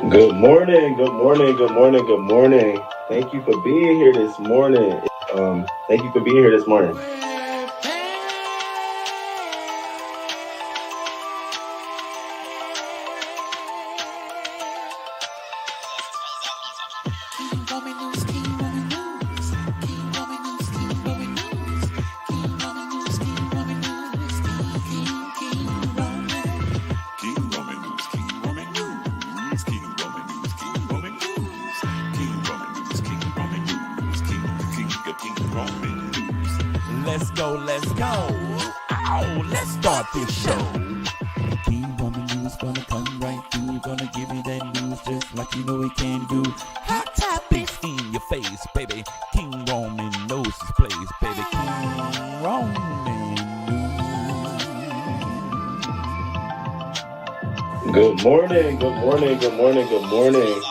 Good morning, good morning, good morning, good morning. Thank you for being here this morning. Thank you for being here this morning. Let's go, let's go. Ow, let's start this show. King Roman News gonna come right through. Gonna give you that news just like you know he can do. Hot topics in your face, baby. King Roman knows his place, baby. King Roman News. Good morning, good morning, good morning, good morning.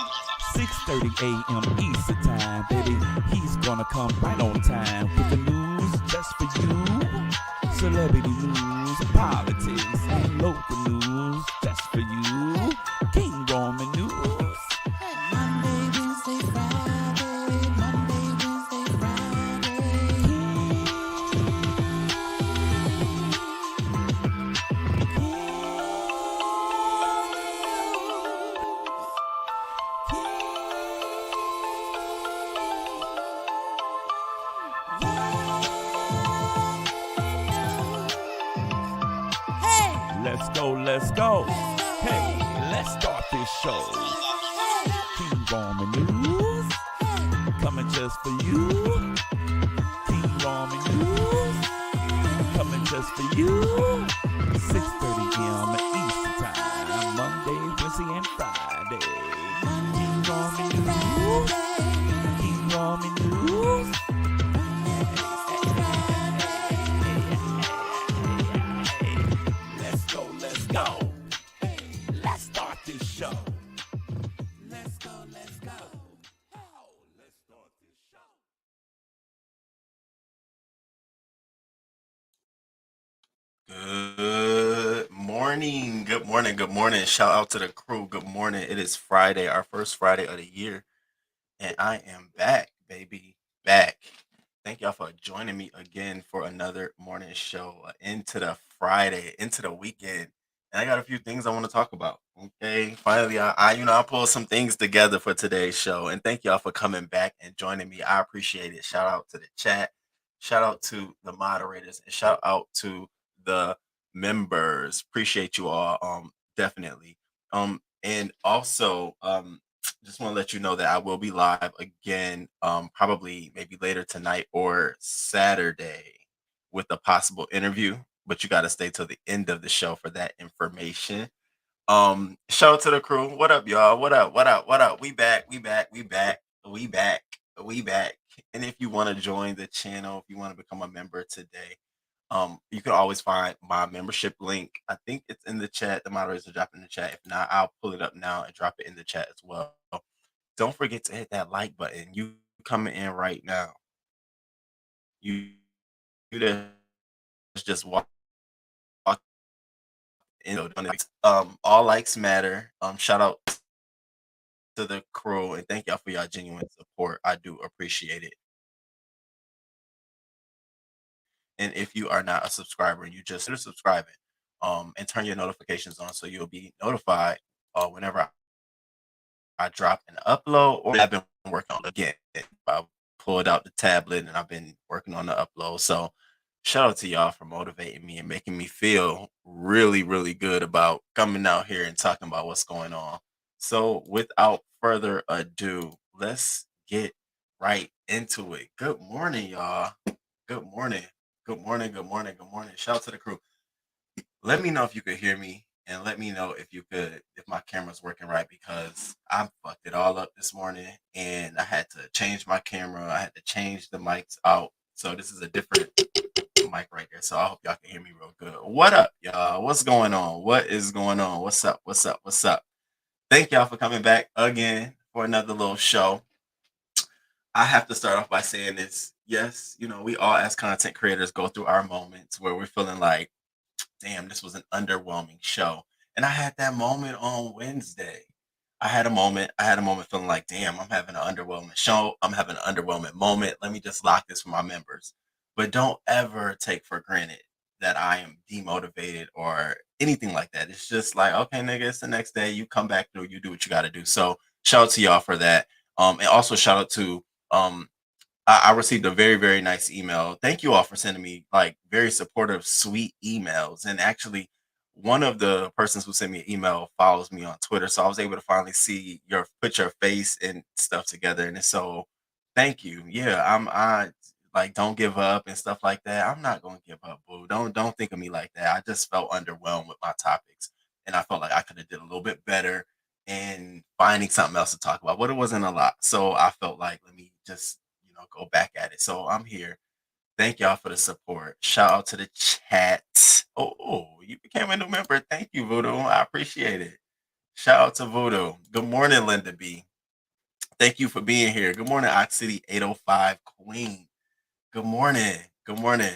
6:30 a.m. Eastern time, baby. He's gonna come right on time with the news just for you. Celebrity news, politics, and local news just for you. King Roman News. Monday, Wednesday, Friday. Monday, Wednesday, Let's go, let's go. Hey, let's start this show. King Roman News, coming just for you. King Roman News, coming just for you. 6:30 a.m. Eastern Time, Monday, Wednesday, and Friday. King Roman News, King Roman News. Let's go. Hey, let's start this show. Let's go, let's go. Oh, let's start this show. Good morning. Good morning. Good morning. Shout out to the crew. Good morning. It is Friday, our first Friday of the year. And I am back, baby. Back. Thank y'all for joining me again for another morning show into the Friday, into the weekend. And I got a few things I want to talk about. Okay. Finally, I pulled some things together for today's show. And thank y'all for coming back and joining me. I appreciate it. Shout out to the chat. Shout out to the moderators and shout out to the members. Appreciate you all. Definitely. And also, just want to let you know that I will be live again, probably maybe later tonight or Saturday with a possible interview. But you got to stay till the end of the show for that information. Shout out to the crew. What up, y'all? What up? What up? What up? We back. We back. We back. We back. We back. And if you want to join the channel, if you want to become a member today, you can always find my membership link. I think it's in the chat. The moderators will drop it in the chat. If not, I'll pull it up now and drop it in the chat as well. Don't forget to hit that like button. You coming in right now. You that's just walk in. All likes matter. Shout out to the crew and thank y'all for y'all genuine support. I do appreciate it. And if you are not a subscriber and you just consider subscribing, and turn your notifications on so you'll be notified whenever I drop an upload or I've been working on it again. I pulled out the tablet and I've been working on the upload. So shout out to y'all for motivating me and making me feel really, really good about coming out here and talking about what's going on. So without further ado, let's get right into it. Good morning, y'all. Good morning. Good morning. Good morning. Good morning. Shout out to the crew. Let me know if you could hear me and let me know if my camera's working right because I fucked it all up this morning and I had to change my camera. I had to change the mics out. So this is a different mic right there. So I hope y'all can hear me real good. What up, y'all? What's going on? What is going on? What's up? What's up? What's up? Thank y'all for coming back again for another little show. I have to start off by saying this. Yes, we all as content creators go through our moments where we're feeling like, damn, this was an underwhelming show. And I had that moment on Wednesday. I had a moment. I had a moment feeling like, damn, I'm having an underwhelming show. I'm having an underwhelming moment. Let me just lock this for my members. But don't ever take for granted that I am demotivated or anything like that. It's just like, okay, nigga, it's the next day. You come back through, you do what you got to do. So shout out to y'all for that. And also shout out to um I received a very, very nice email. Thank you all for sending me like very supportive, sweet emails. And actually, one of the persons who sent me an email follows me on Twitter, so I was able to finally see your put your face and stuff together. And so, thank you. Yeah, I like don't give up and stuff like that. I'm not gonna give up, boo. Don't think of me like that. I just felt underwhelmed with my topics, and I felt like I could have did a little bit better in finding something else to talk about, but it wasn't a lot. So I felt like let me just go back at it. So I'm here. Thank y'all for the support. Shout out to the chat. Oh, you became a new member. Thank you, Voodoo. I appreciate it. Shout out to Voodoo. Good morning, Linda B. Thank you for being here. Good morning, Ox City 805 Queen. Good morning. Good morning.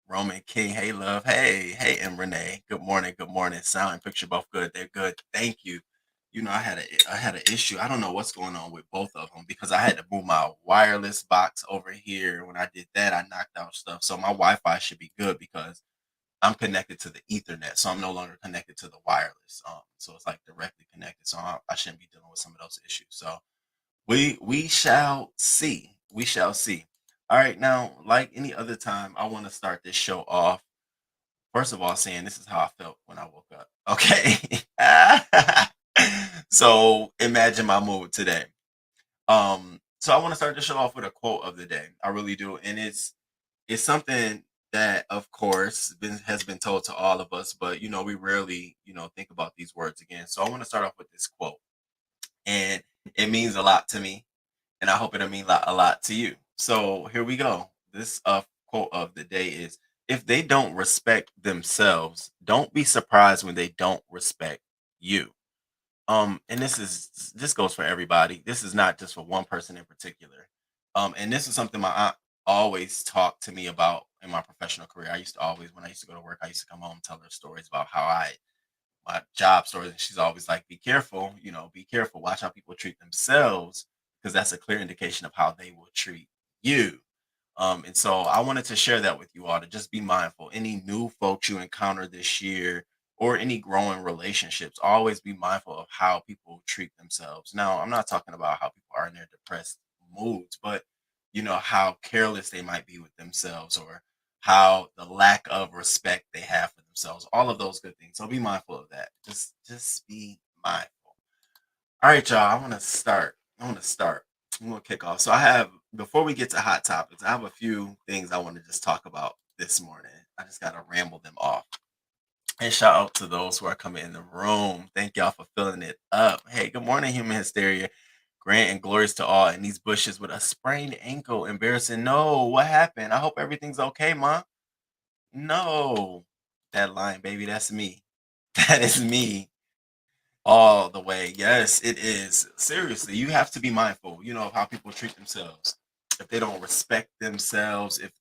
Roman King. Hey, love. Hey, and Renee. Good morning. Good morning. Sound and picture both good. They're good. Thank you. I had an issue. I don't know what's going on with both of them because I had to move my wireless box over here. When I did that, I knocked out stuff. So my Wi-Fi should be good because I'm connected to the Ethernet, so I'm no longer connected to the wireless. So it's like directly connected. So I shouldn't be dealing with some of those issues. So we shall see. We shall see. All right, now, like any other time, I want to start this show off. First of all, saying this is how I felt when I woke up. Okay. So imagine my mood today. So I want to start the show off with a quote of the day. I really do. And it's something that of course has been told to all of us, but we rarely, think about these words again. So I want to start off with this quote. And it means a lot to me and I hope it'll mean a lot to you. So here we go. This quote of the day is: if they don't respect themselves, don't be surprised when they don't respect you. And this goes for everybody. This is not just for one person in particular. And this is something my aunt always talked to me about in my professional career. I used to always, when I used to go to work, I used to come home and tell her stories about how my job stories, and she's always like, be careful, be careful, watch how people treat themselves, because that's a clear indication of how they will treat you. And so I wanted to share that with you all, to just be mindful. Any new folks you encounter this year or any growing relationships, always be mindful of how people treat themselves. Now, I'm not talking about how people are in their depressed moods, but how careless they might be with themselves, or how the lack of respect they have for themselves, all of those good things. So be mindful of that. Just be mindful. All right, y'all. I want to start. I'm going to kick off. So I have, before we get to hot topics, I have a few things I want to just talk about this morning. I just got to ramble them off. And shout out to those who are coming in the room. Thank y'all for filling it up. Hey, good morning, human hysteria. Grant and glorious to all in these bushes with a sprained ankle. Embarrassing. No, what happened? I hope everything's okay, ma. No, that line, baby, that's me. That is me all the way. Yes, it is. Seriously, you have to be mindful, of how people treat themselves. If they don't respect themselves, if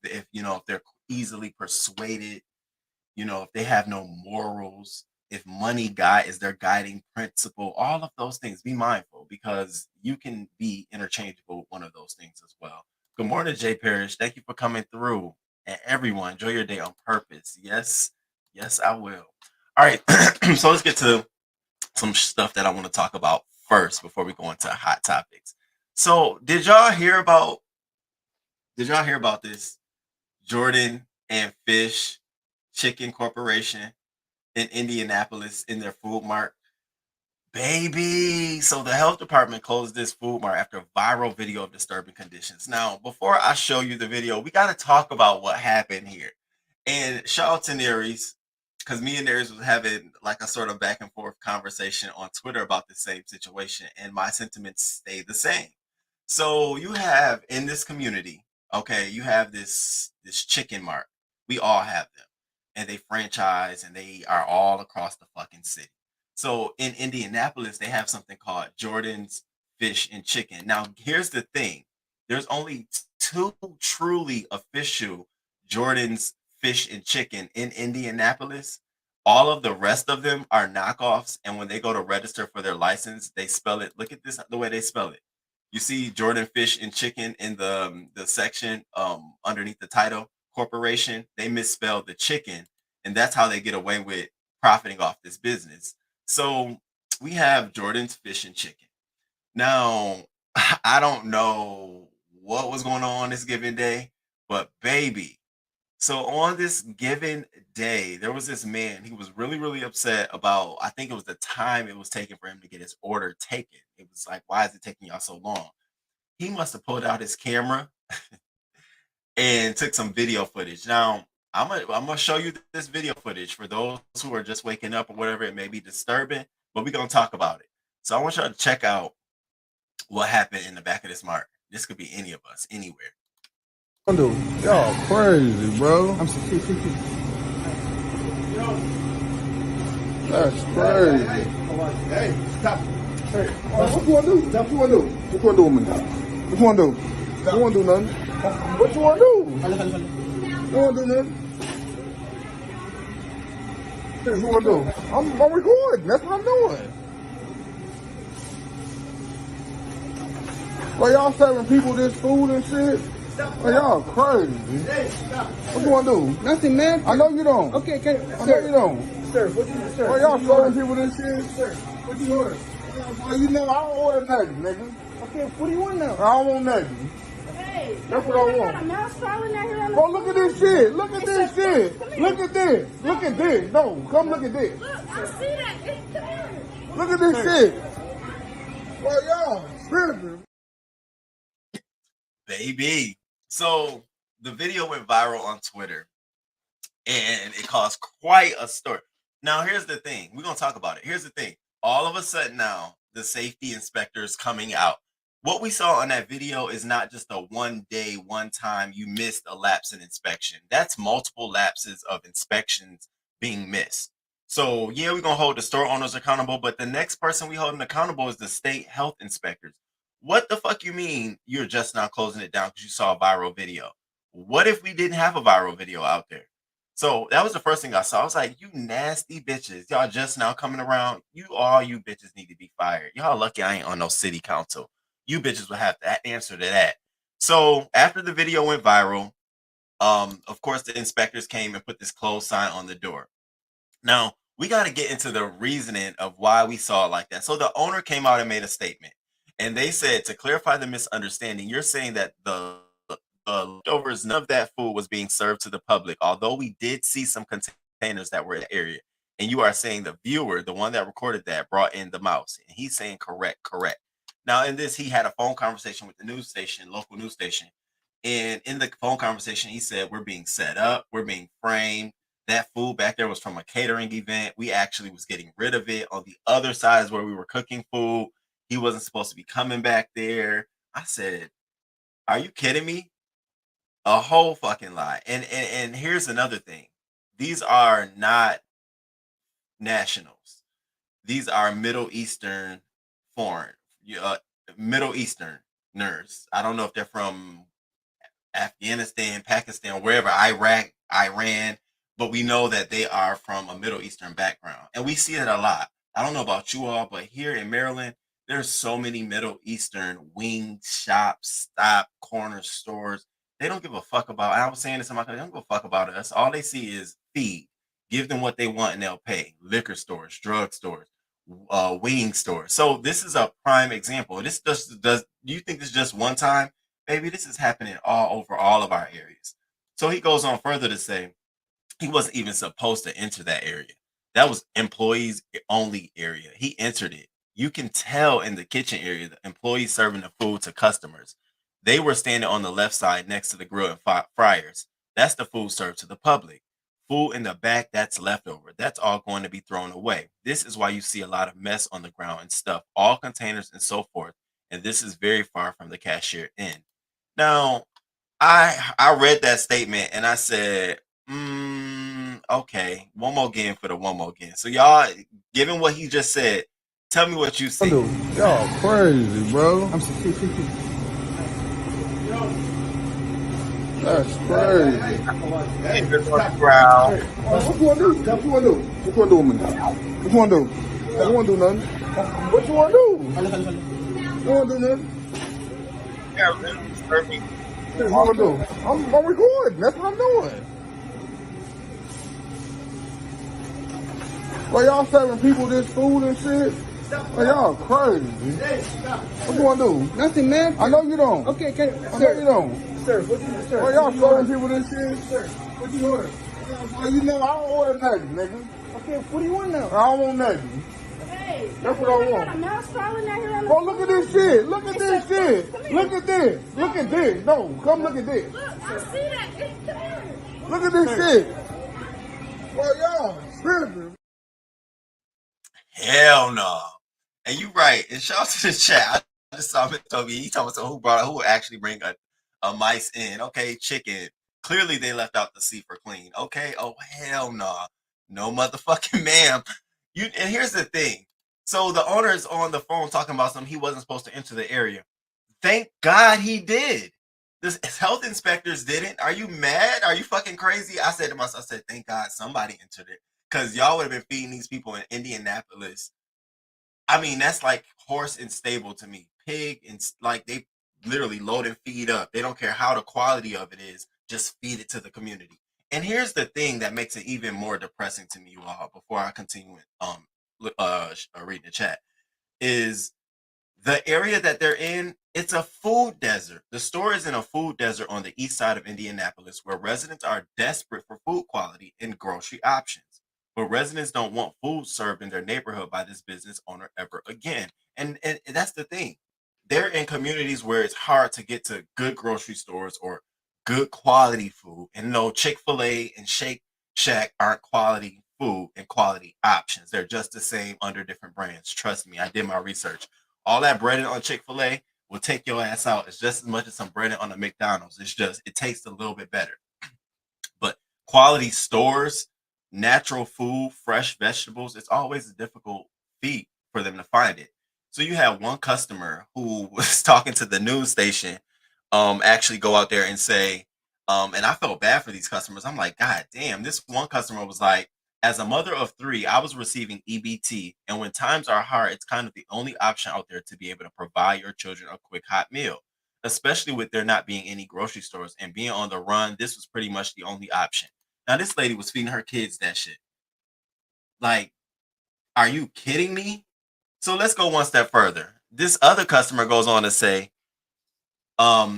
they're easily persuaded, if they have no morals, if money is their guiding principle, all of those things, be mindful, because you can be interchangeable with one of those things as well. Good morning, Jay Parrish. Thank you for coming through. And everyone, enjoy your day on purpose. Yes, yes, I will. All right, so let's get to some stuff that I want to talk about first before we go into hot topics. So, did y'all hear about this Jordan and Fish Chicken Corporation in Indianapolis in their food mart? Baby. So the health department closed this food mart after a viral video of disturbing conditions. Now, before I show you the video, we got to talk about what happened here. And shout out to Neres, because me and Neres was having like a sort of back and forth conversation on Twitter about the same situation, and my sentiments stay the same. So you have in this community, okay, you have this chicken mart. We all have them, and they franchise, and they are all across the fucking city. So in Indianapolis, they have something called Jordan's Fish and Chicken. Now, here's the thing: there's only two truly official Jordan's Fish and Chicken in Indianapolis. All of the rest of them are knockoffs, and when they go to register for their license, they spell it. Look at this, the way they spell it. You see Jordan Fish and Chicken in the section underneath the title corporation. They misspelled the chicken, and that's how they get away with profiting off this business. So we have Jordan's Fish and Chicken. Now, I don't know what was going on this given day, but baby, so on this given day, there was this man. He was really, really upset about, I think it was the time it was taking for him to get his order taken. It was like, why is it taking y'all so long? He must have pulled out his camera and took some video footage. Now, I'm gonna show you this video footage for those who are just waking up or whatever. It may be disturbing, but we're gonna talk about it. So I want y'all to check out what happened in the back of this mark. This could be any of us, anywhere. Y'all crazy, bro. I'm so That's crazy. Hey, stop. Hey, what you want to do? What you want to do? What you want to do with me? What you want to do? You want to do nothing? What you want to do? You want to do nothing? What you want to do? I'm recording. That's what I'm doing. Well, y'all serving people this food and shit? Oh, y'all crazy. What you want to do? Nothing, man. I know you don't. Okay, I know you don't. Sir, what do you, sir? Well, y'all serving people this shit? Sir, what do you order? Well, you know, I don't order nothing, nigga. Okay, what do you want now? I don't want nothing. Hey, That's what I want. got a mouse crawling out here on the Oh, look at this shit. Look at this shit. Look at this. Look at this. No, come look at this. Look, I see that. Hey, come here. Look at this shit. Well, y'all tripping. Baby. So the video went viral on Twitter and it caused quite a story. Now, here's the thing. We're going to talk about it. Here's the thing. All of a sudden now, the safety inspectors coming out. What we saw on that video is not just a one day, one time you missed a lapse in inspection. That's multiple lapses of inspections being missed. So, yeah, we're going to hold the store owners accountable, but the next person we holding accountable is the state health inspectors. What the fuck you mean you're just now closing it down because you saw a viral video? What if we didn't have a viral video out there? So that was the first thing I saw. I was like, you nasty bitches. Y'all just now coming around. You bitches need to be fired. Y'all lucky I ain't on no city council. You bitches will have to answer to that. So after the video went viral, of course, the inspectors came and put this closed sign on the door. Now, we got to get into the reasoning of why we saw it like that. So the owner came out and made a statement. And they said, to clarify the misunderstanding, you're saying that the leftovers, none of that food was being served to the public, although we did see some containers that were in the area. And you are saying the viewer, the one that recorded that, brought in the mouse. And he's saying correct. Now, in this, he had a phone conversation with the news station, local news station. And in the phone conversation, he said, we're being set up, we're being framed. That food back there was from a catering event. We actually was getting rid of it. On the other side is where we were cooking food. He wasn't supposed to be coming back there. I said, are you kidding me? A whole fucking lie. And here's another thing. These are not nationals. These are Middle Eastern foreign, Middle Easterners. I don't know if they're from Afghanistan, Pakistan, wherever, Iraq, Iran, but we know that they are from a Middle Eastern background. And we see it a lot. I don't know about you all, but here in Maryland, there's so many Middle Eastern wing shops, corner stores. They don't give a fuck about, I was saying this in my country, they don't give a fuck about us. All they see is feed. Give them what they want and they'll pay. Liquor stores, drug stores, wing stores. So this is a prime example. This just does. Do you think this is just one time? Baby, this is happening all over all of our areas. So he goes on further to say he wasn't even supposed to enter that area. That was employees only area. He entered it. You can tell in the kitchen area, the employees serving the food to customers. They were standing on the left side next to the grill and fryers. That's the food served to the public. Food in the back, that's leftover. That's all going to be thrown away. This is why you see a lot of mess on the ground and stuff, all containers and so forth. And this is very far from the cashier end. Now, I read that statement and I said, okay, one more again for the one more again. So y'all, given what he just said, tell me what you see. Y'all crazy, bro. I'm so That's crazy. Hey, on the ground. What you want to do? What you want to do? What you want to do with me? What you want to do? I don't want to do nothing. What you want to do? I don't want to do nothing. What you want to do? I'm recording. That's what I'm doing. Well, y'all serving people this food and shit? Well, y'all crazy. What you want to do? Nothing, man. I know you don't. Okay, I know you don't. Sir, what you, sir? Well, y'all serving people this shit? Sir, what you order? Well, you know, I don't order nothing, nigga. Okay, what do you want now? I don't want nothing. Hey, That's what I want. got a mouse crawling out here on the Bro, look at this shit. Look at this shit. Look at this. Look at this. No, come look at this. Look, I see that. Come here. Look at this shit. Well, y'all tripping. Hell no. And you right. And shout out to the chat. I just saw him Toby. He told me who would actually bring a mice in. Okay, chicken. Clearly they left out the C for clean. Okay. Oh hell no. No motherfucking ma'am. And here's the thing. So the owner is on the phone talking about something he wasn't supposed to enter the area. Thank God he did. This health inspectors didn't. Are you mad? Are you fucking crazy? I said to myself, I said, thank God somebody entered it. Because y'all would have been feeding these people in Indianapolis. I mean, that's like horse and stable to me. Pig and like they literally load and feed up. They don't care how the quality of it is. Just feed it to the community. And here's the thing that makes it even more depressing to me, you all, before I continue reading the chat, is the area that they're in. It's a food desert. The store is in a food desert on the east side of Indianapolis, where residents are desperate for food quality and grocery options. But residents don't want food served in their neighborhood by this business owner ever again. And that's the thing. They're in communities where it's hard to get to good grocery stores or good quality food. And no, Chick-fil-A and Shake Shack aren't quality food and quality options. They're just the same under different brands. Trust me, I did my research. All that breading on Chick-fil-A will take your ass out. It's just as much as some breading on a McDonald's. It's just, it tastes a little bit better. But quality stores, natural food, fresh vegetables, it's always a difficult feat for them to find it. So you have one customer who was talking to the news station, actually go out there and say, and I felt bad for these customers. I'm like, God damn, this one customer was like, as a mother of 3, I was receiving EBT, and when times are hard, it's kind of the only option out there to be able to provide your children a quick hot meal, especially with there not being any grocery stores and being on the run. This was pretty much the only option. Now, this lady was feeding her kids that shit. Like, are you kidding me? So let's go one step further. This other customer goes on to say, This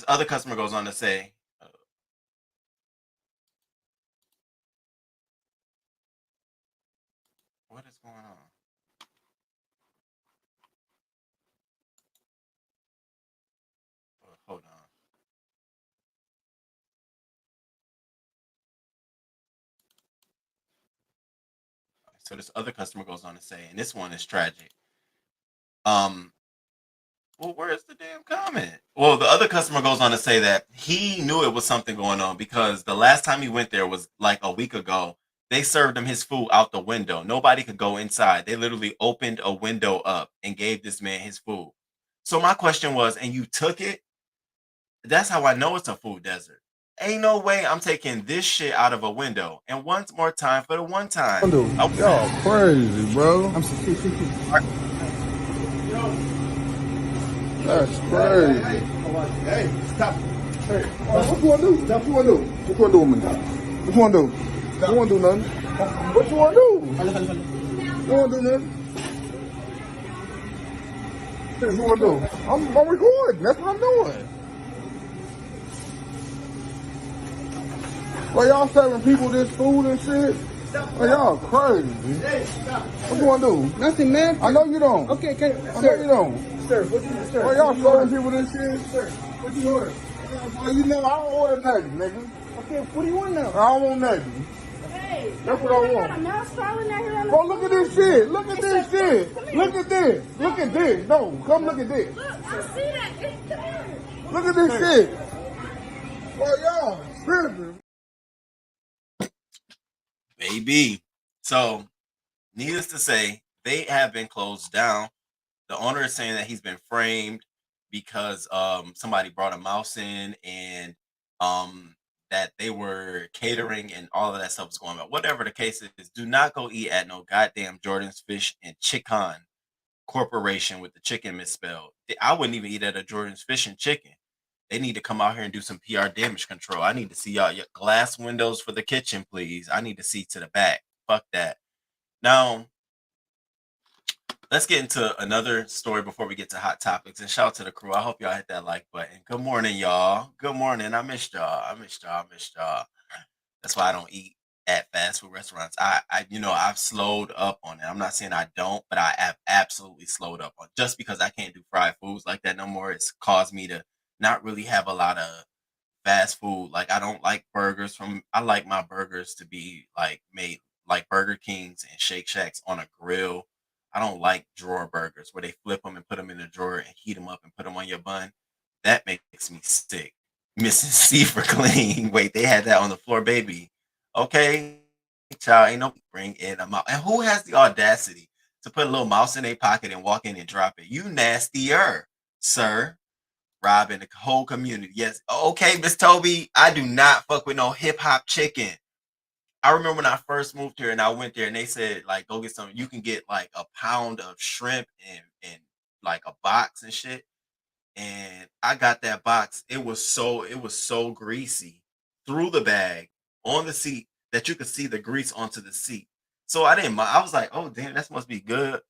other customer goes on to say, what is going on? Hold on. So this other customer goes on to say, and this one is tragic. Well, where's the damn comment? Well, the other customer goes on to say that he knew it was something going on because the last time he went there was like a week ago. They served him his food out the window. Nobody could go inside. They literally opened a window up and gave this man his food. So my question was, and you took it? That's how I know it's a food desert. Ain't no way I'm taking this shit out of a window. And once more time for the one time. Y'all crazy, bro. I'm sorry. That's crazy. Hey, stop. Hey, what you want to do? What you want to do? What you want to do with me? What you want to do? I don't want to do nothing. What you want to do? You want to do nothing? What you want to do? I'm recording. That's what I'm doing. Well, y'all serving people this food and shit? Well, y'all crazy. What you want to do? Nothing, man. I know you don't. Okay, I know you don't. Sir, what you, sir? Well, y'all serving people this shit? Sir, what you order? Well, you know, I don't order nothing, nigga. Okay, what do you want now? I don't want nothing. Hey, That's what I want. got a mouse crawling out here on the Bro, look at this shit. Look at this shit. Look at this. Look at this. No, come look at this. Look, I see that. Come here. Look at this shit. Well, y'all tripping. Baby. So, needless to say, they have been closed down. The owner is saying that he's been framed because somebody brought a mouse in and that they were catering and all of that stuff was going on. Whatever the case is, do not go eat at no goddamn Jordan's Fish and Chicken Corporation with the chicken misspelled. I wouldn't even eat at a Jordan's Fish and Chicken. They need to come out here and do some PR damage control. I need to see y'all your glass windows for the kitchen, please. I need to see to the back. Fuck that. Now, let's get into another story before we get to hot topics. And shout out to the crew. I hope y'all hit that like button. Good morning, y'all. Good morning. I missed y'all. I missed y'all. That's why I don't eat at fast food restaurants. I've slowed up on it. I'm not saying I don't, but I have absolutely slowed up on it. Just because I can't do fried foods like that no more, it's caused me to not really have a lot of fast food. Like I don't like burgers I like my burgers to be like made like Burger Kings and Shake Shacks on a grill. I don't like drawer burgers where they flip them and put them in the drawer and heat them up and put them on your bun. That makes me sick. Missing C for clean. Wait, they had that on the floor, baby. Okay, child, ain't no bring in a mouse. And who has the audacity to put a little mouse in their pocket and walk in and drop it? You nastier, sir. Robbing the whole community. Yes. Okay, Miss Toby, I do not fuck with no hip hop chicken. I remember when I first moved here and I went there and they said, like, go get some, you can get like a pound of shrimp and like a box and shit. And I got that box. It was so greasy through the bag on the seat that you could see the grease onto the seat. So I didn't mind. I was like, oh damn, that must be good.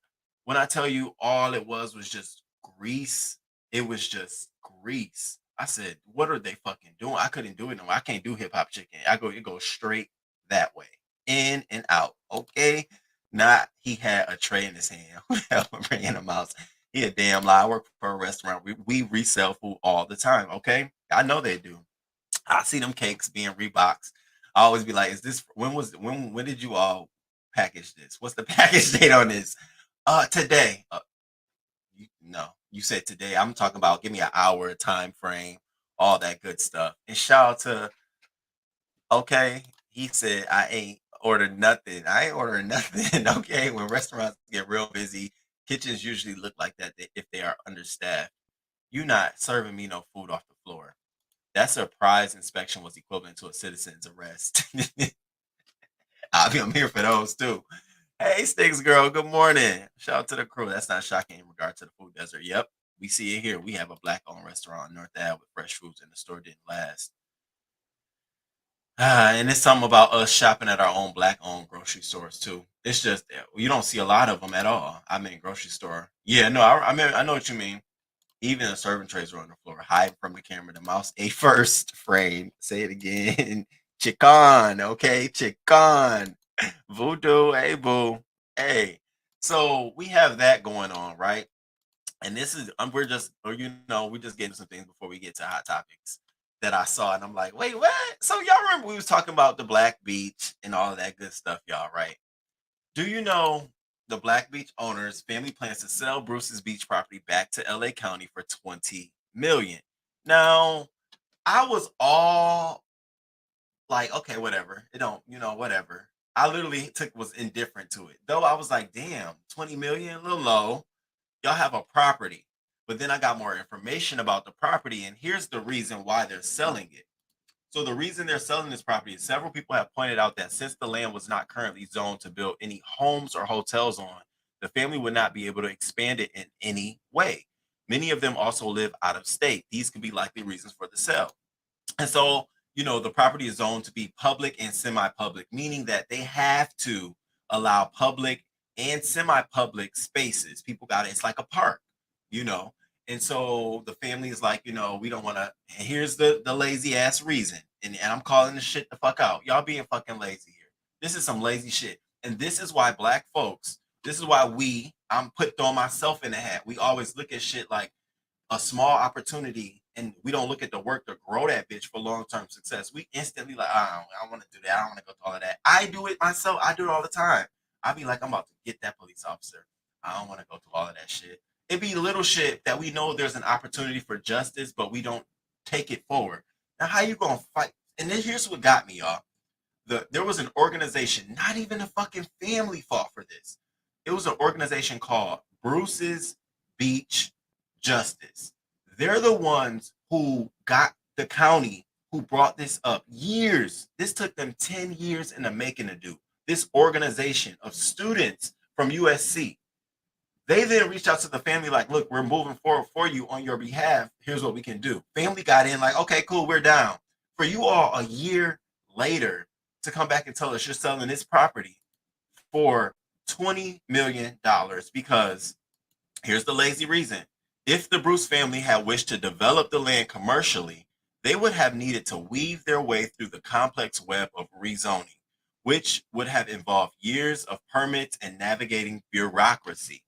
When I tell you all it was just grease, it was just grease. I said, what are they fucking doing? I couldn't do it no more. I can't do hip hop chicken. It goes straight that way. In and out. Okay. Not he had a tray in his hand. Who the hell would bring in a mouse? He a damn lie. I work for a restaurant. We resell food all the time. Okay. I know they do. I see them cakes being Reeboks. I always be like, is this when did you all package this? What's the package date on this? Today. No, you said today. I'm talking about give me an hour time frame, all that good stuff. And shout out to okay, he said I ain't ordered nothing. I ain't ordering nothing. Okay, when restaurants get real busy, kitchens usually look like that if they are understaffed. You not serving me no food off the floor. That surprise inspection was equivalent to a citizen's arrest. I'm here for those too. Hey, Sticks Girl, good morning. Shout out to the crew. That's not shocking in regard to the food desert. Yep, we see it here. We have a black-owned restaurant on North Ave with fresh foods, and the store didn't last. And it's something about us shopping at our own black-owned grocery stores too. It's just you don't see a lot of them at all. I mean, grocery store. Yeah, no, I mean I know what you mean. Even the serving trays are on the floor. Hide from the camera. The mouse a first frame. Say it again. Chicken. Okay, chicken. Voodoo. Hey, boo. Hey. So we have that going on, right? And this is we're just we just getting some things before we get to hot topics that I saw, and I'm like, wait, what? So y'all remember we was talking about the Black Beach and all of that good stuff, y'all, right? Do you know the Black Beach owners family plans to sell Bruce's beach property back to LA County for $20 million? Now, I was all like, okay, whatever. It don't, whatever. I literally was indifferent to it. Though I was like, damn, 20 million, a little low. Y'all have a property. But then I got more information about the property, and here's the reason why they're selling it. So the reason they're selling this property is several people have pointed out that since the land was not currently zoned to build any homes or hotels on, the family would not be able to expand it in any way. Many of them also live out of state. These could be likely reasons for the sale. And so, the property is zoned to be public and semi-public, meaning that they have to allow public and semi-public spaces. People got it. It's like a park, you know. And so the family is like, we don't want to. And here's the lazy ass reason. And I'm calling this shit the fuck out. Y'all being fucking lazy here. This is some lazy shit. And this is why black folks, this is why I'm throwing myself in the hat. We always look at shit like a small opportunity and we don't look at the work to grow that bitch for long-term success. We instantly like, I don't want to do that. I don't want to go through all of that. I do it myself. I do it all the time. I be like, I'm about to get that police officer. I don't want to go through all of that shit. It be little shit that we know there's an opportunity for justice, but we don't take it forward. Now, how you gonna fight? And then here's what got me, y'all. There was an organization, not even a fucking family fought for this. It was an organization called Bruce's Beach Justice. They're the ones who got the county who brought this up years. This took them 10 years in the making to do. This organization of students from USC. They then reached out to the family like, look, we're moving forward for you on your behalf. Here's what we can do. Family got in like, okay, cool, we're down. For you all a year later to come back and tell us you're selling this property for $20 million because here's the lazy reason. If the Bruce family had wished to develop the land commercially, they would have needed to weave their way through the complex web of rezoning, which would have involved years of permits and navigating bureaucracy.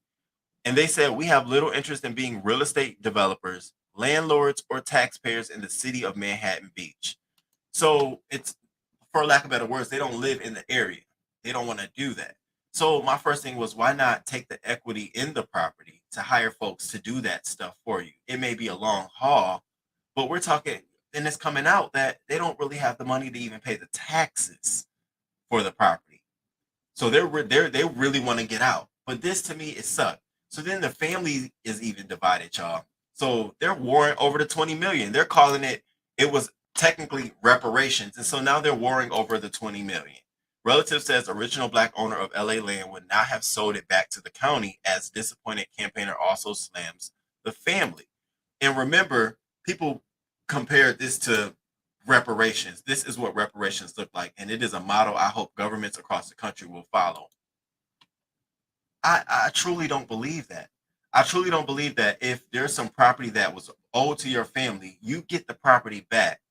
And they said, we have little interest in being real estate developers, landlords, or taxpayers in the city of Manhattan Beach. So it's, for lack of better words, they don't live in the area. They don't want to do that. So my first thing was, why not take the equity in the property to hire folks to do that stuff for you? It may be a long haul, but we're talking, and it's coming out that they don't really have the money to even pay the taxes for the property. So they really want to get out. But this to me, it sucked. So then the family is even divided, y'all. So they're warring over the 20 million. They're calling it was technically reparations. And so now they're warring over the 20 million. Relative says original black owner of LA land would not have sold it back to the county, as disappointed campaigner also slams the family. And remember, people compared this to reparations. This is what reparations look like. And it is a model I hope governments across the country will follow. I truly don't believe that. I truly don't believe that if there's some property that was owed to your family, you get the property back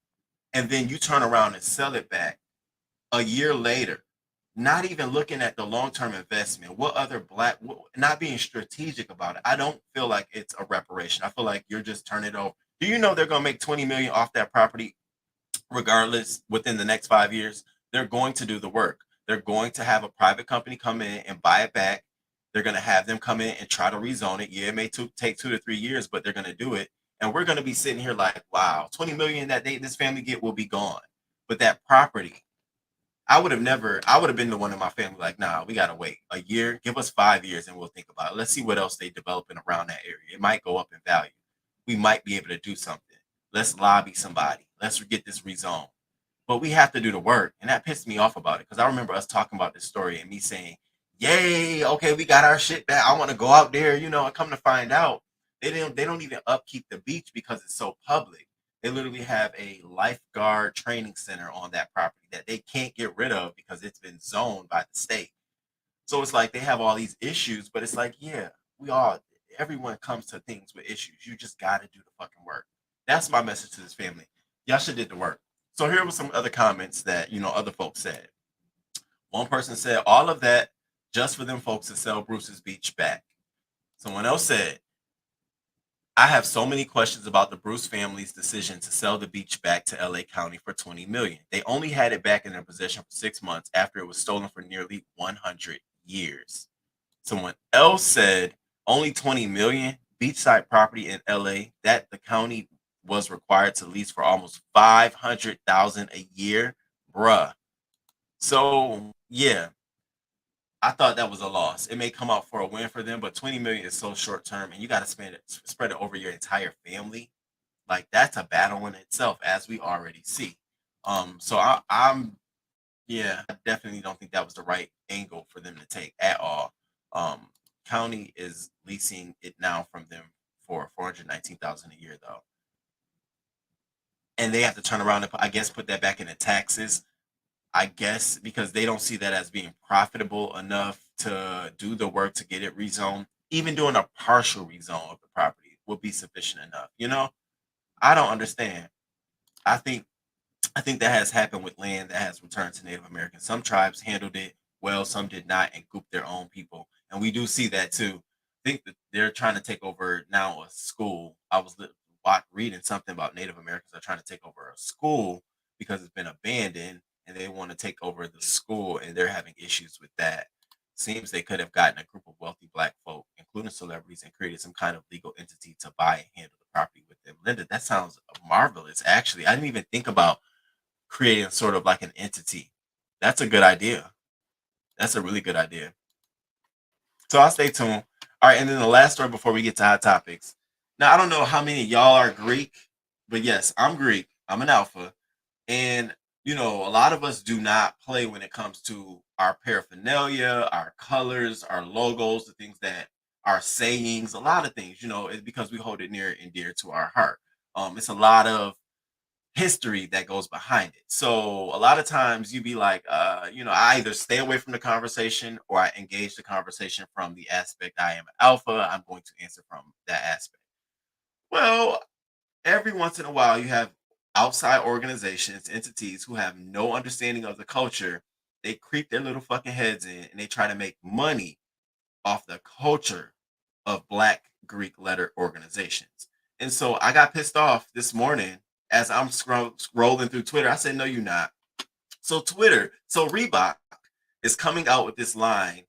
and then you turn around and sell it back a year later, not even looking at the long-term investment. What other not being strategic about it. I don't feel like it's a reparation. I feel like you're just turning it over. Do you know they're going to make 20 million off that property regardless within the next 5 years? They're going to do the work. They're going to have a private company come in and buy it back. They're going to have them come in and try to rezone it. Yeah, it may take 2 to 3 years, but they're going to do it. And we're going to be sitting here like, wow, 20 million that this family get will be gone. But that property, I would have been the one in my family like, nah, we got to wait a year. Give us 5 years and we'll think about it. Let's see what else they developing around that area. It might go up in value. We might be able to do something. Let's lobby somebody. Let's get this rezoned. But we have to do the work. And that pissed me off about it because I remember us talking about this story and me saying, yay, okay, we got our shit back. I want to go out there, and come to find out, they don't even upkeep the beach because it's so public. They literally have a lifeguard training center on that property that they can't get rid of because it's been zoned by the state. So it's like they have all these issues, but it's like, yeah, everyone comes to things with issues. You just got to do the fucking work. That's my message to this family. Y'all should did the work. So here were some other comments that, other folks said. One person said, all of that just for them folks to sell Bruce's beach back. Someone else said, I have so many questions about the Bruce family's decision to sell the beach back to LA County for $20 million. They only had it back in their possession for 6 months after it was stolen for nearly 100 years. Someone else said, only $20 million, beachside property in LA that the county was required to lease for almost $500,000 a year. Bruh. So, yeah. I thought that was a loss. It may come out for a win for them, but 20 million is so short term, and you got to spread it over your entire family. Like that's a battle in itself, as we already see. So I definitely don't think that was the right angle for them to take at all. County is leasing it now from them for $419,000 a year, though, and they have to turn around and I guess put that back into taxes. I guess because they don't see that as being profitable enough to do the work to get it rezoned. Even doing a partial rezone of the property would be sufficient enough. I don't understand. I think that has happened with land that has returned to Native Americans. Some tribes handled it well, some did not, and grouped their own people. And we do see that too. I think that they're trying to take over now a school. I was reading something about Native Americans are trying to take over a school because it's been abandoned. And they want to take over the school, and they're having issues with that. Seems they could have gotten a group of wealthy black folk, including celebrities, and created some kind of legal entity to buy and handle the property with them. Linda, that sounds marvelous. Actually, I didn't even think about creating sort of like an entity. That's a good idea. That's a really good idea. So I'll stay tuned. All right, and then the last story before we get to hot topics. Now, I don't know how many of y'all are Greek, but yes, I'm Greek. I'm an alpha. And you know, a lot of us do not play when it comes to our paraphernalia, our colors, our logos, the things that our sayings, a lot of things, you know, it's because we hold it near and dear to our heart. It's a lot of history that goes behind it. So a lot of times you be like, you know, I either stay away from the conversation or I engage the conversation from the aspect I am an alpha. I'm going to answer from that aspect. Well, every once in a while you have outside organizations, entities who have no understanding of the culture. They creep their little fucking heads in and they try to make money off the culture of Black Greek letter organizations. And so I got pissed off this morning as I'm scrolling through Twitter. I said, no, you're not. So Reebok is coming out with this line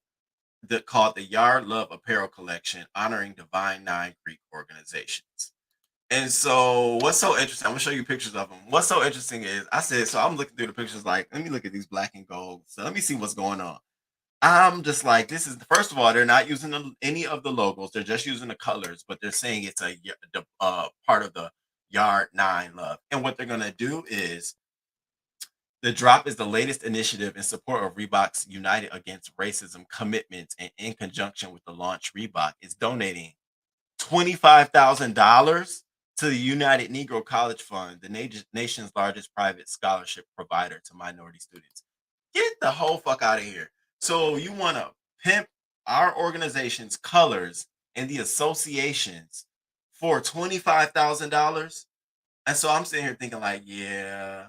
that called the Yard Love Apparel Collection, honoring Divine Nine Greek organizations. And so what's so interesting, I'm gonna show you pictures of them. What's so interesting is I said, so I'm looking through the pictures like, let me look at these black and gold. So let me see what's going on. I'm just like, this is, first of all, they're not using any of the logos. They're just using the colors, but they're saying it's a part of the Yard 9 love. And what they're going to do is the drop is the latest initiative in support of Reebok's United Against Racism commitments. And in conjunction with the launch, Reebok is donating $25,000 to the United Negro College Fund, the nation's largest private scholarship provider to minority students. Get the whole fuck out of here. So you want to pimp our organization's colors and the associations for $25,000? And so I'm sitting here thinking like, yeah,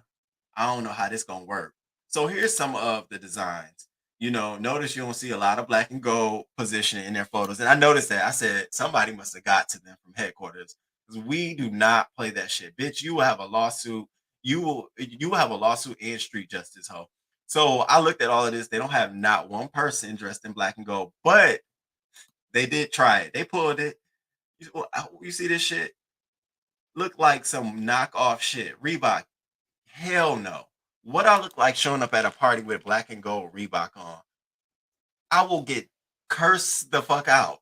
I don't know how this gonna work. So here's some of the designs. You know, notice you don't see a lot of black and gold positioning in their photos. And I noticed that. I said somebody must have got to them from headquarters because we do not play that shit. Bitch, you will have a lawsuit. You will have a lawsuit and street justice, ho. So I looked at all of this. They don't have not one person dressed in black and gold, but they did try it. They pulled it. You see this shit? Look like some knockoff shit. Reebok. Hell no. What I look like showing up at a party with black and gold Reebok on, I will get cursed the fuck out.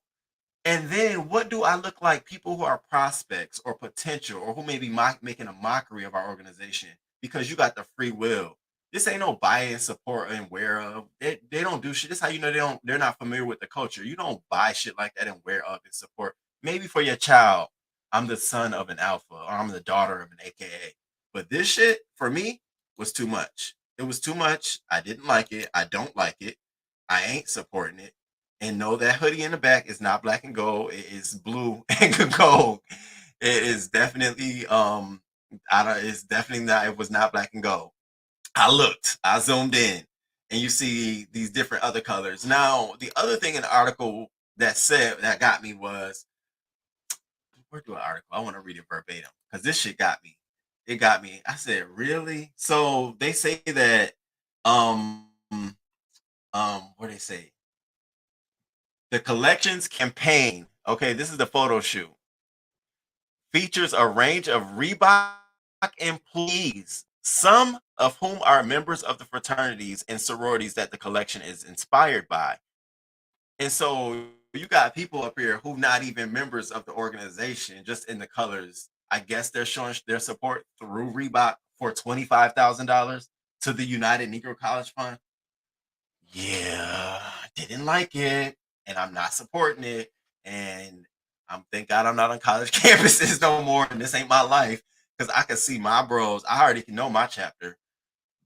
And then what do I look like? People who are prospects or potential or who may be making a mockery of our organization because you got the free will. This ain't no buy and support and wear of. They don't do shit. This is how you know they're not familiar with the culture. You don't buy shit like that and wear of and support. Maybe for your child, I'm the son of an alpha or I'm the daughter of an AKA. But this shit for me was too much. It was too much. I didn't like it. I don't like it. I ain't supporting it. And no, that hoodie in the back is not black and gold. It is blue and gold. It is definitely it's definitely not, it was not black and gold. I looked, I zoomed in, and you see these different other colors. Now, the other thing in the article that got me was, where's the article? I want to read it verbatim because this shit got me. It got me. I said, really? So they say that what do they say? The collections campaign, okay, this is the photo shoot, features a range of Reebok employees, some of whom are members of the fraternities and sororities that the collection is inspired by. And so you got people up here who not even members of the organization, just in the colors. I guess they're showing their support through Reebok for $25,000 to the United Negro College Fund. Yeah, didn't like it, and I'm not supporting it. And thank God I'm not on college campuses no more, and this ain't my life because I can see my bros. I already know my chapter,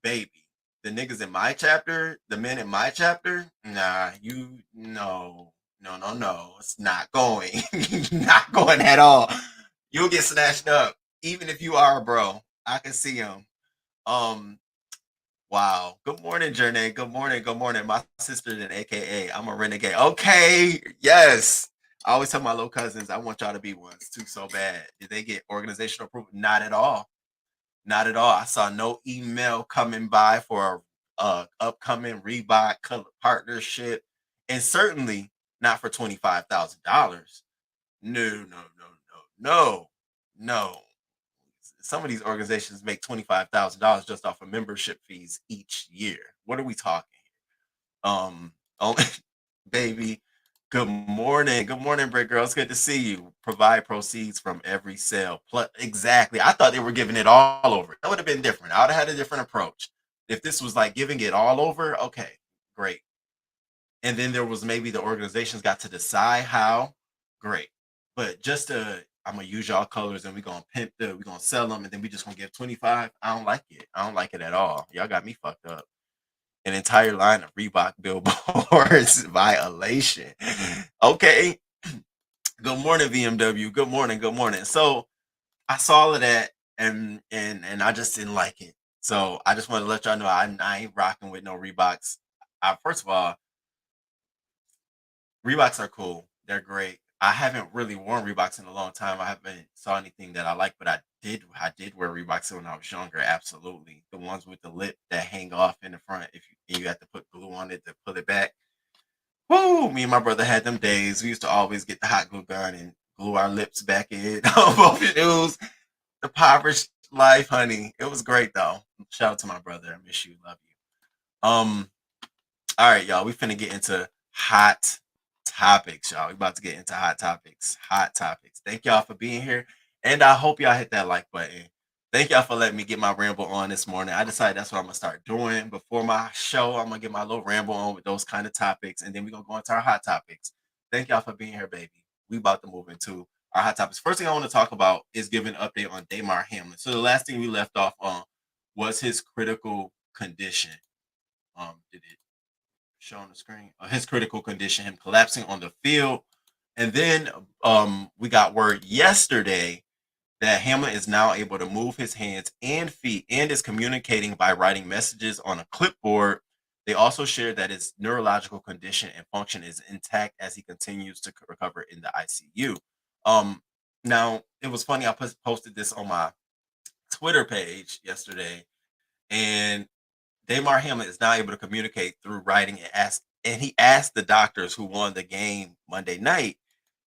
baby. The niggas in my chapter, the men in my chapter, nah, no, it's not going, not going at all. You'll get snatched up, even if you are a bro. I can see them. Wow. Good morning, Journey. Good morning. Good morning. My sister's an AKA. I'm a renegade. Okay. Yes. I always tell my little cousins, I want y'all to be ones too so bad. Did they get organizational approval? Not at all. Not at all. I saw no email coming by for a upcoming Reebok partnership, and certainly not for $25,000. No. Some of these organizations make $25,000 just off of membership fees each year. What are we talking? Oh, baby, Good morning. Good morning, Brick Girls. Good to see you. Provide proceeds from every sale. Exactly. I thought they were giving it all over. That would have been different. I would have had a different approach. If this was like giving it all over, okay, great. And then there was maybe the organizations got to decide how, great. But just I'm gonna use y'all colors and we're gonna we're gonna sell them and then we just gonna give 25. I don't like it. I don't like it at all. Y'all got me fucked up. An entire line of Reebok billboards violation. Okay. Good morning, VMW. Good morning. Good morning. So I saw all of that and I just didn't like it. So I just want to let y'all know I ain't rocking with no Reeboks. First of all, Reeboks are cool. They're great. I haven't really worn Reeboks in a long time. I haven't saw anything that I like, but I did wear Reeboks when I was younger. Absolutely, the ones with the lip that hang off in the front. If you have to put glue on it to pull it back. Woo! Me and my brother had them days. We used to always get the hot glue gun and glue our lips back in on both shoes. The impoverished life, honey. It was great though. Shout out to my brother. I miss you. Love you. All right, y'all. We finna get into hot topics, y'all. We about to get into hot topics. Hot topics. Thank y'all for being here. And I hope y'all hit that like button. Thank y'all for letting me get my ramble on this morning. I decided that's what I'm gonna start doing before my show. I'm gonna get my little ramble on with those kind of topics, and then we're gonna go into our hot topics. Thank y'all for being here, baby. We about to move into our hot topics. First thing I want to talk about is give an update on Damar Hamlin. So the last thing we left off on was his critical condition. Did it show on the screen? His critical condition, him collapsing on the field, and then we got word yesterday that Hamlin is now able to move his hands and feet and is communicating by writing messages on a clipboard. They also shared that his neurological condition and function is intact as he continues to recover in the ICU. Now, it was funny, I posted this on my Twitter page yesterday, and Damar Hamlin is now able to communicate through writing and he asked the doctors who won the game Monday night.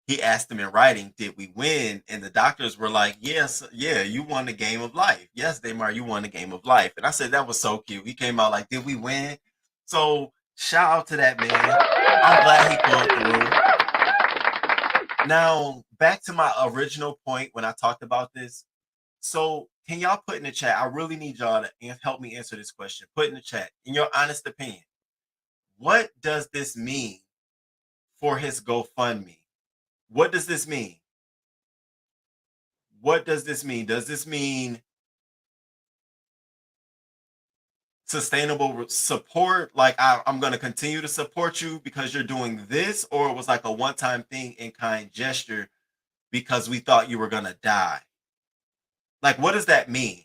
He asked them in writing, did we win? And the doctors were like, yes, yeah, you won the game of life. Yes, Damar, you won the game of life. And I said, that was so cute. He came out like, did we win? So shout out to that man. I'm glad he pulled through. Now, back to my original point when I talked about this. So can y'all put in the chat? I really need y'all to help me answer this question. Put in the chat, in your honest opinion, what does this mean for his GoFundMe? What does this mean? What does this mean? Does this mean sustainable support? Like I'm going to continue to support you because you're doing this, or it was like a one-time thing in kind gesture because we thought you were going to die? Like, what does that mean?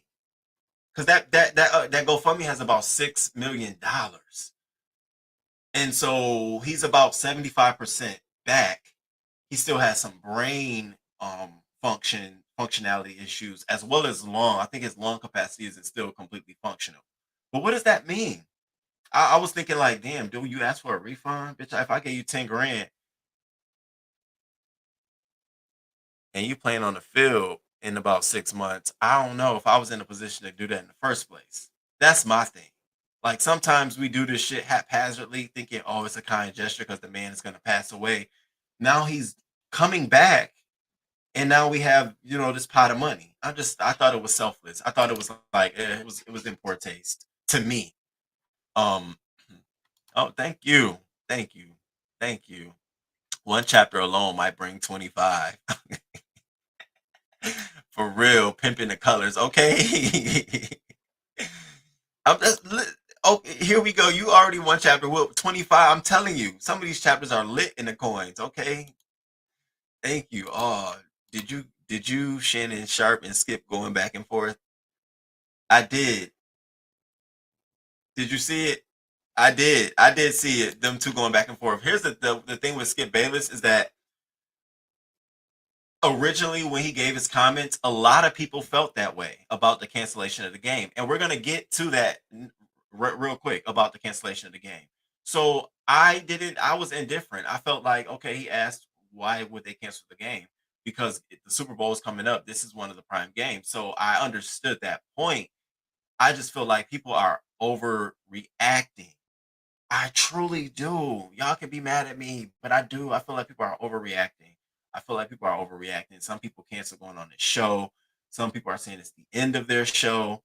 Because that GoFundMe has about $6 million, and so he's about 75% back. He still has some brain functionality issues as well as lung. I think his lung capacity isn't still completely functional. But what does that mean? I was thinking like, damn, do you ask for a refund? Bitch, if I gave you 10 grand and you playing on the field in about 6 months, I don't know if I was in a position to do that in the first place. That's my thing. Like sometimes we do this shit haphazardly thinking, oh, it's a kind gesture because the man is going to pass away. Now he's coming back. And now we have, this pot of money. I thought it was selfless. I thought it was like it was in poor taste to me. Oh, thank you. Thank you. Thank you. One chapter alone might bring 25. For real, pimping the colors. Okay. I'm just here we go. You already one chapter. Well, 25. I'm telling you, some of these chapters are lit in the coins. Okay. Thank you. Oh, did you Shannon Sharp and Skip going back and forth? I did. Did you see it? I did. I did see it. Them two going back and forth. Here's the thing with Skip Bayless is that originally when he gave his comments, a lot of people felt that way about the cancellation of the game. And we're going to get to that real quick about the cancellation of the game. So I was indifferent. I felt like, okay, he asked why would they cancel the game? Because the Super Bowl is coming up. This is one of the prime games. So I understood that point. I just feel like people are overreacting. I truly do. Y'all can be mad at me, but I do. I feel like people are overreacting. I feel like people are overreacting. Some people cancel going on the show. Some people are saying it's the end of their show.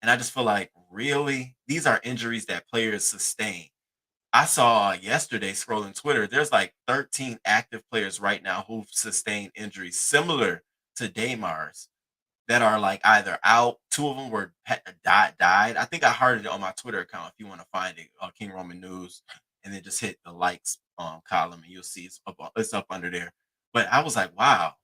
And I just feel like, really? These are injuries that players sustain. I saw yesterday scrolling Twitter, there's like 13 active players right now who've sustained injuries similar to Damar's that are like either out. Two of them were died. I think I hearted it on my Twitter account. If you want to find it, King Roman News, and then just hit the likes column, and you'll see it's up under there. But I was like, wow.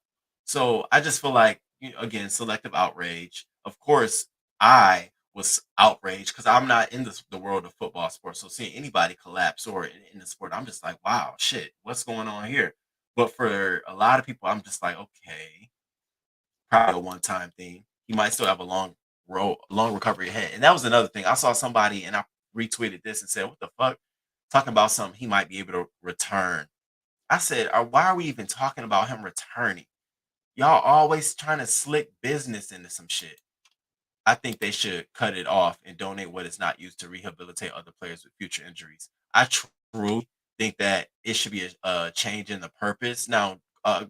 So I just feel like, again, selective outrage. Of course, I was outraged because I'm not in the world of football sports. So seeing anybody collapse or in the sport, I'm just like, wow, shit, what's going on here? But for a lot of people, I'm just like, okay, probably a one-time thing. He might still have a long recovery ahead. And that was another thing. I saw somebody and I retweeted this and said, "What the fuck?" Talking about something he might be able to return. I said, why are we even talking about him returning? Y'all always trying to slick business into some shit. I think they should cut it off and donate what is not used to rehabilitate other players with future injuries. I truly think that it should be a change in the purpose. Now,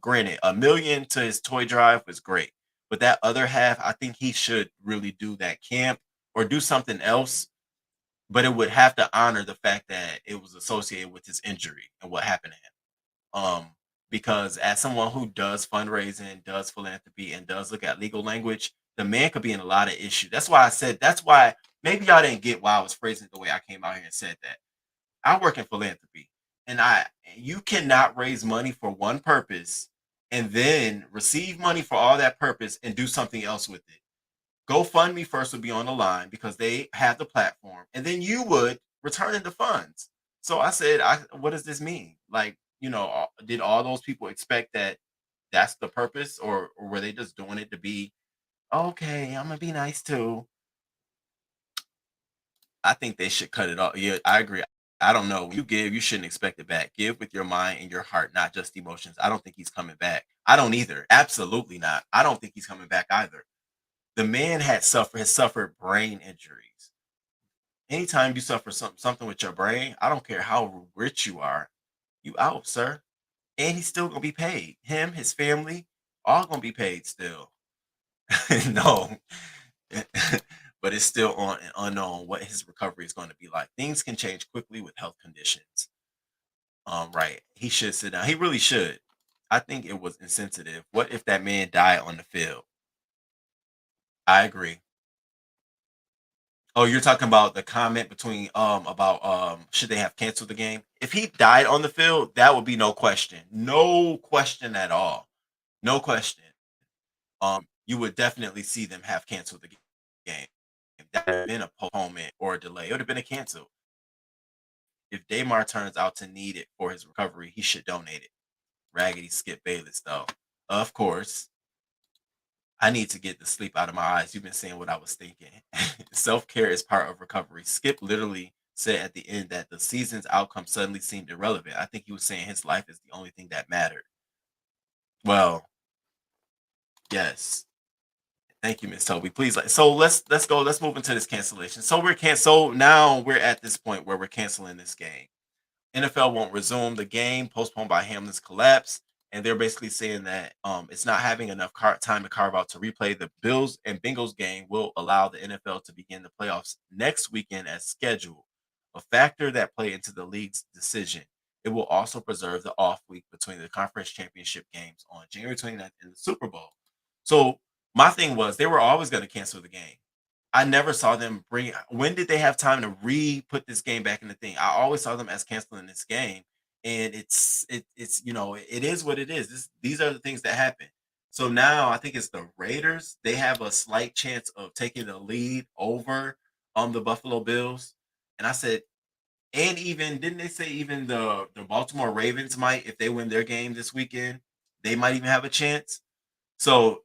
granted, $1 million to his toy drive was great, but that other half, I think he should really do that camp or do something else. But it would have to honor the fact that it was associated with his injury and what happened to him. Because as someone who does fundraising, does philanthropy, and does look at legal language, the man could be in a lot of issues. That's why I said, that's why maybe y'all didn't get why I was phrasing it the way I came out here and said that. I work in philanthropy, and you cannot raise money for one purpose and then receive money for all that purpose and do something else with it. GoFundMe first would be on the line because they have the platform, and then you would return the funds. So I said, what does this mean? Like, did all those people expect that that's the purpose, or were they just doing it to be, okay, I'm gonna be nice too? I think they should cut it off. Yeah, I agree. I don't know. When you give, you shouldn't expect it back. Give with your mind and your heart, not just emotions. I don't think he's coming back. I don't either. Absolutely not. I don't think he's coming back either. The man has suffered brain injuries. Anytime you suffer something with your brain, I don't care how rich you are, you out, sir. And he's still gonna be paid. Him, his family, all gonna be paid still. No, but it's still on unknown what his recovery is going to be like. Things can change quickly with health conditions. Right. He should sit down. He really should. I think it was insensitive. What if that man died on the field? I agree. Oh, you're talking about the comment between about should they have canceled the game? If he died on the field, that would be no question. No question at all. No question. You would definitely see them have canceled the game. That would have been a postponement or a delay. It would have been a cancel. If Damar turns out to need it for his recovery, he should donate it. Raggedy Skip Bayless, though. Of course, I need to get the sleep out of my eyes. You've been saying what I was thinking. Self-care is part of recovery. Skip literally said at the end that the season's outcome suddenly seemed irrelevant. I think he was saying his life is the only thing that mattered. Well, yes. Thank you, Miss Toby. Please, so let's go. Let's move into this cancellation. So now we're at this point where we're canceling this game. NFL won't resume the game, postponed by Hamlin's collapse, and they're basically saying that it's not having enough time to carve out to replay the Bills and Bengals game will allow the NFL to begin the playoffs next weekend as scheduled, a factor that played into the league's decision. It will also preserve the off week between the conference championship games on January 29th and the Super Bowl. So my thing was they were always going to cancel the game. I never saw them bring. When did they have time to put this game back in the thing? I always saw them as canceling this game, and it's it is what it is. These are the things that happen. So now I think it's the Raiders. They have a slight chance of taking the lead over the Buffalo Bills. And I said, and even didn't they say even the Baltimore Ravens might, if they win their game this weekend, they might even have a chance. So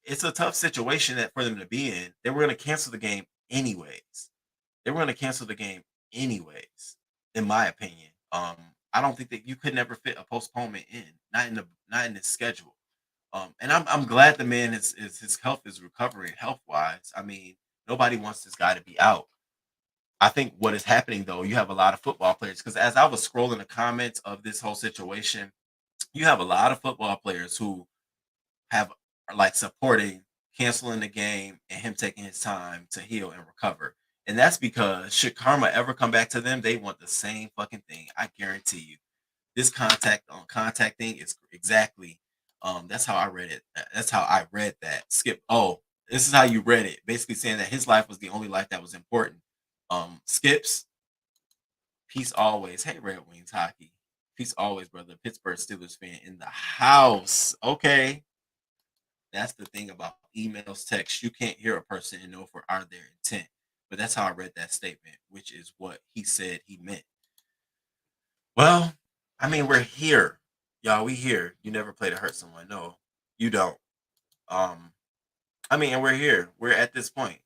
it's a tough situation that for them to be in. They were going to cancel the game anyways. In my opinion. I don't think that you could never fit a postponement in, not in the schedule. And I'm glad the man his health is recovering health wise. I mean, nobody wants this guy to be out. I think what is happening though, you have a lot of football players, because as I was scrolling the comments of this whole situation, you have a lot of football players who have are like supporting canceling the game and him taking his time to heal and recover. And that's because should karma ever come back to them, they want the same fucking thing. I guarantee you. This contact on contact thing is exactly that's how I read it. That's how I read that. Skip. Oh, this is how you read it. Basically saying that his life was the only life that was important. Skips, peace always. Hey, Red Wings hockey. Peace always, brother. Pittsburgh Steelers fan in the house. Okay. That's the thing about emails, text. You can't hear a person and know for are their intent. But that's how I read that statement, which is what he said he meant. Well, I mean, we're here. Y'all, we here. You never play to hurt someone. No, you don't. Um, I mean, and we're here. We're at this point.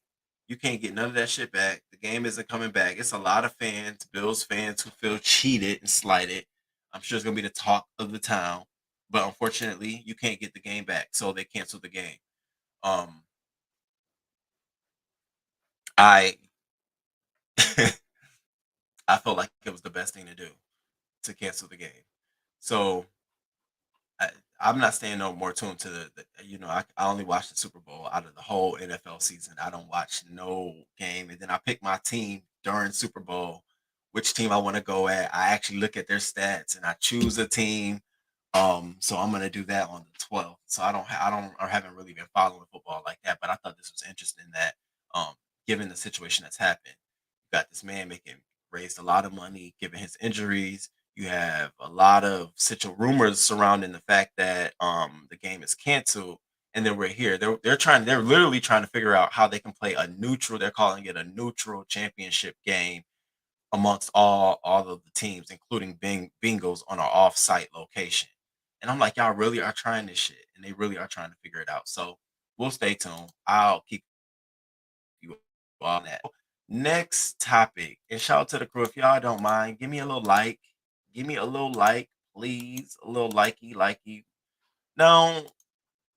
You can't get none of that shit back. The game isn't coming back. It's a lot of fans, Bills fans, who feel cheated and slighted. I'm sure it's gonna be the talk of the town. But unfortunately, you can't get the game back. So they canceled the game. Um, I I felt like it was the best thing to do to cancel the game. So I, I'm not staying no more tuned to I only watch the Super Bowl out of the whole NFL season. I don't watch no game, and then I pick my team during Super Bowl, which team I want to go at. I actually look at their stats and I choose a team. So I'm gonna do that on the 12th. So I haven't really been following football like that, but I thought this was interesting that um given the situation that's happened, you got this man making raised a lot of money given his injuries. You have a lot of rumors surrounding the fact that the game is canceled, and then we're here. They're literally trying to figure out how they can play a neutral. They're calling it a neutral championship game amongst all of the teams, including Bengals on an off-site location. And I'm like, y'all really are trying this shit, and they really are trying to figure it out. So we'll stay tuned. I'll keep you on that. Next topic, and shout out to the crew. If y'all don't mind, give me a little like. Give me a little like, please. A little likey. Now,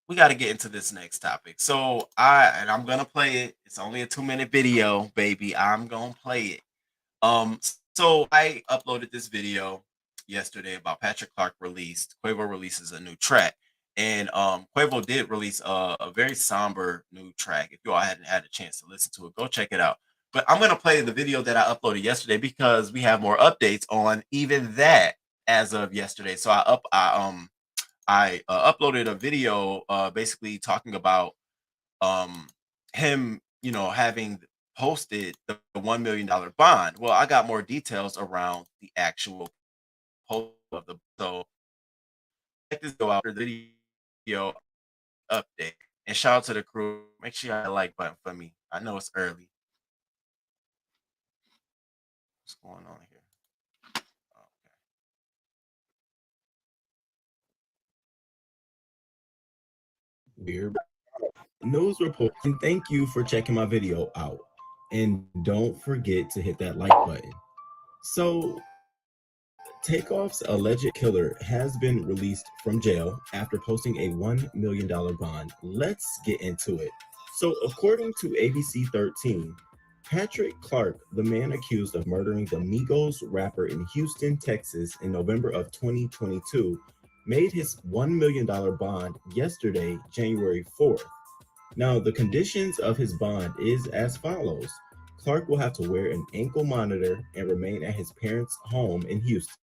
we got to get into this next topic. So I'm gonna play it. It's only a 2-minute video, baby. I'm gonna play it. So I uploaded this video yesterday about Patrick Clark Quavo releases a new track. And Quavo did release a very somber new track. If you all hadn't had a chance to listen to it, go check it out. But I'm gonna play the video that I uploaded yesterday because we have more updates on even that as of yesterday. So I uploaded a video basically talking about him, having posted the $1 million bond. Well, I got more details around the actual post of the so check this go out for the video update. And shout out to the crew. Make sure you hit the like button for me. I know it's early. What's going on here? Okay. We're news report. And thank you for checking my video out. And don't forget to hit that like button. So, Takeoff's alleged killer has been released from jail after posting a $1 million bond. Let's get into it. So, according to ABC 13, Patrick Clark, the man accused of murdering the Migos rapper in Houston, Texas in November of 2022, made his $1 million bond yesterday, January 4th. Now, the conditions of his bond is as follows. Clark will have to wear an ankle monitor and remain at his parents' home in Houston,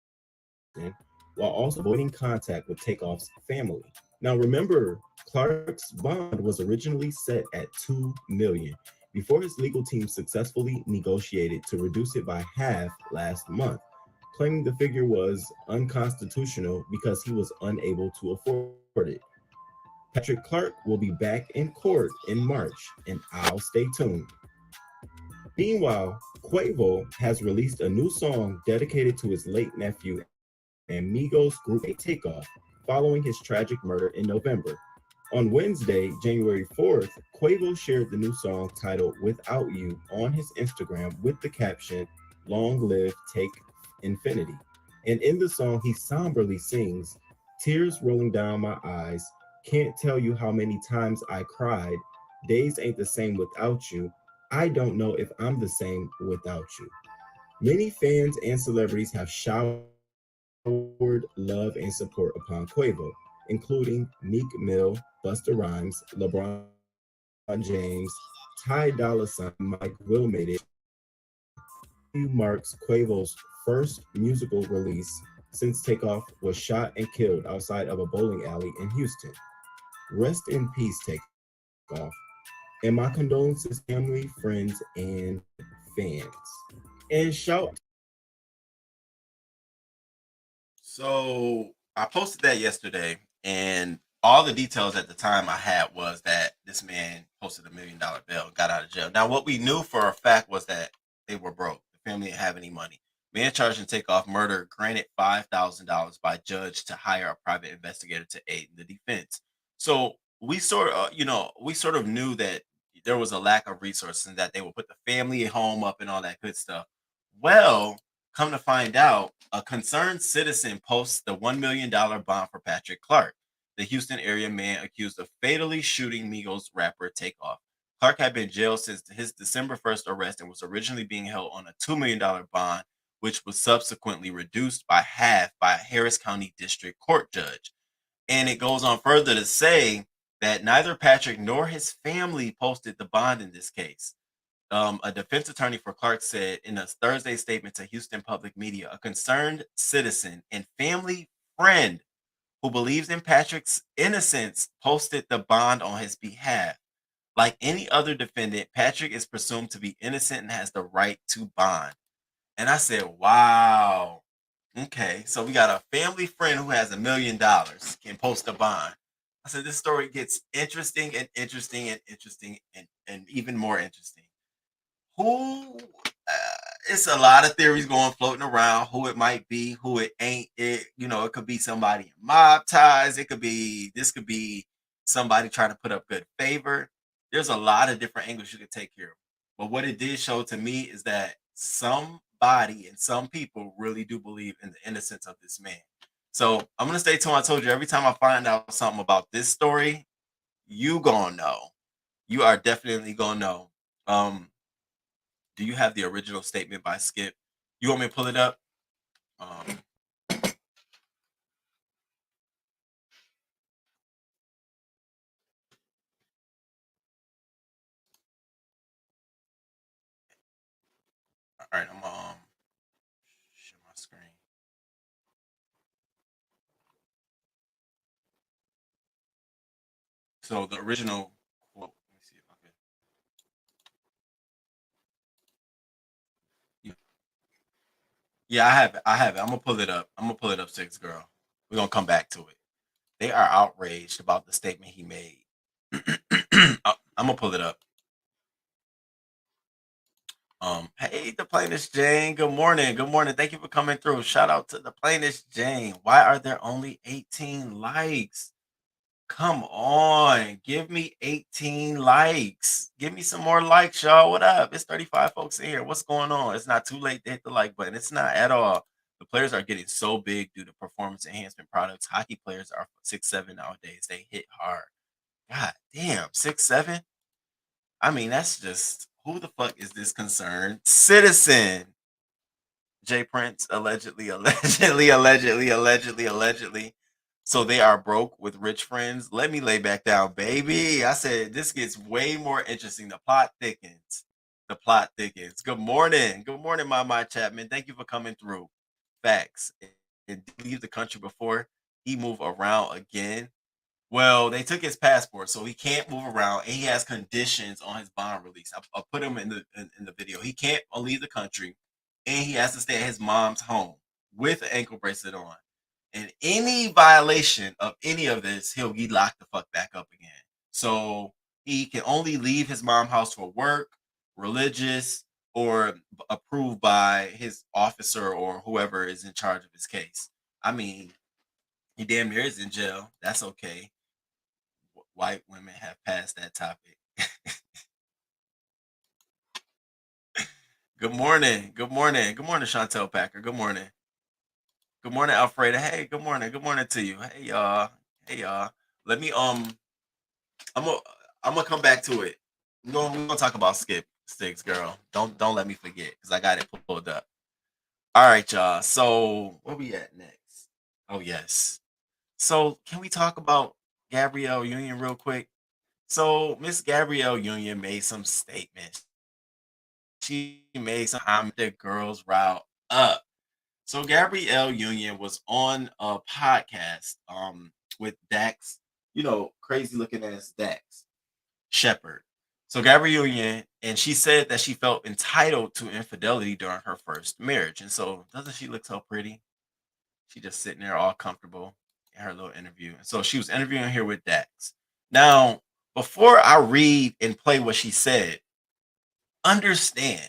while also avoiding contact with Takeoff's family. Now, remember, Clark's bond was originally set at $2 million before his legal team successfully negotiated to reduce it by half last month, claiming the figure was unconstitutional because he was unable to afford it. Patrick Clark will be back in court in March, and I'll stay tuned. Meanwhile, Quavo has released a new song dedicated to his late nephew and Migos group Takeoff following his tragic murder in November. On Wednesday, January 4th, Quavo shared the new song titled Without You on his Instagram with the caption, Long Live Take Infinity. And in the song, he somberly sings, Tears rolling down my eyes, can't tell you how many times I cried, days ain't the same without you, I don't know if I'm the same without you. Many fans and celebrities have showered love and support upon Quavo, including Meek Mill, Busta Rhymes, LeBron James, Ty Dolla Sign, and Mike Will made it sure. This interview marks Quavo's first musical release since Takeoff was shot and killed outside of a bowling alley in Houston. Rest in peace, Takeoff. And my condolences to your family, friends, and fans. And shout So I posted that yesterday, and all the details at the time I had was that this man posted $1 million bail and got out of jail. Now, what we knew for a fact was that they were broke. The family didn't have any money. Man charged in Takeoff murder granted $5,000 by judge to hire a private investigator to aid in the defense. So we sort of knew that there was a lack of resources and that they would put the family at home up and all that good stuff. Well, come to find out, a concerned citizen posts the $1 million bond for Patrick Clark, the Houston area man accused of fatally shooting Migos rapper Takeoff. Clark had been jailed since his December 1st arrest and was originally being held on a $2 million bond, which was subsequently reduced by half by a Harris County District Court judge. And it goes on further to say that neither Patrick nor his family posted the bond in this case. A defense attorney for Clark said in a Thursday statement to Houston Public Media, a concerned citizen and family friend who believes in Patrick's innocence posted the bond on his behalf. Like any other defendant, Patrick is presumed to be innocent and has the right to bond. And I said, wow. Okay, so we got a family friend who has $1 million can post a bond. I said, this story gets interesting and interesting and interesting and even more interesting. Who it's a lot of theories going floating around who it might be, who it ain't. It could be somebody in mob ties. It could be somebody trying to put up good favor. There's a lot of different angles you could take here. But what it did show to me is that somebody and some people really do believe in the innocence of this man. So I'm gonna stay tuned. I told you, every time I find out something about this story, you gonna know. You are definitely gonna know. Do you have the original statement by Skip? You want me to pull it up? Um, all right, I'm share my screen. So the original quote. Let me see if I can. Yeah, yeah, I have it. I have it. I'm gonna pull it up. I'm gonna pull it up, six girl. We're gonna come back to it. They are outraged about the statement he made. I'm gonna pull it up. Hey, the plainest Jane. Good morning. Good morning. Thank you for coming through. Shout out to the plainest Jane. Why are there only 18 likes? Come on, give me 18 likes. Give me some more likes, y'all. What up? It's 35 folks in here. What's going on? It's not too late to hit the like button. It's not at all. The players are getting so big due to performance enhancement products. Hockey players are 6'7" nowadays. They hit hard. God damn, 6'7"? I mean, that's just, who the fuck is this concerned citizen? Jay Prince, allegedly, allegedly, allegedly, allegedly, allegedly. So they are broke with rich friends. Let me lay back down, baby. I said this gets way more interesting. The plot thickens. The plot thickens. Good morning. Good morning, my Chapman. Thank you for coming through. Facts. And leave the country before he move around again. Well, they took his passport, so he can't move around, and he has conditions on his bond release. I put him in the video. He can't leave the country, and he has to stay at his mom's home with an ankle bracelet on. And any violation of any of this, he'll be locked the fuck back up again. So he can only leave his mom's house for work, religious, or approved by his officer or whoever is in charge of his case. I mean, he damn near is in jail. That's okay. White women have passed that topic. Good morning. Good morning. Good morning, Chantel Packer. Good morning. Good morning, Alfreda. Hey, good morning. Good morning to you. Hey y'all. Hey y'all. Let me I'm gonna come back to it. We're gonna talk about Skip. Sticks, girl. Don't let me forget because I got it pulled up. All right, y'all. So where we at next? Oh yes. So can we talk about Gabrielle Union real quick? So Miss Gabrielle Union made some statements. She made some I'm the girls route up. So Gabrielle Union was on a podcast with Dax, crazy looking ass Dax Shepherd. So Gabrielle Union, and she said that she felt entitled to infidelity during her first marriage. And so doesn't she look so pretty? She just sitting there all comfortable in her little interview. And so she was interviewing here with Dax. Now, before I read and play what she said, understand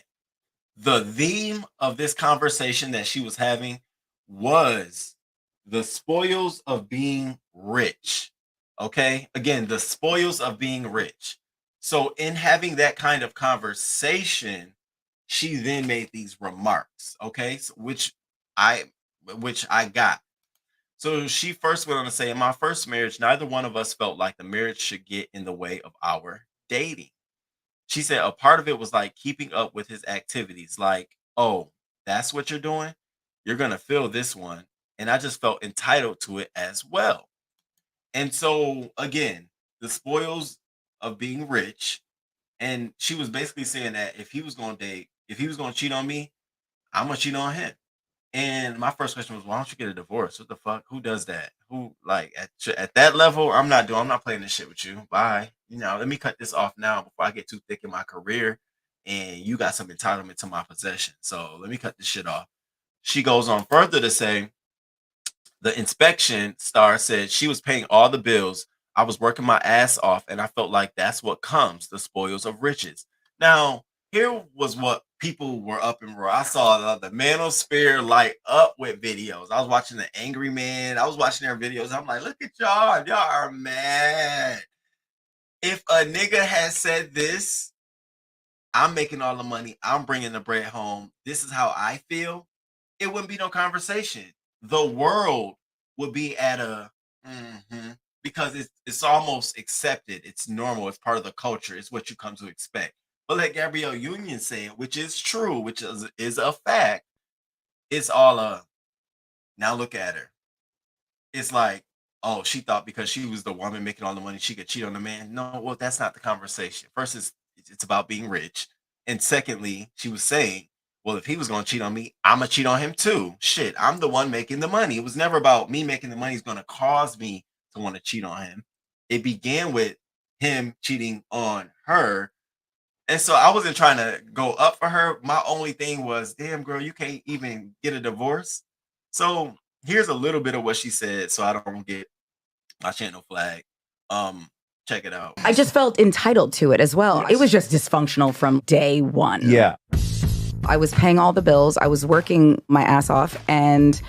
the theme of this conversation that she was having was the spoils of being rich. Okay. Again, the spoils of being rich. So, in having that kind of conversation, she then made these remarks. Okay. So, which I got. So she first went on to say, in my first marriage, neither one of us felt like the marriage should get in the way of our dating. She said a part of it was like keeping up with his activities, like, oh, that's what you're doing? You're going to feel this one. And I just felt entitled to it as well. And so, again, the spoils of being rich. And she was basically saying that if he was going to date, if he was going to cheat on me, I'm going to cheat on him. And my first question was, why don't you get a divorce? What the fuck? Who does that? Who like at that level? I'm not playing this shit with you. Bye. Let me cut this off now before I get too thick in my career. And you got some entitlement to my possession. So let me cut this shit off. She goes on further to say, the inspection star said she was paying all the bills. I was working my ass off, and I felt like that's what comes, the spoils of riches. Now, here was what people were up in roar. I saw the manosphere light up with videos. I was watching the Angry Man. I was watching their videos. I'm like, look at y'all. Y'all are mad. If a nigga has said this, I'm making all the money. I'm bringing the bread home. This is how I feel. It wouldn't be no conversation. The world would be at a because it's almost accepted. It's normal. It's part of the culture. It's what you come to expect. But let Gabrielle Union say it, which is true, which is a fact. It's all now look at her. It's like, oh, she thought because she was the woman making all the money, she could cheat on the man. No, well, that's not the conversation. First, it's about being rich. And secondly, she was saying, well, if he was going to cheat on me, I'm going to cheat on him too. Shit, I'm the one making the money. It was never about me making the money is going to cause me to want to cheat on him. It began with him cheating on her. And so I wasn't trying to go up for her. My only thing was, damn, girl, you can't even get a divorce. So here's a little bit of what she said so I don't get my channel flag. Check it out. I just felt entitled to it as well. It was just dysfunctional from day one. Yeah. I was paying all the bills. I was working my ass off, and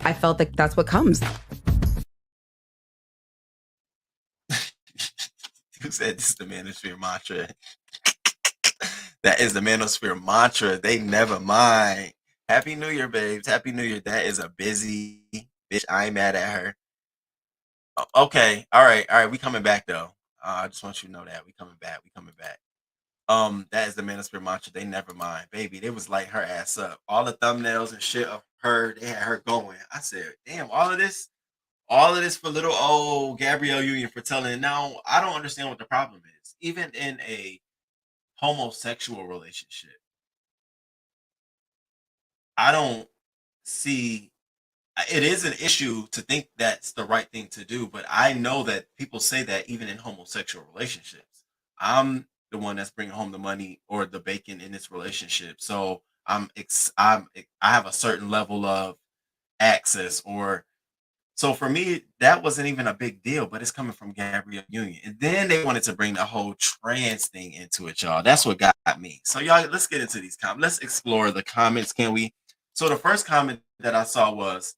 I felt like that's what comes. Who said this is the manosphere mantra? That is the manosphere mantra. They never mind. Happy New Year, babes. Happy New Year. That is a busy bitch. I ain't mad at her. Okay. All right. We coming back though. I just want you to know that we coming back. That is the manosphere mantra. They never mind, baby. They was lighting her ass up. All the thumbnails and shit of her, they had her going. I said, damn, all of this for little old Gabrielle Union for telling. Now, I don't understand what the problem is. Even in a homosexual relationship, I don't see. It is an issue to think that's the right thing to do, but I know that people say that even in homosexual relationships. I'm the one that's bringing home the money or the bacon in this relationship, so I have a certain level of access, or so for me that wasn't even a big deal. But it's coming from Gabrielle Union, and then they wanted to bring the whole trans thing into it, y'all. That's what got me. So y'all, let's get into these comments. Let's explore the comments, can we? So the first comment that I saw was,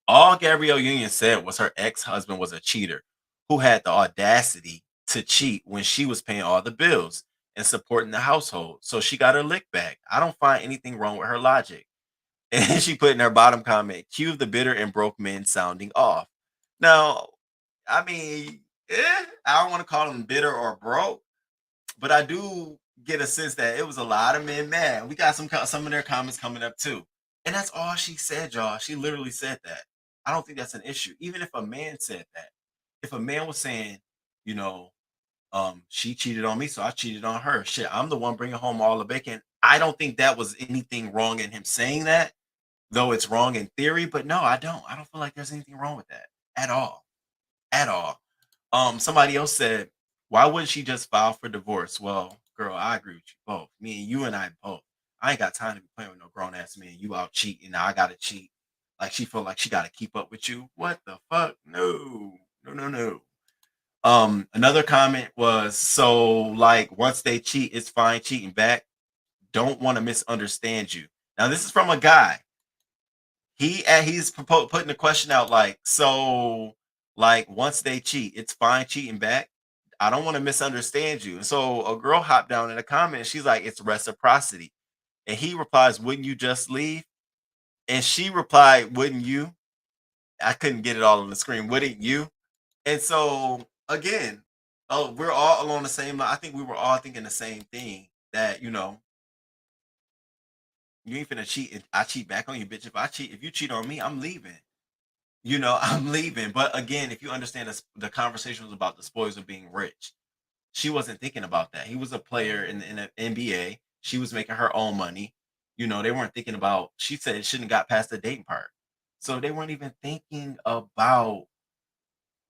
all Gabrielle Union said was her ex-husband was a cheater who had the audacity to cheat when she was paying all the bills and supporting the household. So she got her lick back. I don't find anything wrong with her logic. And she put in her bottom comment, cue the bitter and broke men sounding off. Now, I mean, I don't want to call them bitter or broke, But I do get a sense that it was a lot of men mad. We got some of their comments coming up too. And that's all she said, y'all. She literally said that. I don't think that's an issue. Even if a man said that. If a man was saying, you know, she cheated on me, so I cheated on her. Shit, I'm the one bringing home all the bacon. I don't think that was anything wrong in him saying that, though it's wrong in theory. But no, I don't. I don't feel like there's anything wrong with that at all. At all. Somebody else said, why wouldn't she just file for divorce? Well, girl, I agree with you both. Me and you and I both. I ain't got time to be playing with no grown ass man. You out cheating. Now I gotta cheat. Like she feel like she gotta keep up with you. What the fuck? No. No, no, no. Another comment was, so like once they cheat, it's fine cheating back. Don't want to misunderstand you. Now this is from a guy. He's putting the question out like, so like once they cheat, it's fine cheating back. I don't want to misunderstand you. And so a girl hopped down in a comment. She's like, it's reciprocity. And he replies, wouldn't you just leave? And she replied, wouldn't you? I couldn't get it all on the screen. Wouldn't you? And so again, we're all along the same line. I think we were all thinking the same thing, that you ain't finna cheat and I cheat back on you, bitch. If you cheat on me, I'm leaving. I'm leaving. But again, if you understand this, the conversation was about the spoils of being rich. She wasn't thinking about that. He was a player in the NBA. She was making her own money. They weren't thinking about, she said it shouldn't have got past the dating part. So they weren't even thinking about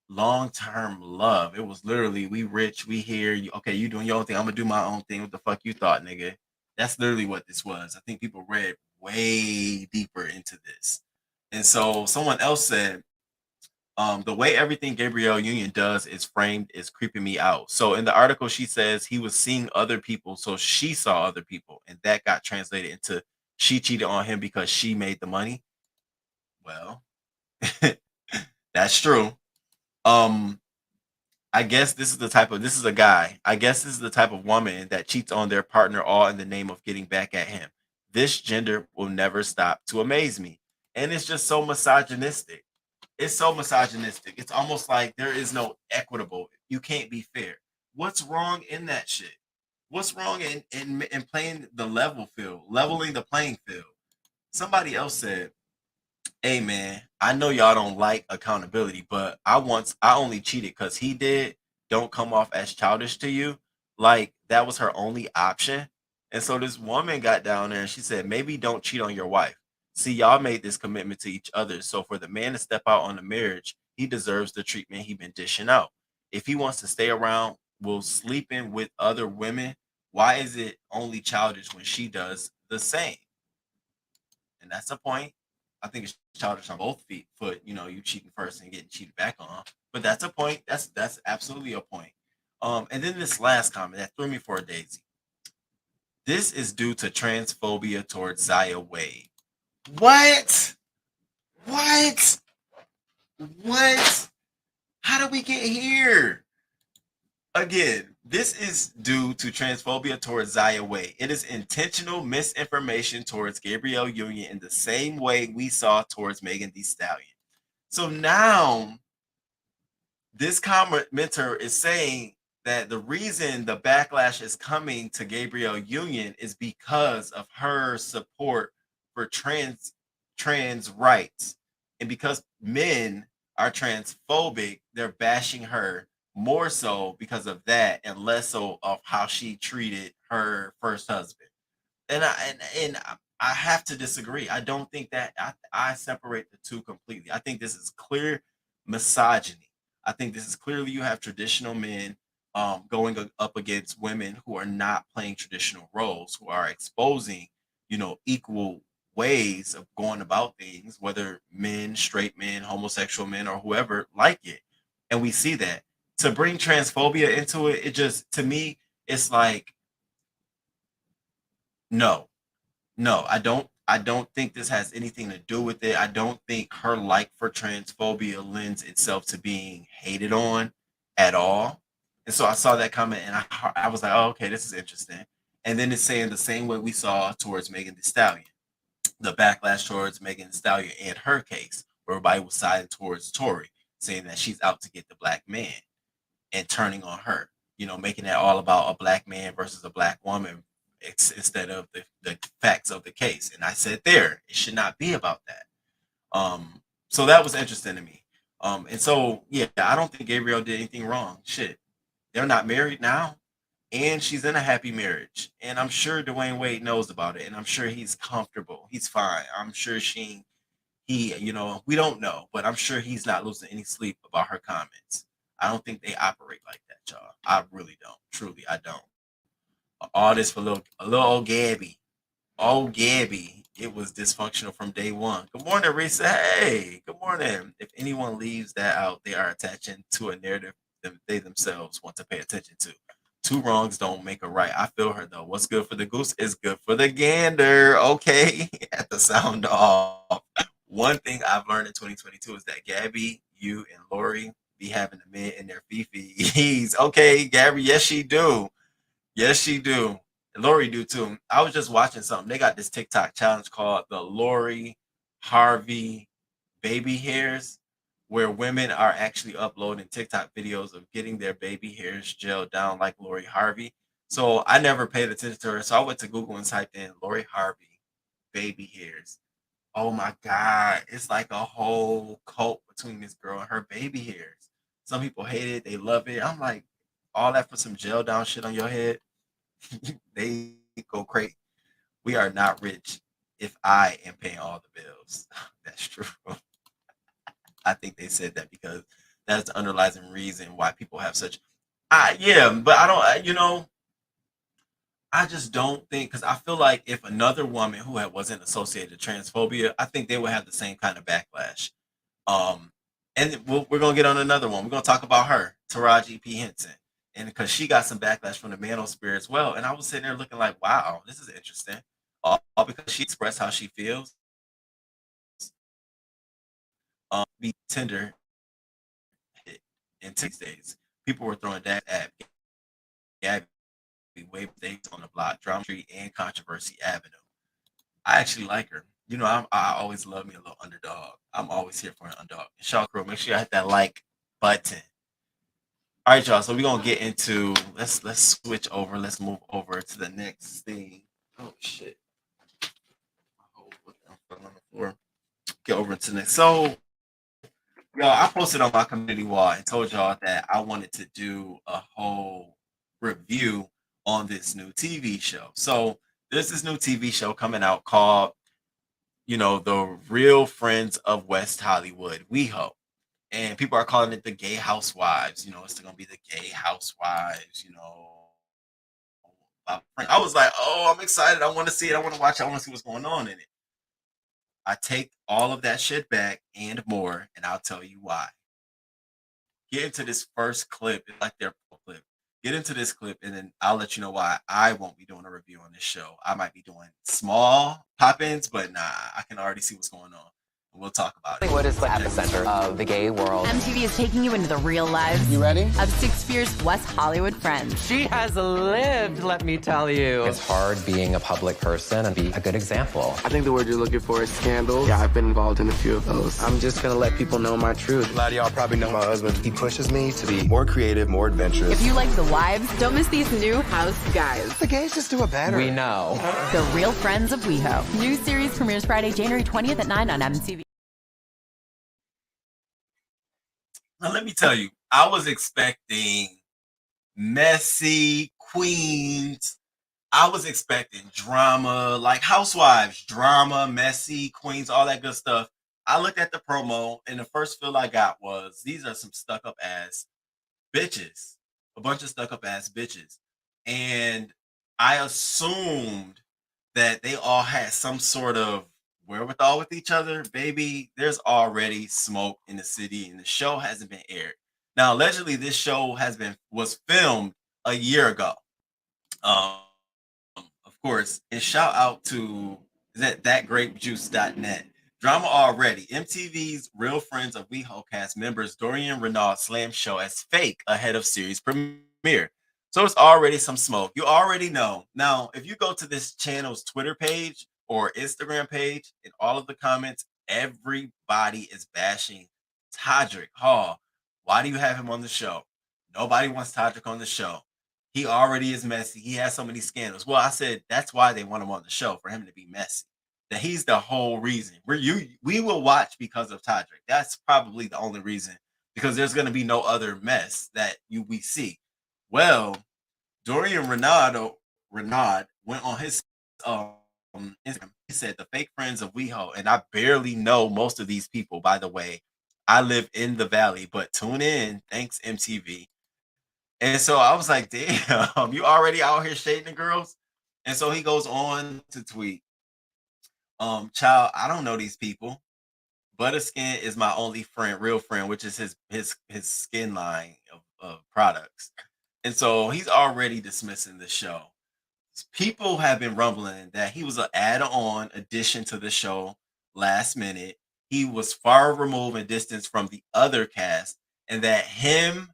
long-term love. It was literally, we rich, we here. You doing your own thing. I'm gonna do my own thing. What the fuck you thought, nigga? That's literally what this was. I think people read way deeper into this. And so someone else said, the way everything Gabrielle Union does is framed is creeping me out. So in the article, she says he was seeing other people, so she saw other people, and that got translated into she cheated on him because she made the money. Well, that's true. I guess this is a guy. I guess this is the type of woman that cheats on their partner all in the name of getting back at him. This gender will never stop to amaze me. And it's just so misogynistic. It's so misogynistic. It's almost like there is no equitable. You can't be fair. What's wrong in that shit? What's wrong in playing the leveling the playing field? Somebody else said, hey man, I know y'all don't like accountability, but I only cheated because he did. Don't come off as childish to you. Like that was her only option. And so this woman got down there and she said, maybe don't cheat on your wife. See, y'all made this commitment to each other. So for the man to step out on the marriage, he deserves the treatment he been dishing out. If he wants to stay around, will sleeping with other women, why is it only childish when she does the same? And that's a point. I think it's childish on both foot. You cheating first and getting cheated back on. But that's a point. That's absolutely a point. And then this last comment that threw me for a daisy. This is due to transphobia towards Zaya Wade. What? What? What? How did we get here? Again, this is due to transphobia towards Zaya Wade. It is intentional misinformation towards Gabrielle Union in the same way we saw towards Megan Thee Stallion. So now, this commenter is saying that the reason the backlash is coming to Gabrielle Union is because of her support for trans rights. And because men are transphobic, they're bashing her more so because of that and less so of how she treated her first husband. And I have to disagree. I don't think that I separate the two completely. I think this is clear misogyny. I think this is clearly you have traditional men going up against women who are not playing traditional roles, who are exposing, equal ways of going about things, whether men, straight men, homosexual men, or whoever like it. And we see that. To bring transphobia into it, it just, to me, it's like, no, I don't think this has anything to do with it. I don't think her like for transphobia lends itself to being hated on at all. And so I saw that comment and I was like, oh, okay, this is interesting. And then it's saying the same way we saw towards Megan Thee Stallion, the backlash towards Megan Thee Stallion and her case, where everybody was siding towards Tory, saying that she's out to get the black man and turning on her. making that all about a black man versus a black woman instead of the facts of the case. And I said there, it should not be about that. So that was interesting to me. And so, yeah, I don't think Gabrielle did anything wrong. Shit, they're not married now, and she's in a happy marriage. And I'm sure Dwayne Wade knows about it, and I'm sure he's comfortable. He's fine. I'm sure we don't know, but I'm sure he's not losing any sleep about her comments. I don't think they operate like that, y'all. I really don't. Truly, I don't. All this for a little old Gabby. Oh, Gabby, it was dysfunctional from day one. Good morning, Risa. Hey, good morning. If anyone leaves that out, they are attaching to a narrative that they themselves want to pay attention to. Two wrongs don't make a right. I feel her, though. What's good for the goose is good for the gander. Okay, at the sound off. One thing I've learned in 2022 is that Gabby, you, and Lori be having the men in their fifis. Okay, Gabby, yes, she do. Yes, she do. Lori do too. I was just watching something. They got this TikTok challenge called the Lori Harvey baby hairs, where women are actually uploading TikTok videos of getting their baby hairs gelled down like Lori Harvey. So I never paid attention to her. So I went to Google and typed in Lori Harvey baby hairs. Oh my God. It's like a whole cult between this girl and her baby hairs. Some people hate it. They love it. I'm like, all that for some gel down shit on your head? They go crazy. We are not rich if I am paying all the bills. That's true. I think they said that because that's the underlying reason why people have such. Yeah, but I don't. I just don't think, because I feel like if another woman who wasn't associated with transphobia, I think they would have the same kind of backlash. And we're gonna get on another one. We're gonna talk about her, Taraji P. Henson. And because she got some backlash from the manosphere as well. And I was sitting there looking like, wow, this is interesting. All because she expressed how she feels. Be tender in 6 days. People were throwing that at Gabby Wave days on the block, Drama Street, and Controversy Avenue. I actually like her. I always love me a little underdog. I'm always here for an underdog. Shaw Crew, make sure you hit that like button. All right, y'all. So we're gonna get into let's switch over. Let's move over to the next thing. Oh shit! Oh, I'm on the floor. Get over to the next. So, y'all, I posted on my community wall and told y'all that I wanted to do a whole review on this new TV show. So there's this new TV show coming out called, The Real Friends of West Hollywood, WeHo. And people are calling it the Gay Housewives. It's going to be the Gay Housewives, I was like, oh, I'm excited. I want to see it. I want to watch it. I want to see what's going on in it. I take all of that shit back and more, and I'll tell you why. Get into this first clip. It's like their clip. Get into this clip, and then I'll let you know why I won't be doing a review on this show. I might be doing small pop-ins, but nah, I can already see what's going on. We'll talk about it. What is the epicenter of the gay world? MTV is taking you into the real lives. You ready? Of six fierce West Hollywood friends. She has lived, let me tell you. It's hard being a public person and be a good example. I think the word you're looking for is scandal. Yeah, I've been involved in a few of those. I'm just gonna let people know my truth. A lot of y'all probably know my husband. He pushes me to be more creative, more adventurous. If you like the wives, don't miss these new house guys. The gays just do it better. We know. The Real Friends of WeHo. New series premieres Friday, January 20th at 9 on MTV. Now, let me tell you, I was expecting messy queens. I was expecting drama, like Housewives, drama, messy queens, all that good stuff. I looked at the promo, and the first feel I got was these are some stuck-up ass bitches, a bunch of stuck-up ass bitches. And I assumed that they all had some sort of wherewithal with each other. Baby, there's already smoke in the city, and the show hasn't been aired. Now, allegedly, this show was filmed a year ago. Of course, and shout out to thatgrapejuice.net. Drama already. MTV's Real Friends of WeHo cast members Dorian Renaud slam show as fake ahead of series premiere. So it's already some smoke. You already know. Now, if you go to this channel's Twitter page or Instagram page, in all of the comments, everybody is bashing Todrick Hall. Why do you have him on the show? Nobody wants Todrick on the show. He already is messy. He has so many scandals. Well, I said that's why they want him on the show, for him to be messy. That he's the whole reason. We will watch because of Todrick. That's probably the only reason, because there's going to be no other mess that we see. Well, Dorian Renaud went on his Instagram. He said the fake Friends of WeHo, and I barely know most of these people, by the way. I live in the Valley, but tune in. Thanks, MTV. And so I was like, damn, you already out here shading the girls? And so he goes on to tweet, child, I don't know these people. Butterskin is my only friend, real friend, which is his skin line of products. And so he's already dismissing the show. People have been rumbling that he was an add-on addition to the show last minute. He was far removed and distanced from the other cast, and that him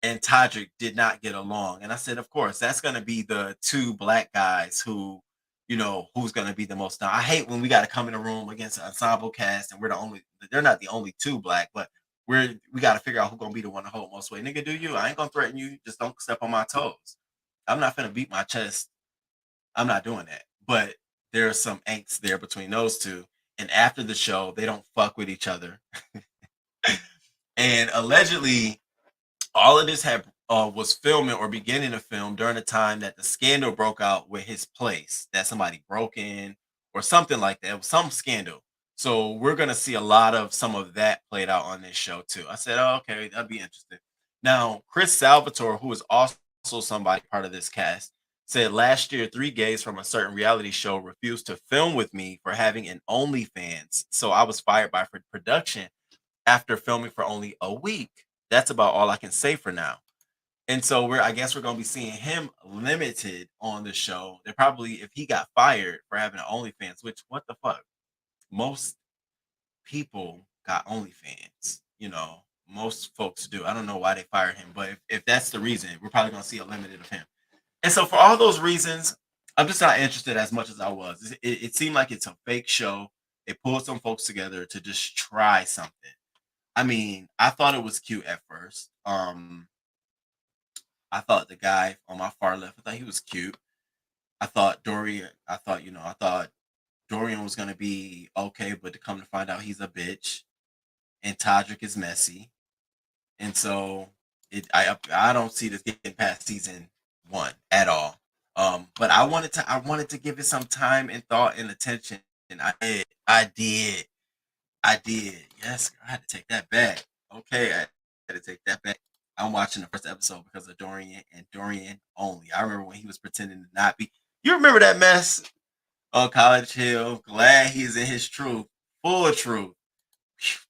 and Todrick did not get along. And I said, of course, that's going to be the two black guys who, who's going to be the most. Now, I hate when we got to come in a room against an ensemble cast and they're not the only two black, but we got to figure out who's going to be the one to hold most weight. Nigga, do you? I ain't going to threaten you. Just don't step on my toes. I'm not going to beat my chest. I'm not doing that. But there's some angst there between those two. And after the show, they don't fuck with each other. And allegedly, all of this was filming or beginning to film during the time that the scandal broke out with his place, that somebody broke in or something like that. It was some scandal. So we're going to see a lot of some of that played out on this show too. I said, oh, okay, that'd be interesting. Now, Chris Salvatore, who is also somebody part of this cast, said last year 3 gays from a certain reality show refused to film with me for having an OnlyFans. So I was fired by production after filming for only a week. That's about all I can say for now. And so I guess we're going to be seeing him limited on the show. They're probably, if he got fired for having an OnlyFans, which what the fuck? Most people got OnlyFans, most folks do. I don't know why they fired him, but if that's the reason, we're probably going to see a limited of him. And so for all those reasons, I'm just not interested as much as I was. It seemed like it's a fake show. They pulled some folks together to just try something. I mean, I thought it was cute at first. I thought the guy on my far left, I thought he was cute. I thought Dorian was going to be okay, but to come to find out he's a bitch. And Todrick is messy. And so I don't see this getting past season 1 at all. But I wanted to give it some time and thought and attention. And I did. Yes, I had to take that back. Okay, I had to take that back. I'm watching the first episode because of Dorian and Dorian only. I remember when he was pretending to not be. You remember that mess on College Hill? Glad he's in his truth, full of truth.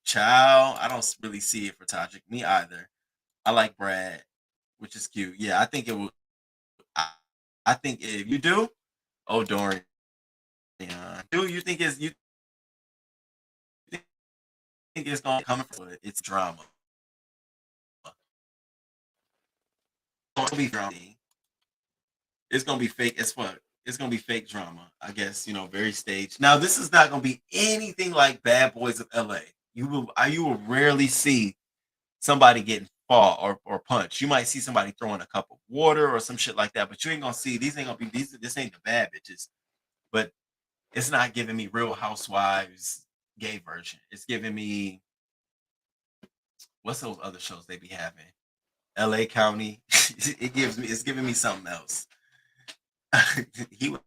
Child, I don't really see it for Todrick. Me either. I like Brad, which is cute. Yeah, I think it will. I think if you do, oh Dorian, do you think it's going to come for it? It's drama. It's going to be fake as fuck. It's going to be fake drama, I guess, very staged. Now, this is not going to be anything like Bad Boys of LA. You will rarely see somebody getting fought or punched. You might see somebody throwing a cup of water or some shit like that, but you ain't going to see, this ain't the bad bitches. But it's not giving me Real Housewives gay version. It's giving me, what's those other shows they be having? LA County. It's giving me something else. He was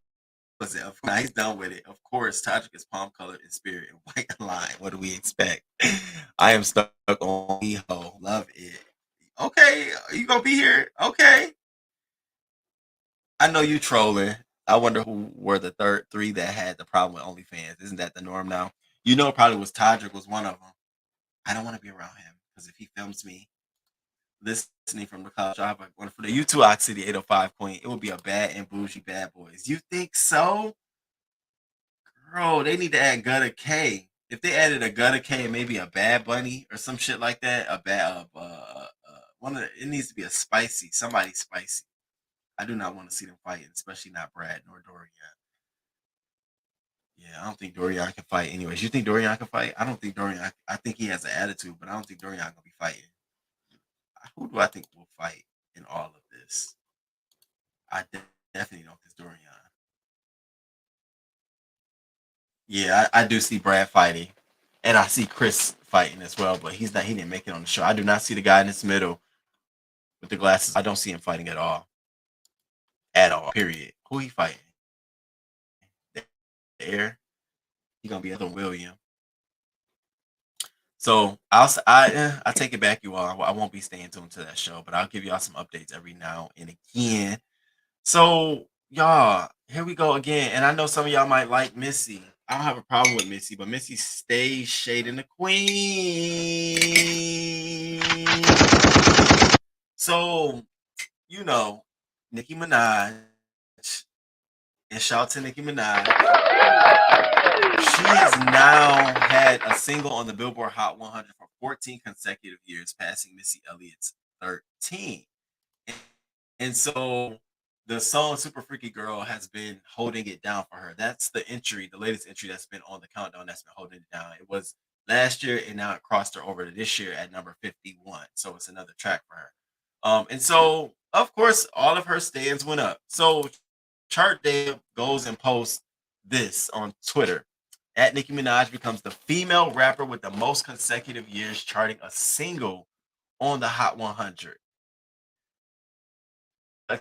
he's done with it. Of course, Todrick is palm colored in spirit and white line. What do we expect? I am stuck on WeHo. Love it. Okay, you gonna be here? Okay. I know you trolling. I wonder who were the third 3 that had the problem with OnlyFans. Isn't that the norm now? Probably was Todrick was one of them. I don't want to be around him because if he films me listening from the college drive, for the U2 Ox City 805 Queen, it would be a bad and bougie Bad Boys. You think so? Girl, they need to add Gutter K. If they added a Gutter K and maybe a Bad Bunny or some shit like that, it needs to be somebody spicy. I do not want to see them fighting, especially not Brad nor Dorian. Yeah, I don't think Dorian can fight anyways. You think Dorian can fight? I don't think Dorian, I think he has an attitude, but I don't think Dorian gonna be fighting. Who do I think will fight in all of this? I definitely don't think it's Dorian. Yeah, I do see Brad fighting, and I see Chris fighting as well, but he didn't make it on the show. I do not see the guy in this middle with the glasses. I don't see him fighting at all. At all. Period. Who he fighting? The Air. He gonna be Ethan William. So I take it back, you all. I won't be staying tuned to that show, but I'll give y'all some updates every now and again. So y'all, here we go again. And I know some of y'all might like Missy. I don't have a problem with Missy, but Missy stays shading the queen. So, you know, Nicki Minaj, and shout out to Nicki Minaj. She has now had a single on the Billboard Hot 100 for 14 consecutive years, passing Missy Elliott's 13. And so the song Super Freaky Girl has been holding it down for her. That's the entry, the latest entry that's been on the countdown that's been holding it down. It was last year, and now it crossed her over to this year at number 51. So it's another track for her. And so, of course, all of her stands went up. So Chart Dave goes and posts this on Twitter. At Nicki Minaj becomes the female rapper with the most consecutive years charting a single on the Hot 100. So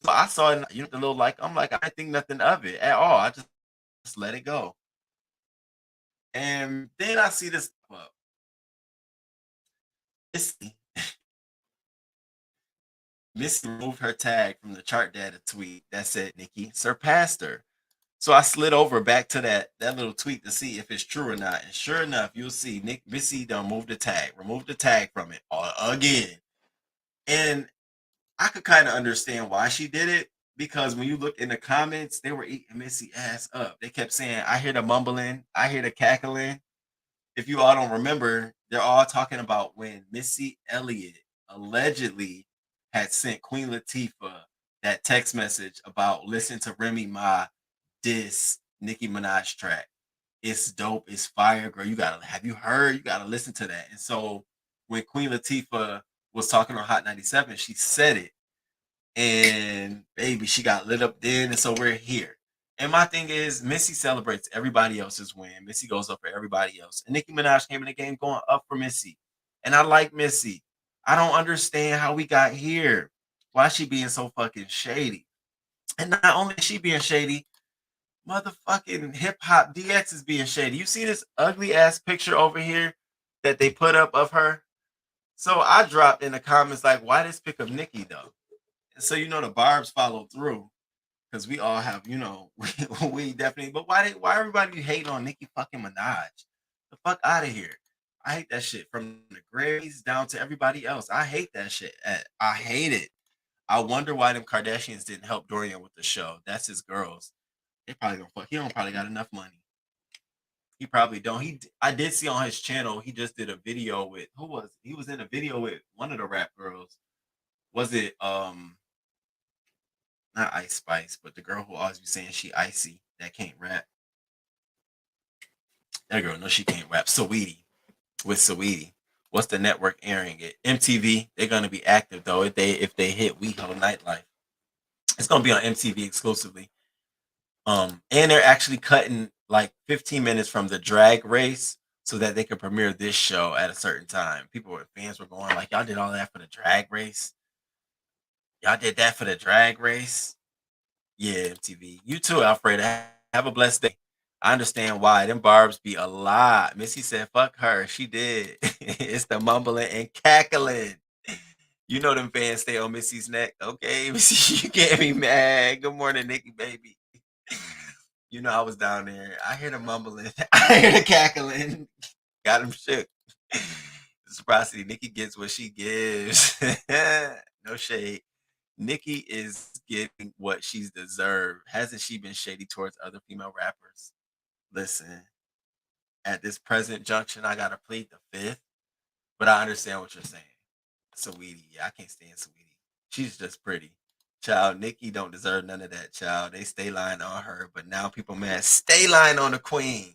I saw it, the little like, I'm like, I think nothing of it at all. I just let it go. And then I see this up. Missy removed her tag from the chart data tweet that said Nicki surpassed her. So I slid over back to that little tweet to see if it's true or not. And sure enough, you'll see Missy done removed the tag from it again. And I could kind of understand why she did it, because when you look in the comments, they were eating Missy ass up. They kept saying, I hear the mumbling, I hear the cackling. If you all don't remember, they're all talking about when Missy Elliott allegedly had sent Queen Latifah that text message about listen to Remy Ma diss Nicki Minaj track. It's dope, it's fire, girl. Have you heard? You gotta listen to that. And so when Queen Latifah was talking on Hot 97, she said it. And baby, she got lit up then. And so we're here. And my thing is, Missy celebrates everybody else's win. Missy goes up for everybody else. And Nicki Minaj came in the game going up for Missy. And I like Missy. I don't understand how we got here. Why is she being so fucking shady? And not only is she being shady, motherfucking Hip Hop DX is being shady. You see this ugly ass picture over here that they put up of her? So I dropped in the comments like, why this pic of Nicki though? And so the barbs followed through, because we all have, we definitely. But why everybody hating on Nicki fucking Minaj? The fuck out of here! I hate that shit, from the Grays down to everybody else. I hate that shit. I hate it. I wonder why them Kardashians didn't help Dorian with the show. That's his girls. They probably gonna fuck. He don't probably got enough money. He probably don't. I did see on his channel, he just did a video with, who was it? He was in a video with one of the rap girls. Was it not Ice Spice, but the girl who always be saying she icy, that can't rap? That girl, no, she can't rap. Saweetie. With Saweetie. What's the network airing it? MTV. They're gonna be active though if they hit WeHo Nightlife. It's gonna be on MTV exclusively. And they're actually cutting like 15 minutes from the drag race so that they could premiere this show at a certain time. Fans were going like, y'all did all that for the drag race? Y'all did that for the drag race? Yeah, MTV. You too, Alfred. Have a blessed day. I understand why. Them barbs be a lot. Missy said, fuck her. She did. It's the mumbling and cackling. Them fans stay on Missy's neck. Okay, Missy, you can't be mad. Good morning, Nicki, baby. I was down there. I hear the mumbling. I hear the cackling. Got him shook. Reciprocity. Nicki gets what she gives. No shade. Nicki is getting what she's deserved. Hasn't she been shady towards other female rappers? Listen, at this present junction, I gotta plead the fifth, but I understand what you're saying. Saweetie, yeah, I can't stand Saweetie. She's just pretty. Child, Nicki don't deserve none of that, child. They stay lying on her, but now people mad. Stay lying on the queen.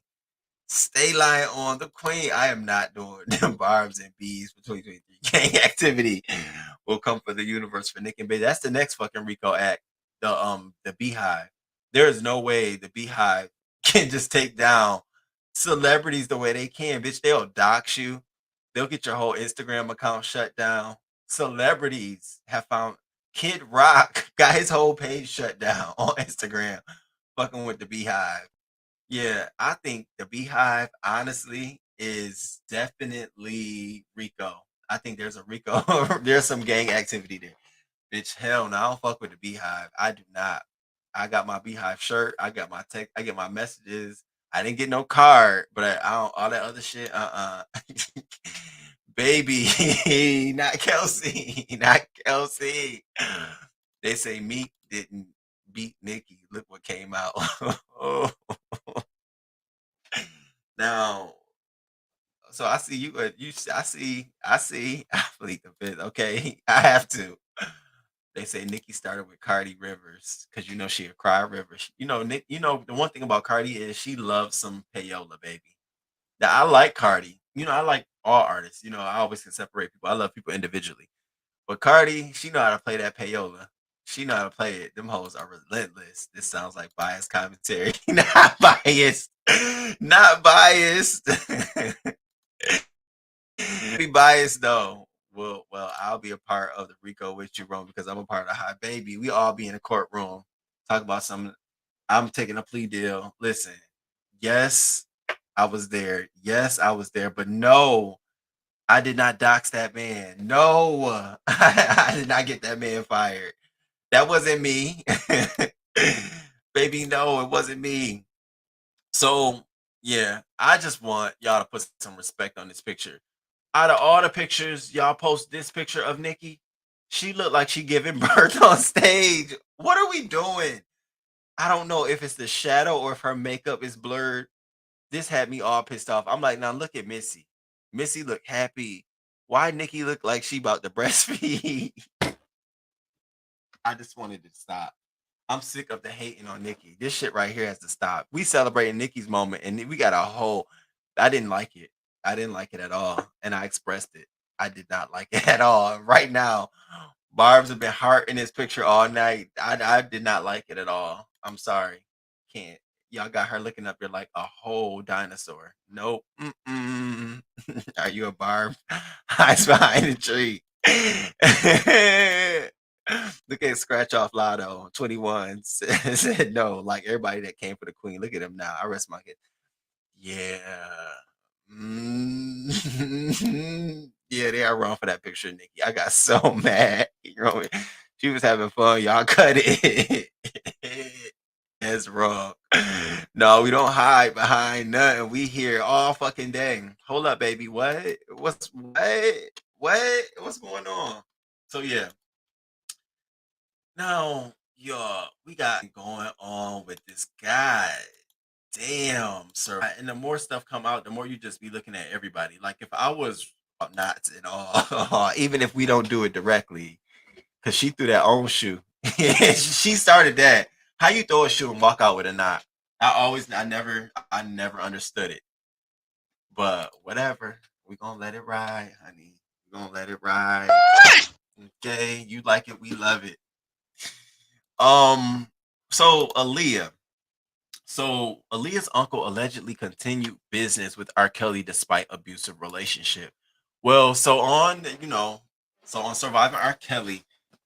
Stay lying on the queen. I am not doing them barbs and bees for 2023. gang activity will come for the universe for Nicki and Baby. That's the next fucking Rico act. The Beehive. There is no way the Beehive can just take down celebrities the way they can, bitch. They'll dox you. They'll get your whole Instagram account shut down. Celebrities have found Kid Rock got his whole page shut down on Instagram, fucking with the Beehive. Yeah, I think the Beehive, honestly, is definitely Rico. I think there's a Rico. There's some gang activity there. Bitch, hell no, I don't fuck with the Beehive. I do not. I got my Beehive shirt. I got my text. I get my messages. I didn't get no card, but I don't, all that other shit. Baby, not Kelsey, not Kelsey. They say Meek didn't beat Nicki. Look what came out. Oh. Now, so I see you. I see. I plead the fifth. Okay, I have to. They say Nicki started with Cardi Rivers because you know she a cry river. You know, Nick. You know the one thing about Cardi is she loves some payola, baby. Now I like Cardi. You know, I like all artists. You know, I always can separate people. I love people individually, but Cardi, she know how to play that payola. She know how to play it. Them hoes are relentless. This sounds like biased commentary. Not biased. Not biased. Be biased though. Well, I'll be a part of the Rico with you room because I'm a part of High Baby. We all be in a courtroom talk about some. I'm taking a plea deal. Listen, yes, I was there. Yes, I was there. But no, I did not dox that man. No, I did not get that man fired. That wasn't me. Baby, no, it wasn't me. So, yeah, I just want y'all to put some respect on this picture. Out of all the pictures, y'all post this picture of Nicki. She looked like she giving birth on stage. What are we doing? I don't know if it's the shadow or if her makeup is blurred. This had me all pissed off. I'm like, now look at Missy. Missy look happy. Why Nicki look like she about to breastfeed? I just wanted to stop. I'm sick of the hating on Nicki. This shit right here has to stop. We celebrating Nicki's moment, and we got a whole. I didn't like it. I didn't like it at all, and I expressed it. I did not like it at all. Right now, Barb's have been hearting this picture all night. I did not like it at all. I'm sorry. Can't. Y'all got her looking up there like a whole dinosaur. Nope. Are you a Barb? Hides behind the tree. Look at Scratch Off Lotto 21 said no, like everybody that came for the queen. Look at him now. I rest my case. Yeah. Yeah, they are wrong for that picture, Nicki. I got so mad. You know, she was having fun. Y'all cut it. That's wrong. No, we don't hide behind nothing. We here all fucking day. Hold up, baby. What? What's going on? So yeah. Now, y'all, we got going on with this guy. Damn, sir. And the more stuff come out, the more you just be looking at everybody. Like if I was knots and all, even if we don't do it directly, because she threw that own shoe. She started that. How you throw a shoe and walk out with a knot? I never understood it. But whatever. We're gonna let it ride, honey. We're gonna let it ride. Okay, you like it, we love it. So Aaliyah. So Aaliyah's uncle allegedly continued business with R. Kelly despite abusive relationship. Well, so on Surviving R. Kelly,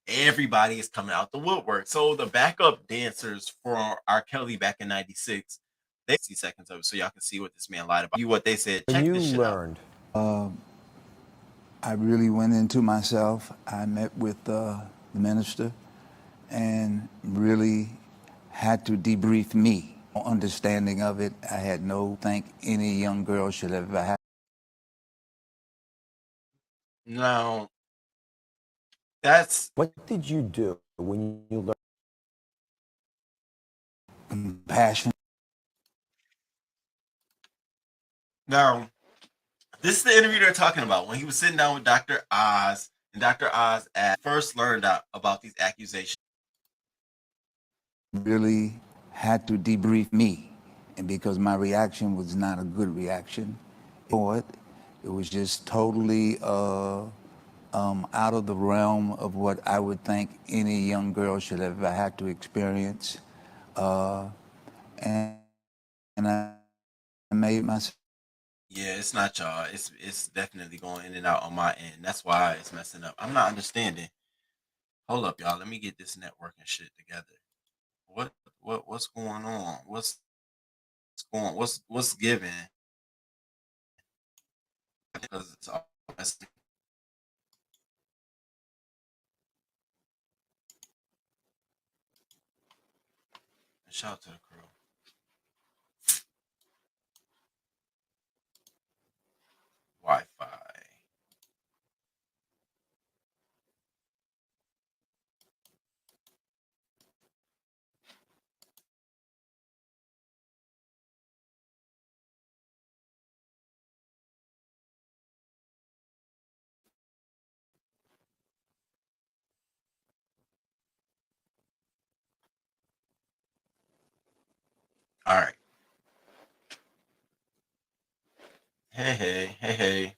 everybody is coming out the woodwork. So the backup dancers for R. Kelly back in '96, they 60 seconds of it so y'all can see what this man lied about. What they said. Check this shit out. I really went into myself. I met with the minister and really had to debrief me. Understanding of it, I had no think any young girl should ever have. Now, that's what did you do when you learned compassion? Now, this is the interview they're talking about when he was sitting down with Dr. Oz, and Dr. Oz first learned out about these accusations. Really had to debrief me, and because my reaction was not a good reaction, it was just totally out of the realm of what I would think any young girl should have ever had to experience. And I made myself. Yeah, it's not y'all. It's definitely going in and out on my end. That's why it's messing up. I'm not understanding. Hold up, y'all. Let me get this networking shit together. What's going on? What's given? Because it's all messing. Shout out to the crew. Wi-Fi. All right. Hey,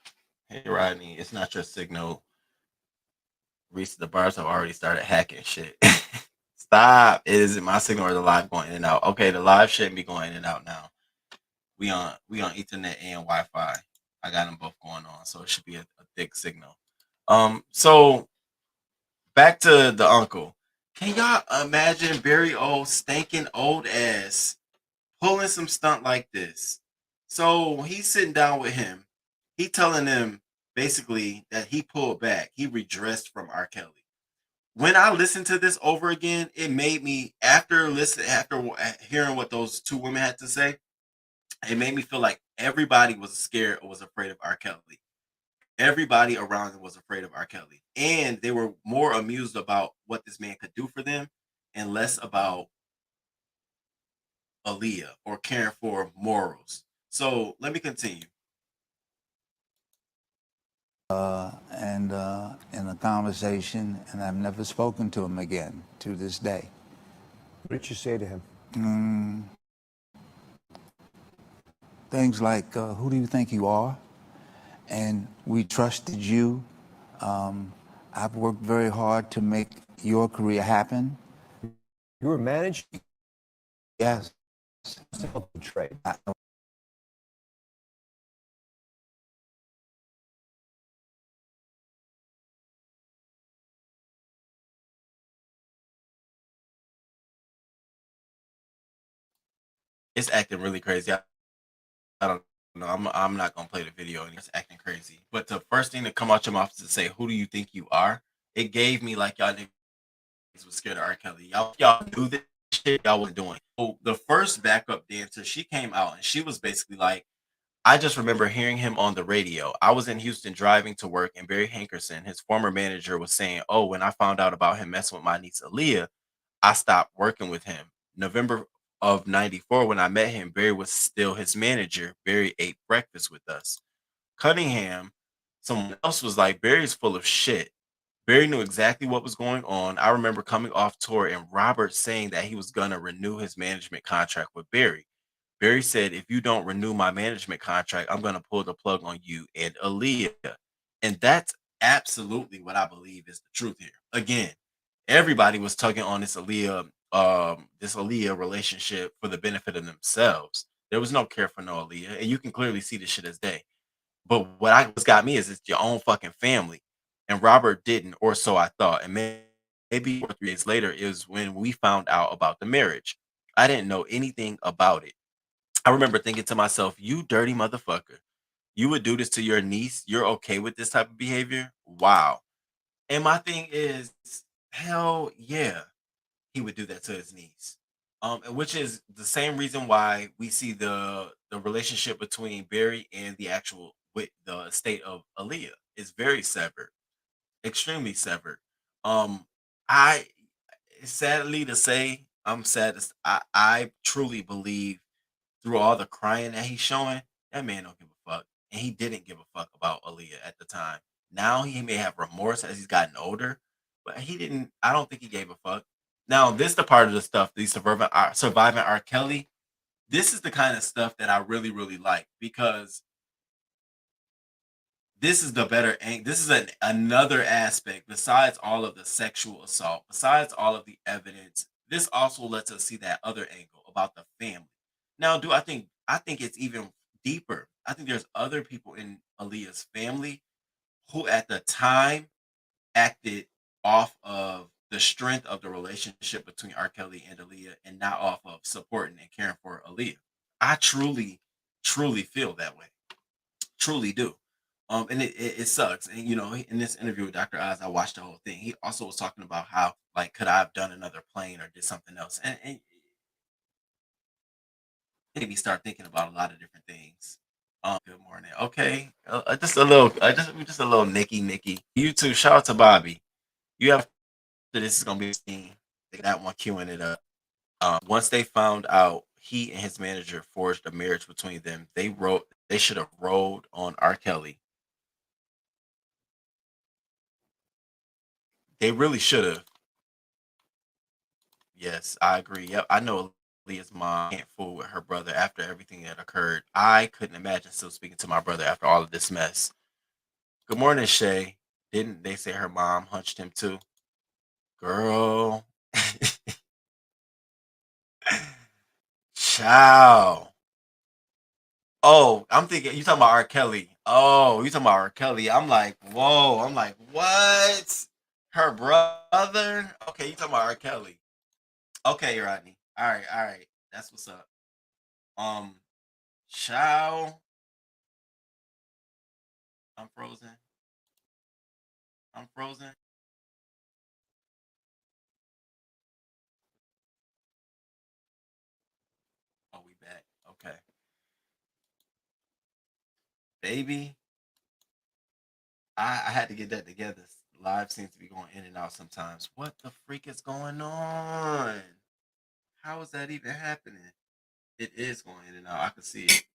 Rodney. It's not your signal. Reese, the bars have already started hacking shit. Stop. It isn't my signal or the live going in and out. Okay, the live shouldn't be going in and out now. We on Ethernet and Wi-Fi. I got them both going on, so it should be a thick signal. So back to the uncle. Can y'all imagine very old, stinking old ass pulling some stunt like this? So he's sitting down with him. He telling him basically that he pulled back. He redressed from R. Kelly. When I listened to this over again, it made me after hearing what those two women had to say, it made me feel like everybody was scared or was afraid of R. Kelly. Everybody around him was afraid of R. Kelly. And they were more amused about what this man could do for them and less about Aaliyah or caring for morals. So let me continue. In a conversation, and I've never spoken to him again to this day. What did you say to him? Things like, who do you think you are? And we trusted you. I've worked very hard to make your career happen. You were managed? Yes. Trade. It's acting really crazy. I don't know. I'm not gonna play the video and it's acting crazy. But the first thing to come out your mouth is to say, "Who do you think you are?" It gave me like y'all niggas was scared of R. Kelly. Y'all knew this shit y'all was doing. So the first backup dancer, she came out and she was basically like, I just remember hearing him on the radio. I was in Houston driving to work, and Barry Hankerson, his former manager, was saying, "Oh, when I found out about him messing with my niece Aaliyah, I stopped working with him." November of '94, when I met him, Barry was still his manager. Barry ate breakfast with us. Cunningham, someone else was like, "Barry's full of shit." Barry knew exactly what was going on. I remember coming off tour and Robert saying that he was going to renew his management contract with Barry. Barry said, "If you don't renew my management contract, I'm going to pull the plug on you and Aaliyah." And that's absolutely what I believe is the truth here. Again, everybody was tugging on this Aaliyah relationship for the benefit of themselves. There was no care for no Aaliyah, and you can clearly see this shit as day. But what's got me is it's your own fucking family. And Robert didn't, or so I thought. And maybe 3 days later is when we found out about the marriage. I didn't know anything about it. I remember thinking to myself, "You dirty motherfucker. You would do this to your niece? You're okay with this type of behavior? Wow." And my thing is, hell yeah, he would do that to his niece. And which is the same reason why we see the relationship between Barry and the actual with the estate of Aaliyah is very severed, extremely severed. I sadly to say, I'm sad. I truly believe through all the crying that he's showing, that man don't give a fuck. And he didn't give a fuck about Aaliyah at the time. Now he may have remorse as he's gotten older, but he didn't. I don't think he gave a fuck. Now, this the part of the stuff, the surviving R. Kelly. This is the kind of stuff that I really, really like because this is the better angle. This is another aspect besides all of the sexual assault, besides all of the evidence. This also lets us see that other angle about the family. Now, I think it's even deeper. I think there's other people in Aaliyah's family who at the time acted off of the strength of the relationship between R. Kelly and Aaliyah and not off of supporting and caring for Aaliyah. I truly, truly feel that way. Truly do. And it sucks. And you know, in this interview with Dr. Oz, I watched the whole thing. He also was talking about how, like, could I have done another plane or did something else? And made me start thinking about a lot of different things. Good morning. Okay, just a little Nicki. You too. Shout out to Bobby. You have this is gonna be a scene. That one queuing it up. Once they found out he and his manager forged a marriage between them, they should have rolled on R. Kelly. They really should have. Yes, I agree. Yep, I know Leah's mom can't fool with her brother after everything that occurred. I couldn't imagine still speaking to my brother after all of this mess. Good morning, Shay. Didn't they say her mom hunched him too? Girl. Ciao. Oh, I'm thinking you talking about R. Kelly. Oh, you talking about R. Kelly. I'm like, whoa. I'm like, what? Her brother? Okay, you talking about R. Kelly. Okay, Rodney. All right. That's what's up. Ciao. I'm frozen. I'm frozen. Oh, we back. Okay. Baby. I had to get that together. Live seems to be going in and out sometimes. What the freak is going on? How is that even happening? It is going in and out. I can see it.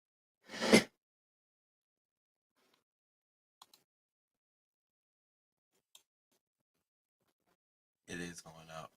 It is going up.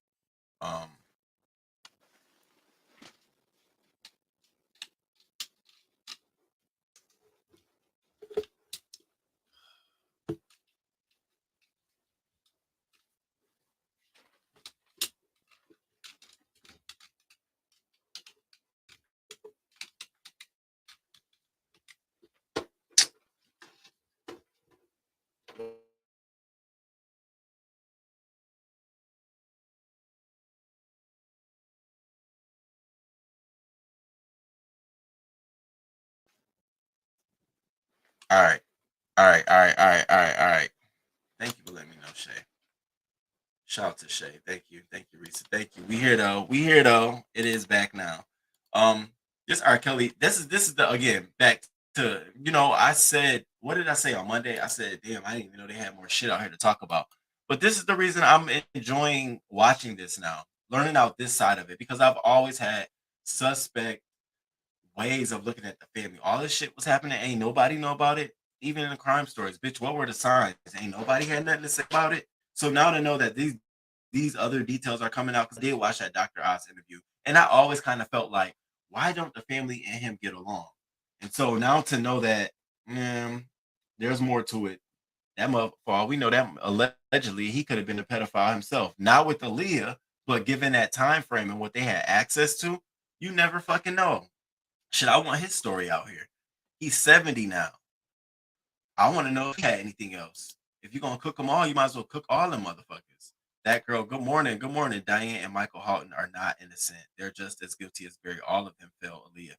All right. Thank you for letting me know, Shay. Shout out to Shay. Thank you, Risa. Thank you. We here though. It is back now. This R. Kelly. This is the again back to I said, what did I say on Monday? I said, damn, I didn't even know they had more shit out here to talk about. But this is the reason I'm enjoying watching this now, learning out this side of it, because I've always had suspect ways of looking at the family. All this shit was happening, ain't nobody know about it. Even in the crime stories, bitch, what were the signs? Ain't nobody had nothing to say about it. So now to know that these other details are coming out, because I did watch that Dr. Oz interview, and I always kind of felt like, why don't the family and him get along? And so now to know that there's more to it. That for all we know, that allegedly he could have been a pedophile himself. Not with Aaliyah, but given that time frame and what they had access to, you never fucking know. Shit, I want his story out here. He's 70 now. I want to know if he had anything else. If you're gonna cook them all, you might as well cook all them motherfuckers. That girl, good morning. Diane and Michael Halton are not innocent. They're just as guilty as Barry. All of them failed Aaliyah.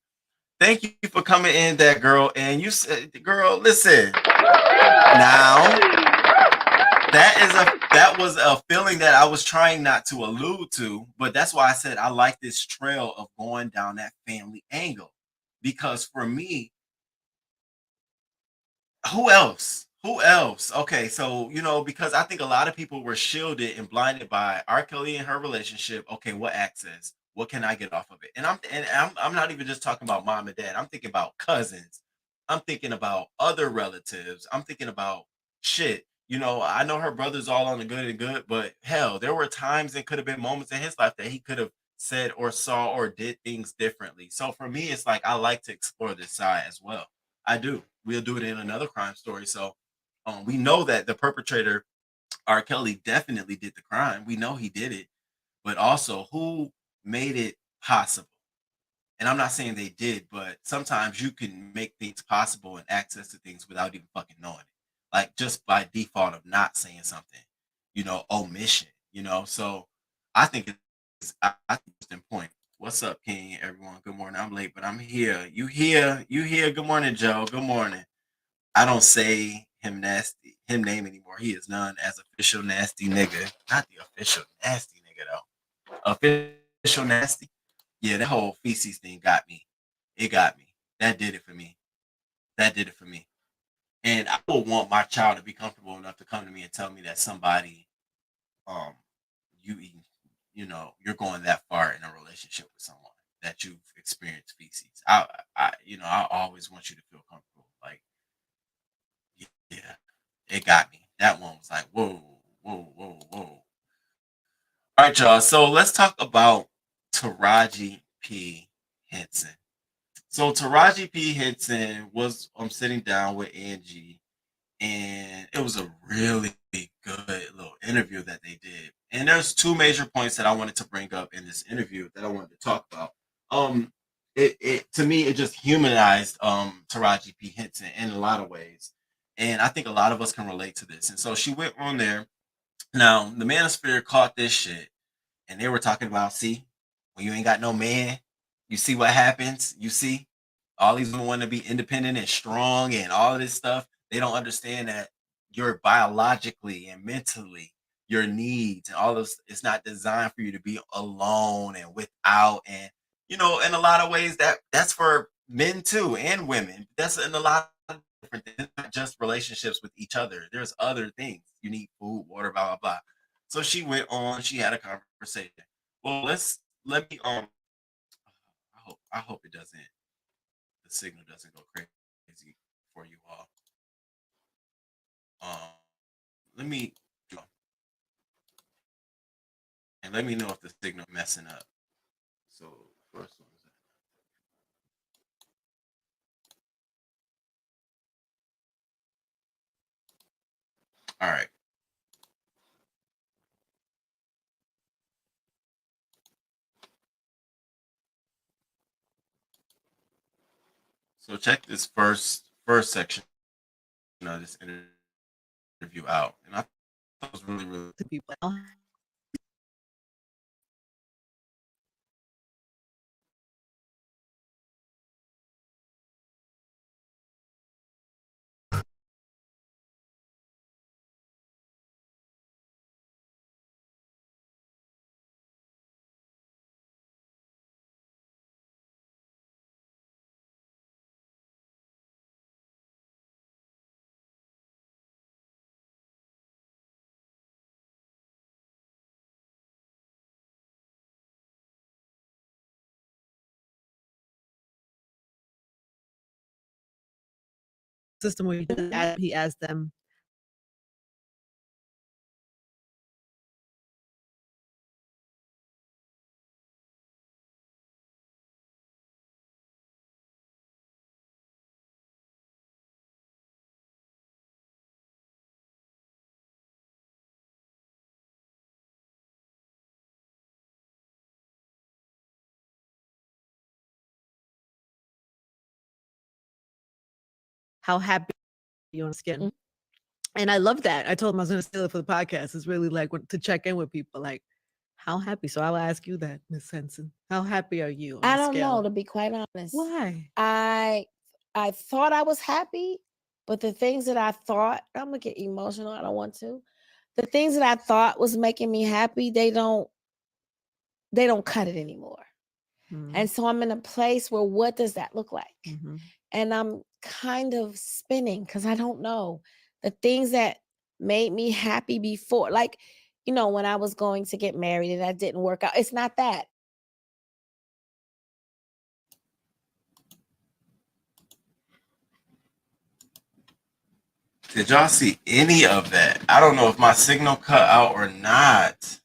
Thank you for coming in, that girl. And you said, girl, listen. Now, that was a feeling that I was trying not to allude to, but that's why I said I like this trail of going down that family angle. Because for me, who else? Okay, so because I think a lot of people were shielded and blinded by R. Kelly and her relationship. Okay, what access? What can I get off of it? And I'm not even just talking about mom and dad. I'm thinking about cousins. I'm thinking about other relatives. I'm thinking about shit. I know her brother's all on the good and good, but hell, there were times and could have been moments in his life that he could have said or saw or did things differently. So for me, it's like I like to explore this side as well. I do. We'll do it in another crime story. So We know that the perpetrator, R. Kelly, definitely did the crime. We know he did it, but also who made it possible? And I'm not saying they did, but sometimes you can make things possible and access to things without even fucking knowing it. Like just by default of not saying something, omission, So I think I think it's an point. What's up, King? Everyone, good morning. I'm late, but I'm here. You here? You here? Good morning, Joe. Good morning. I don't say him name anymore. He is known as official nasty nigga. Not the official nasty nigga though. Official nasty. Yeah, that whole feces thing got me. It got me. That did it for me. That did it for me. And I would want my child to be comfortable enough to come to me and tell me that somebody, you're going that far in a relationship with someone that you've experienced feces. I always want you to feel comfortable. Like, yeah, it got me. That one was like, whoa, whoa, whoa, whoa. All right, y'all. So let's talk about Taraji P. Henson. So Taraji P. Henson was sitting down with Angie, and it was a really good little interview that they did. And there's two major points that I wanted to bring up in this interview that I wanted to talk about. It to me, it just humanized Taraji P. Henson in a lot of ways. And I think a lot of us can relate to this. And so she went on there. Now, the manosphere caught this shit, and they were talking about, see, when you ain't got no man, you see what happens. You see, all these women want to be independent and strong and all of this stuff. They don't understand that you're biologically and mentally, your needs and all this, it's not designed for you to be alone and without. And, in a lot of ways that's for men too and women. That's in a lot of different things, not just relationships with each other. There's other things. You need food, water, blah, blah, blah. So she went on, she had a conversation. Well, let me I hope it doesn't, the signal doesn't go crazy for you all. Let me and let me know if the signal messing up. So first one is that. All right. So check this first section of this interview out, and I thought it was really to people. System where he asked them. How happy you on skin. Mm-hmm. And I love that. I told him I was going to steal it for the podcast. It's really like to check in with people, like how happy. So I'll ask you that, Miss Henson. How happy are you? I don't know, to be quite honest. Why? I thought I was happy, but the things that I thought, I'm gonna get emotional. I don't want to. The things that I thought was making me happy, they don't cut it anymore. Mm-hmm. And so I'm in a place where what does that look like? Mm-hmm. And I'm kind of spinning because I don't know. The things that made me happy before, like, when I was going to get married and that didn't work out, it's not that. Did y'all see any of that? I don't know if my signal cut out or not.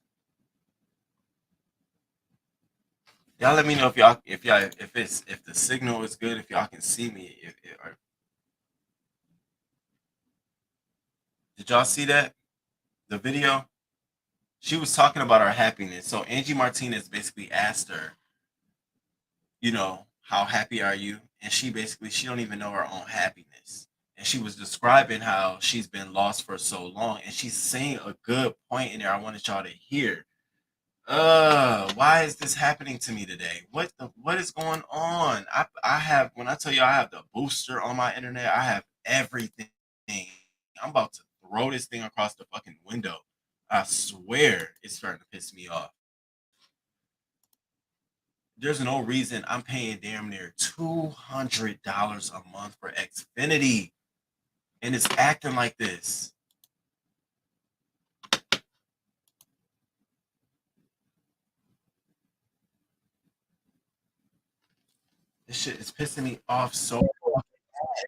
Y'all let me know if the signal is good, if y'all can see me, or Did y'all see that? The video? She was talking about her happiness. So Angie Martinez basically asked her, you know, how happy are you? And she don't even know her own happiness. And she was describing how she's been lost for so long. And she's saying a good point in there I wanted y'all to hear. Why is this happening to me today? What is going on? I have, when I tell you I have the booster on my internet, I have everything. I'm about to throw this thing across the fucking window. I swear it's starting to piss me off. There's no reason I'm paying damn near $200 a month for Xfinity, and it's acting like this. This shit is pissing me off so bad.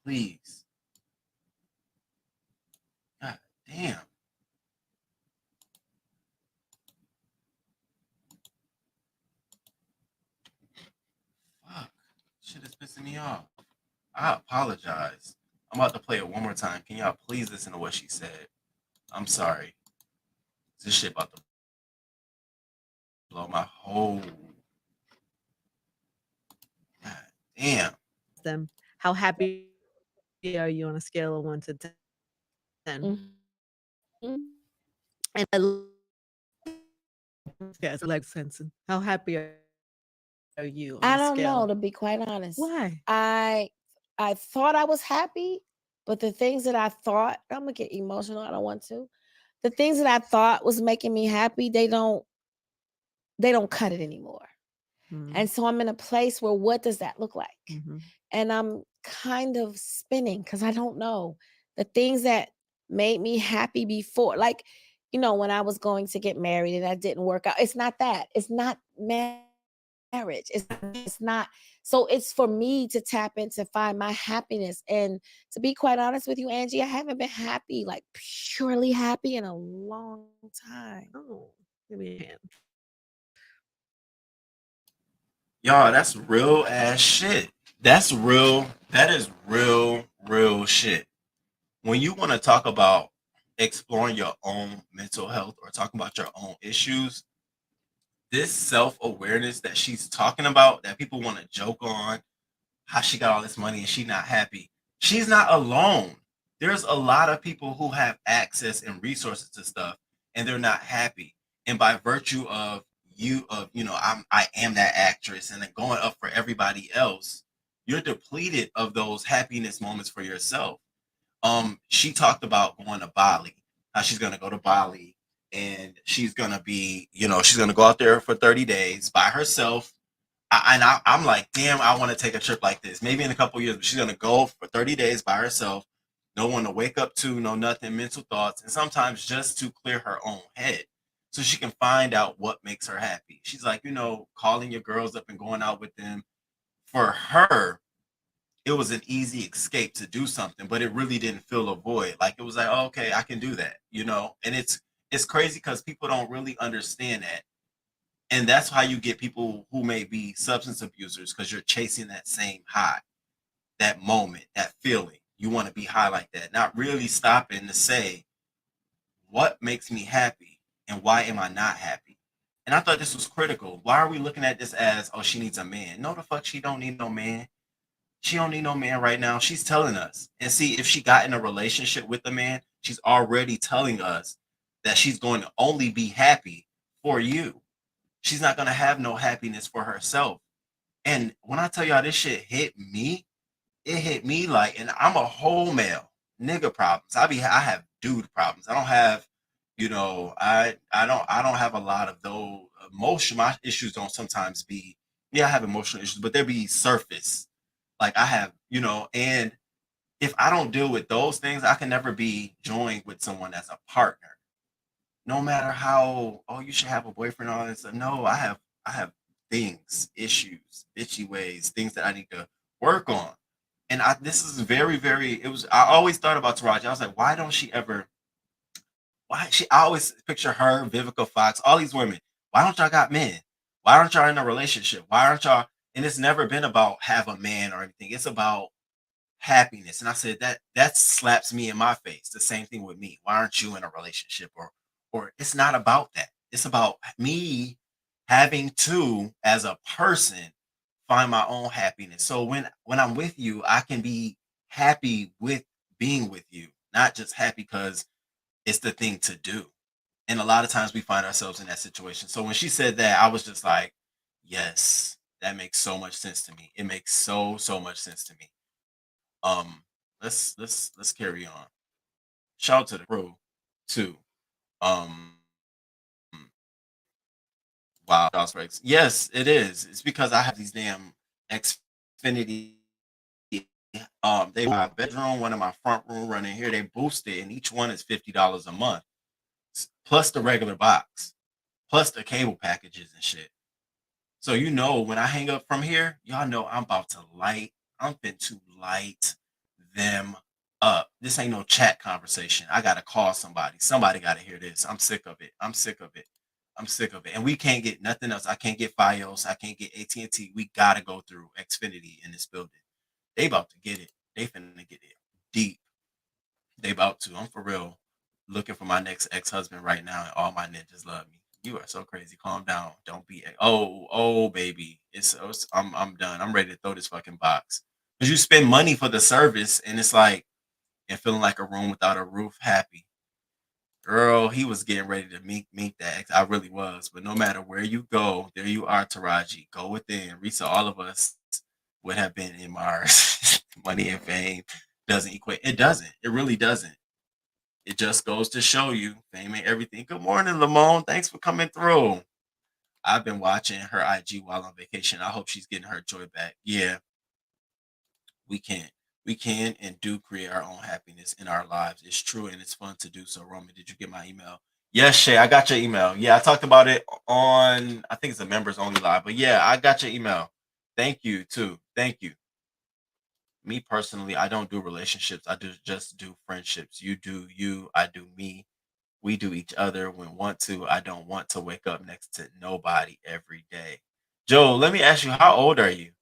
Please. God damn. Fuck. Shit is pissing me off. I apologize. I'm about to play it one more time. Can y'all please listen to what she said? I'm sorry. This shit about to blow my whole. God damn. Them. How happy are you on a scale of 1 to 10? And I yes, like Henson. How happy are you on I a don't scale? know, to be quite honest. Why? I thought I was happy, but the things that I thought, I'm gonna get emotional. I don't want to. The things that I thought was making me happy, they don't cut it anymore. And so I'm in a place where what does that look like? And I'm kind of spinning because I don't know. The things that made me happy before, like, you know, when I was going to get married and that didn't work out. It's not that. It's not marriage. It's not. So it's for me to tap in to find my happiness. And to be quite honest with you, Angie, I haven't been happy, like purely happy in a long time. Oh, give me a hand. Y'all, that's real ass shit. That's real. That is real shit. When you want to talk about exploring your own mental health or talking about your own issues, this self-awareness that she's talking about, that people want to joke on, how she got all this money and she's not happy. She's not alone. There's a lot of people who have access and resources to stuff and they're not happy. And by virtue of I am that actress and then going up for everybody else, you're depleted of those happiness moments for yourself. She talked about going to Bali, how she's gonna go to Bali and she's gonna be, she's gonna go out there for 30 days by herself. I'm like, damn, I want to take a trip like this. Maybe in a couple years, but she's gonna go for 30 days by herself. No one to wake up to, no nothing, mental thoughts, and sometimes just to clear her own head so she can find out what makes her happy. She's like, calling your girls up and going out with them. For her, it was an easy escape to do something, but it really didn't fill a void. Like it was like, oh, okay, I can do that, And it's crazy because people don't really understand that. And that's how you get people who may be substance abusers, because you're chasing that same high, that moment, that feeling. You want to be high like that, not really stopping to say, what makes me happy and why am I not happy? And I thought this was critical. Why are we looking at this as, oh, she needs a man? No, the fuck, she don't need no man. She don't need no man right now. She's telling us. And see, if she got in a relationship with a man, she's already telling us that she's going to only be happy for you. She's not going to have no happiness for herself. And when I tell y'all this shit hit me, it hit me like, and I'm a whole male, nigga problems. I have dude problems. I don't have, I don't have a lot of those emotion. My issues don't sometimes be, I have emotional issues, but they be surface. Like I have, and if I don't deal with those things, I can never be joined with someone as a partner. No matter how, oh, you should have a boyfriend, all this stuff. No, I have things, issues, bitchy ways, things that I need to work on. And this is I always thought about Taraji. I was like, why I always picture her, Vivica Fox, all these women. Why don't y'all got men? Why aren't y'all in a relationship? Why aren't y'all? And it's never been about have a man or anything. It's about happiness. And I said that slaps me in my face. The same thing with me. Why aren't you in a relationship? Or it's not about that. It's about me having to, as a person, find my own happiness. So when I'm with you, I can be happy with being with you, not just happy because it's the thing to do. And a lot of times we find ourselves in that situation. So when she said that, I was just like, yes, that makes so much sense to me. It makes so much sense to me. Um, let's carry on. Shout out to the crew too. Um, wow, breaks. Yes, it is. It's because I have these damn Xfinity. They my bedroom, one in my front room running here. They boosted, and each one is $50 a month, plus the regular box, plus the cable packages and shit. So when I hang up from here, y'all know I'm about to light. I'm fin to light them up. This ain't no chat conversation. I gotta call somebody. Somebody gotta hear this. I'm sick of it. I'm sick of it. I'm sick of it. And we can't get nothing else. I can't get Fios. I can't get AT&T. We gotta go through Xfinity in this building. They about to get it. They finna get it deep. They about to. I'm for real. Looking for my next ex-husband right now, and all my ninjas love me. You are so crazy. Calm down. Don't be. Oh, baby. I'm done. I'm ready to throw this fucking box. Because you spend money for the service, and it's like, and feeling like a room without a roof, happy. Girl, he was getting ready to meet that. I really was. But no matter where you go, there you are, Taraji. Go within. Risa, all of us would have been in Mars. Money and fame doesn't equate. It doesn't. It really doesn't. It just goes to show you fame ain't everything. Good morning, Lamone. Thanks for coming through. I've been watching her IG while on vacation. I hope she's getting her joy back. Yeah, we can. We can and do create our own happiness in our lives. It's true and it's fun to do so. Roman, did you get my email? Yes, Shay, I got your email. Yeah, I talked about it on, I think it's a members only live, but yeah, I got your email. Thank you too. Thank you. Me personally, I don't do relationships. I just do friendships. You do you, I do me. We do each other when want to. I don't want to wake up next to nobody every day. Joe, let me ask you, how old are you?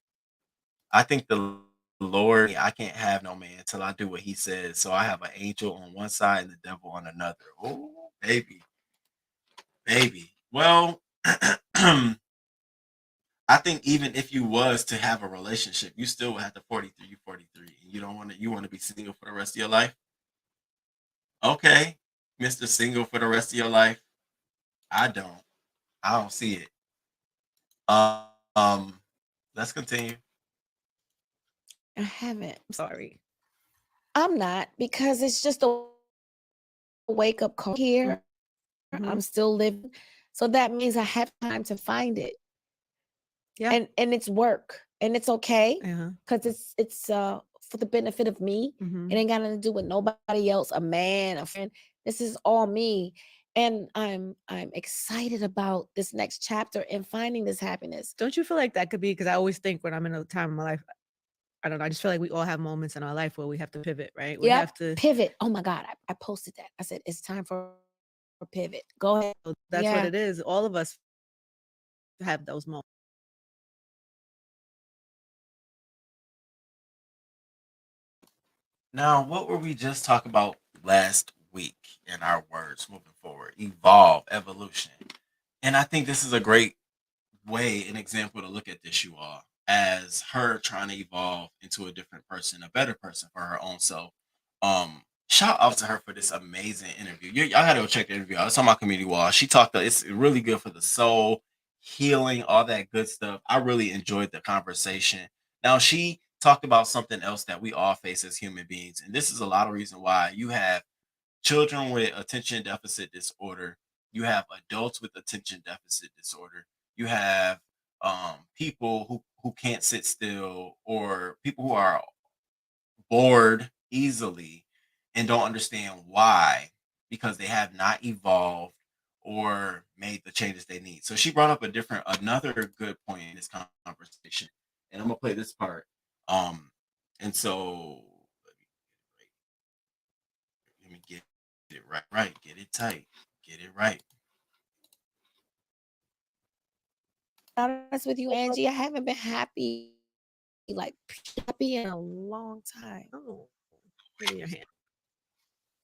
I think the Lord, I can't have no man until I do what he says. So I have an angel on one side and the devil on another. Oh, baby. Baby. Well, I think even if you was to have a relationship, you still would have to 43, you 43. And you want to be single for the rest of your life? Okay. Mr. Single for the rest of your life. I don't see it. Um, let's continue. I haven't. I'm sorry. I'm not, because it's just a wake up call here. I'm still living. So that means I have time to find it. Yeah. And it's work. And it's okay. Uh-huh. Because it's for the benefit of me. Mhm. It ain't got nothing to do with nobody else, a man, a friend. This is all me. And I'm excited about this next chapter and finding this happiness. Don't you feel like that could be, because I always think when I'm in a time in my life, I don't know, I just feel like we all have moments in our life where we have to pivot, right? We Yep, have to pivot. Oh my God, I posted that. I said it's time for a pivot. Go ahead. That's Yeah. what it is. All of us have those moments. Now, what were we just talking about last week in our words moving forward? Evolve, evolution. And I think this is a great way, an example to look at this, you all, as her trying to evolve into a different person, a better person for her own self. Shout out to her for this amazing interview. Y'all gotta go check the interview out. It's on my community wall. She talked, it's really good for the soul, healing, all that good stuff. I really enjoyed the conversation. Now, she talked about something else that we all face as human beings. And this is a lot of reason why you have children with attention deficit disorder, you have adults with attention deficit disorder, you have people who can't sit still, or people who are bored easily and don't understand why, because they have not evolved or made the changes they need. So she brought up another good point in this conversation, and I'm gonna play this part. And so let me get it right, get it tight, get it right. Honest with you, Angie, I haven't been happy like happy in a long time. Oh, give me your hand.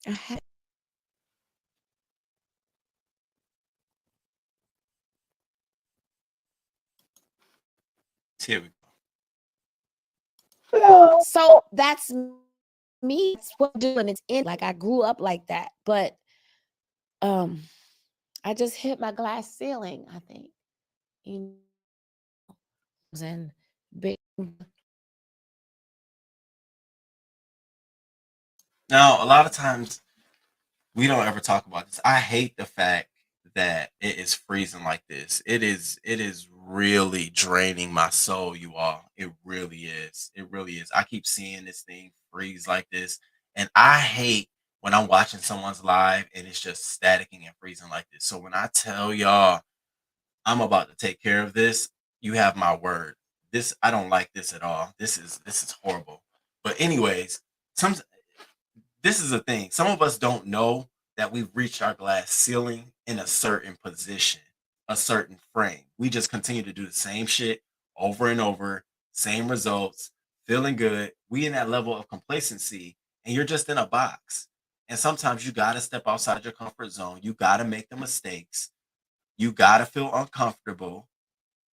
I had Here we so that's me. It's what I'm doing. It's in like I grew up like that, but I just hit my glass ceiling. I think, you know, and big. Now, a lot of times we don't ever talk about this. I hate the fact that it is freezing like this. It is really draining my soul, you all. It really is. It really is. I keep seeing this thing freeze like this, and I hate when I'm watching someone's live and it's just staticking and freezing like this. So when I tell y'all I'm about to take care of this, you have my word. This I don't like this at all. This is horrible. But anyways, some this is a thing. Some of us don't know that we've reached our glass ceiling in a certain position, a certain frame. We just continue to do the same shit over and over, same results, feeling good. We in that level of complacency, and you're just in a box. And sometimes you got to step outside your comfort zone. You got to make the mistakes. You got to feel uncomfortable.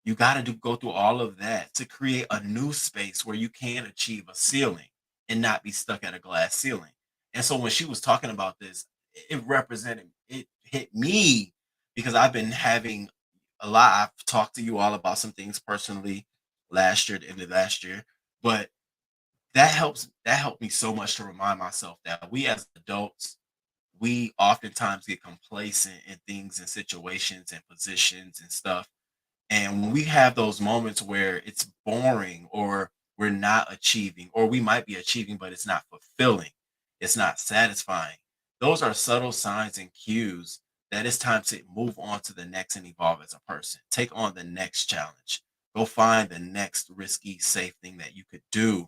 You got to go through all of that to create a new space where you can achieve a ceiling and not be stuck at a glass ceiling. And so when she was talking about this, it hit me because I've been having a lot. I've talked to you all about some things personally last year, the end of last year, but that helped me so much to remind myself that we as adults, we oftentimes get complacent in things and situations and positions and stuff. And when we have those moments where it's boring or we're not achieving, or we might be achieving, but it's not fulfilling, it's not satisfying, those are subtle signs and cues that it's time to move on to the next and evolve as a person. Take on the next challenge. Go find the next risky, safe thing that you could do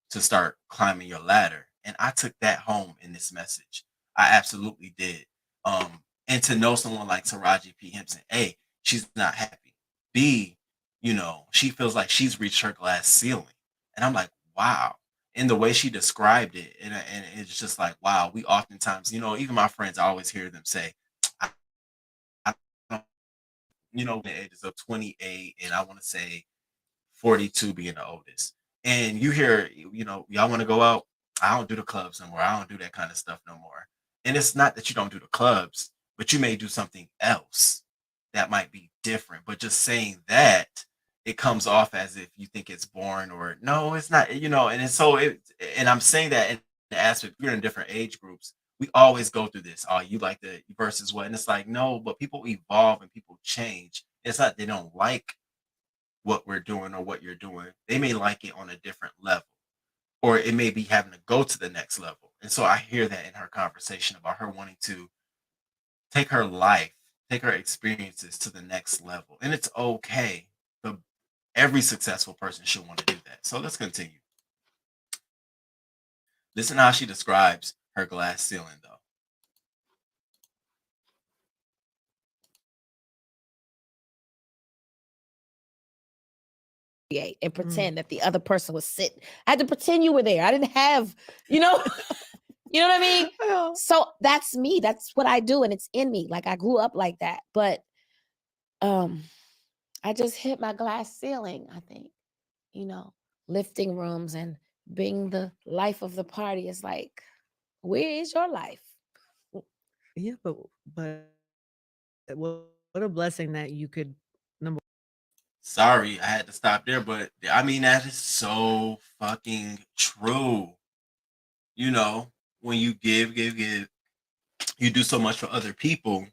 to start climbing your ladder. And I took that home in this message. I absolutely did. And to know someone like Taraji P. Henson, A, she's not happy. B, she feels like she's reached her glass ceiling. And I'm like, wow. And the way she described it, and it's just like, wow, we oftentimes, even my friends, I always hear them say, I don't, the ages of 28 and I want to say 42 being the oldest. And you hear, y'all want to go out? I don't do the clubs no more. I don't do that kind of stuff no more. And it's not that you don't do the clubs, but you may do something else that might be different. But just saying that, it comes off as if you think it's boring or no, it's not, and it's and I'm saying that in the aspect, we're in different age groups. We always go through this. Oh, you like the versus what? And it's like, no, but people evolve and people change. It's not they don't like what we're doing or what you're doing. They may like it on a different level, or it may be having to go to the next level. And so I hear that in her conversation about her wanting to take her life, take her experiences to the next level. And it's okay. Every successful person should want to do that. So let's continue. Listen how she describes her glass ceiling, though. And pretend that the other person was sitting. I had to pretend you were there. I didn't have, you know what I mean? So that's me. That's what I do. And it's in me. Like I grew up like that. But I just hit my glass ceiling, I think. Lifting rooms and being the life of the party is like, where is your life? Yeah, but what a blessing that you could Sorry, I had to stop there, but I mean that is so fucking true. When you give, you do so much for other people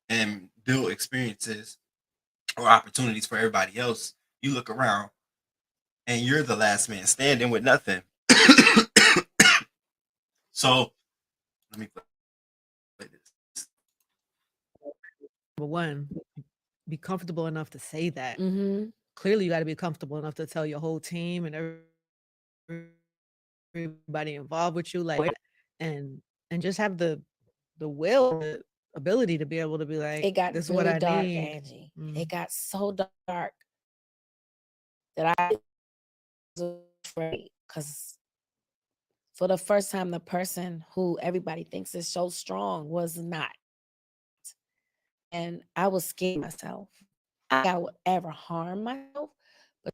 and build experiences or opportunities for everybody else. You look around and you're the last man standing with nothing. So let me play this. Number one, be comfortable enough to say that. Mm-hmm. Clearly, you got to be comfortable enough to tell your whole team and everybody involved with you, like, and just have the will, the ability to be able to be like, it got this really is what I dark, need. Angie. It got so dark that I was afraid because for the first time, the person who everybody thinks is so strong was not. And I was scared myself. I would ever harm myself. But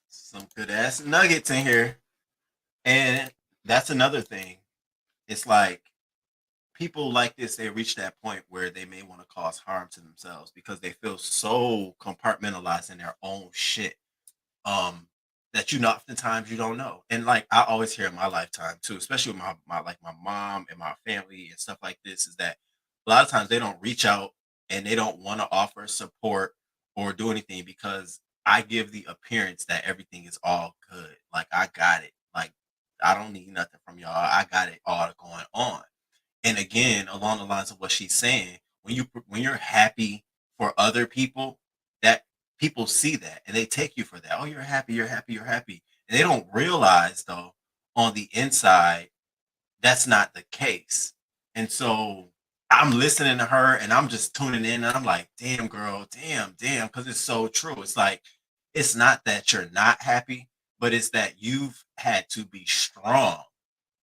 Some good ass nuggets in here. And that's another thing. It's like people like this, they reach that point where they may want to cause harm to themselves because they feel so compartmentalized in their own shit. That oftentimes you don't know. And like I always hear in my lifetime too, especially with my mom and my family and stuff like this, is that a lot of times they don't reach out and they don't want to offer support or do anything because I give the appearance that everything is all good. Like I got it. Like I don't need nothing from y'all. I got it all going on. And again, along the lines of what she's saying, when you're happy for other people, that people see that and they take you for that. Oh, you're happy, you're happy, you're happy. And they don't realize though, on the inside, that's not the case. And so I'm listening to her and I'm just tuning in and I'm like, damn girl, damn, because it's so true. It's like, it's not that you're not happy, but it's that you've had to be strong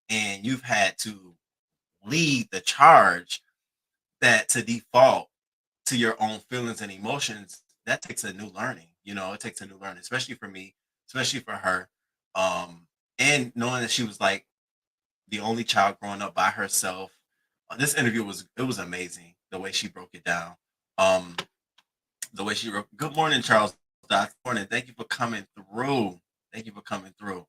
and you've had to lead the charge, that to default to your own feelings and emotions, that takes a new learning. It takes a new learning, especially for me, especially for her. And knowing that she was like the only child growing up by herself. This interview was amazing the way she broke it down. The way she wrote, good morning, Charles. Good morning. Thank you for coming through. Thank you for coming through.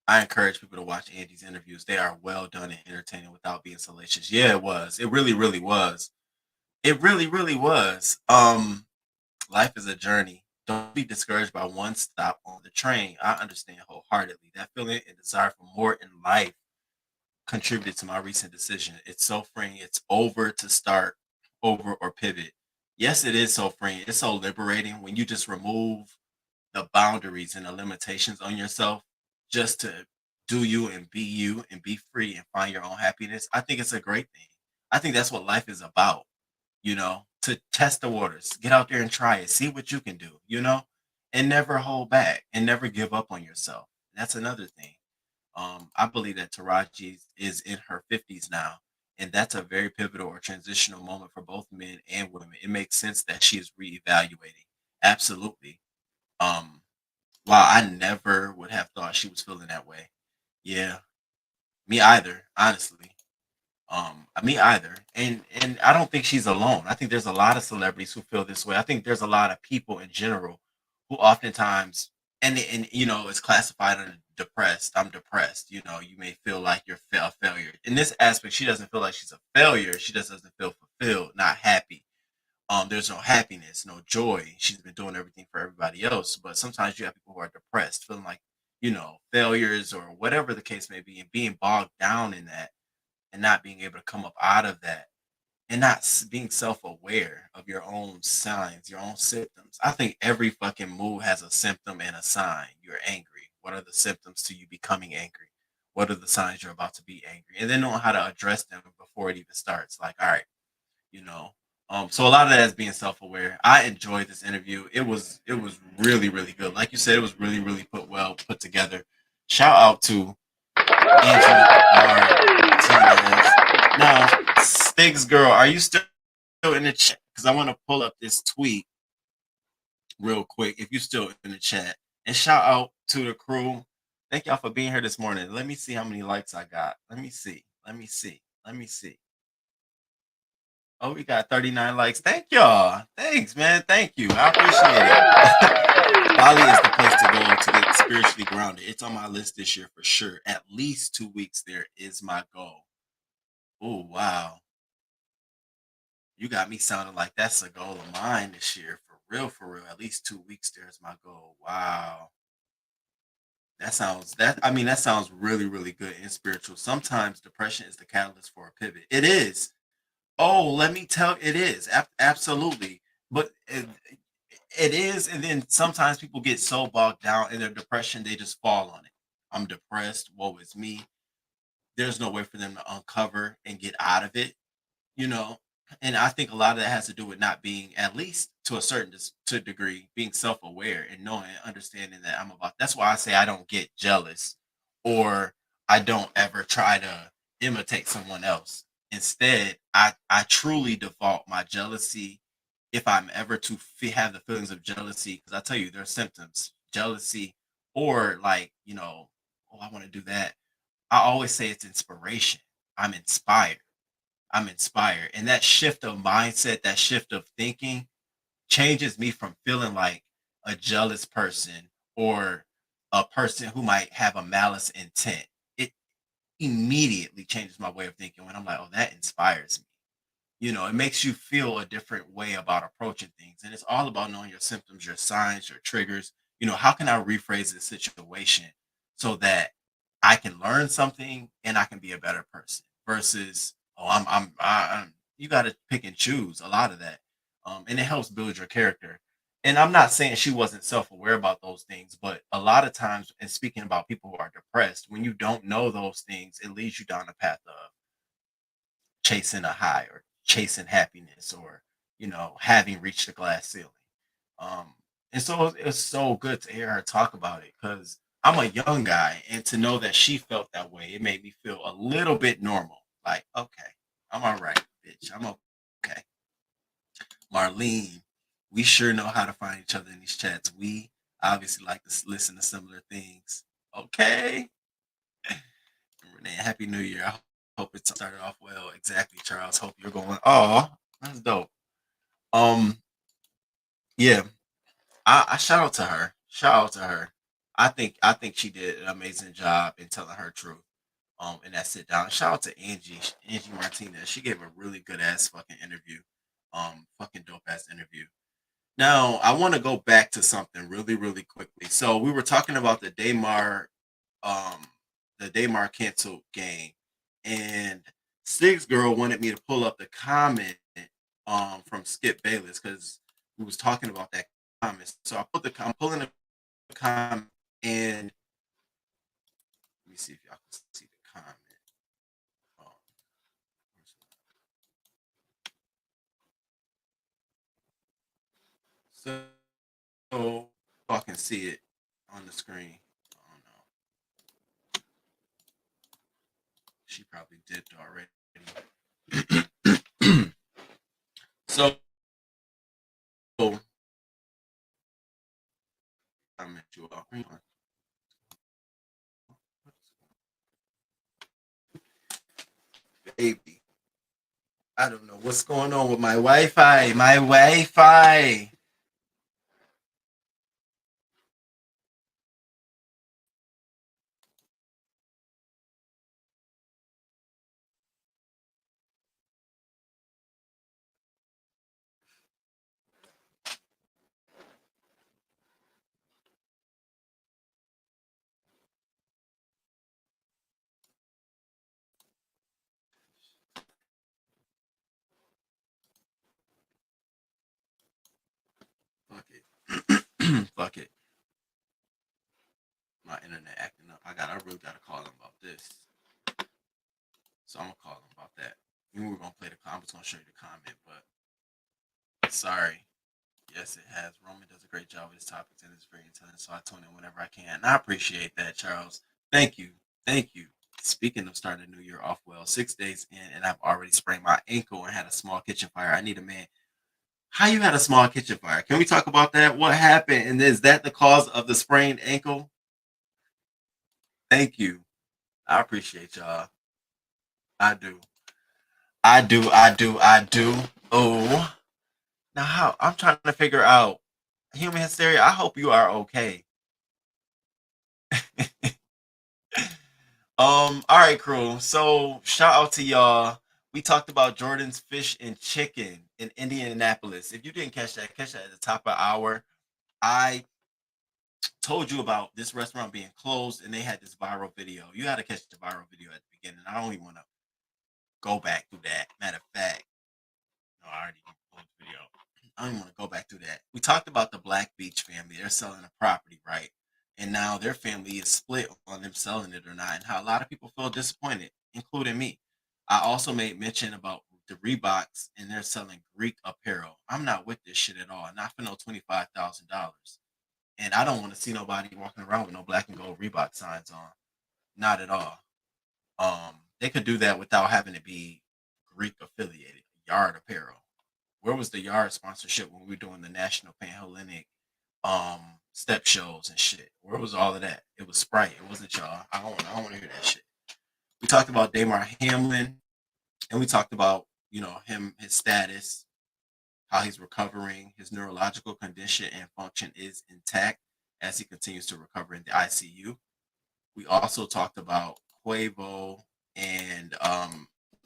I encourage people to watch Angie's interviews. They are well done and entertaining without being salacious. Yeah, it was. It really, really was. It really, really was. Life is a journey. Don't be discouraged by one stop on the train. I understand wholeheartedly. That feeling and desire for more in life contributed to my recent decision. It's so freeing. It's over to start over or pivot. Yes, it is so freeing. It's so liberating when you just remove the boundaries and the limitations on yourself just to do you and be free and find your own happiness. I think it's a great thing. I think that's what life is about, to test the waters, get out there and try it, see what you can do, and never hold back and never give up on yourself. That's another thing. I believe that Taraji is in her 50s now, and that's a very pivotal or transitional moment for both men and women. It makes sense that she is reevaluating. Absolutely. Wow, I never would have thought she was feeling that way. Yeah, me either, honestly. Me either. And I don't think she's alone. I think there's a lot of celebrities who feel this way. I think there's a lot of people in general who oftentimes and it's classified under depressed. I'm depressed. You may feel like you're a failure. In this aspect, she doesn't feel like she's a failure. She just doesn't feel fulfilled, not happy. There's no happiness, no joy. She's been doing everything for everybody else. But sometimes you have people who are depressed, feeling like, failures or whatever the case may be, and being bogged down in that and not being able to come up out of that and not being self-aware of your own signs, your own symptoms. I think every fucking mood has a symptom and a sign. You're angry. What are the symptoms to you becoming angry? What are the signs you're about to be angry? And then knowing how to address them before it even starts. Like, all right, so a lot of that is being self-aware. I enjoyed this interview. It was really, really good. Like you said, it was really, really put together. Shout out to Angie Martinez. Now, Stiggs girl, are you still in the chat? Because I want to pull up this tweet real quick. If you're still in the chat, and shout out to the crew. Thank y'all for being here this morning. Let me see how many likes I got. Let me see. Oh, we got 39 likes. Thank y'all. Thanks, man. Thank you. I appreciate it. Bali is the place to go to get spiritually grounded. It's on my list this year for sure. At least 2 weeks there is my goal. Oh, wow. You got me sounding like that's a goal of mine this year. For real. At least 2 weeks there is my goal. Wow. That sounds really, really good and spiritual. Sometimes depression is the catalyst for a pivot. It is. Oh, let me tell it is. Absolutely. But it is. And then sometimes people get so bogged down in their depression, they just fall on it. I'm depressed. Woe is me. There's no way for them to uncover and get out of it. And I think a lot of that has to do with not being, at least to a certain to degree, being self-aware and knowing and understanding that I'm about. That's why I say I don't get jealous, or I don't ever try to imitate someone else. Instead, I truly default my jealousy, if I'm ever to have the feelings of jealousy, because I tell you, there are symptoms jealousy, or like, oh, I want to do that. I always say it's inspiration. I'm inspired. I'm inspired. And that shift of mindset, that shift of thinking changes me from feeling like a jealous person or a person who might have a malice intent. It immediately changes my way of thinking when I'm like, oh, that inspires me. It makes you feel a different way about approaching things. And it's all about knowing your symptoms, your signs, your triggers. How can I rephrase this situation so that I can learn something and I can be a better person versus, oh, you got to pick and choose a lot of that. And it helps build your character. And I'm not saying she wasn't self-aware about those things, but a lot of times, and speaking about people who are depressed, when you don't know those things, it leads you down a path of chasing a high or chasing happiness, or having reached the glass ceiling. And so it's so good to hear her talk about it, because I'm a young guy, and to know that she felt that way, it made me feel a little bit normal. Like, okay, I'm all right, bitch. I'm okay. Marlene, we sure know how to find each other in these chats. We obviously like to listen to similar things. Okay. Renee, Happy New Year. I hope it started off well. Exactly, Charles. Hope you're going. Oh, that's dope. Yeah. I shout out to her. Shout out to her. I think she did an amazing job in telling her truth. In that sit down. Shout out to Angie Martinez. She gave a really good ass fucking interview. Fucking dope ass interview. Now I want to go back to something really, really quickly. So we were talking about the Damar cancel game, and Six Girl wanted me to pull up the comment from Skip Bayless, because we was talking about that comment. So I'm pulling the comment, and let me see if y'all can see the comment. So I can see it on the screen. Oh no, she probably dipped already. So I'm at you all. Baby, I don't know what's going on with my Wi-Fi. My Wi-Fi. Fuck it. Fuck it. My internet acting up. I really gotta call them about this. So I'm gonna call them about that. We were gonna play the comment. I was gonna show you the comment, but sorry. Yes, it has. Roman does a great job with his topics and it's very intelligent. So I tune in whenever I can. And I appreciate that, Charles. Thank you. Thank you. Speaking of starting the new year off well, 6 days in, and I've already sprained my ankle and had a small kitchen fire. I need a man. How you had a small kitchen fire? Can we talk about that? What happened? And is that the cause of the sprained ankle? Thank you. I appreciate y'all. I do. I do. Oh. Now how? I'm trying to figure out human hysteria. I hope you are okay. All right, crew. So shout out to y'all. We talked about Jordan's Fish and Chicken in Indianapolis. If you didn't catch that at the top of the hour. I told you about this restaurant being closed, and they had this viral video. You had to catch the viral video at the beginning. I don't even want to go back through that. Matter of fact, no, I already closed the video. I don't want to go back through that. We talked about the Black Beach family. They're selling a property, right? And now their family is split on them selling it or not, and how a lot of people feel disappointed, including me. I also made mention about the Reeboks and they're selling Greek apparel. I'm not with this shit at all. Not for no $25,000. And I don't want to see nobody walking around with no black and gold Reebok signs on. Not at all. They could do that without having to be Greek affiliated. Yard apparel. Where was the Yard sponsorship when we were doing the National Panhellenic step shows and shit? Where was all of that? It was Sprite. It wasn't y'all. I don't want to hear that shit. We talked about Damar Hamlin, and we talked about, him, his status, how he's recovering, his neurological condition and function is intact as he continues to recover in the ICU. We also talked about Quavo and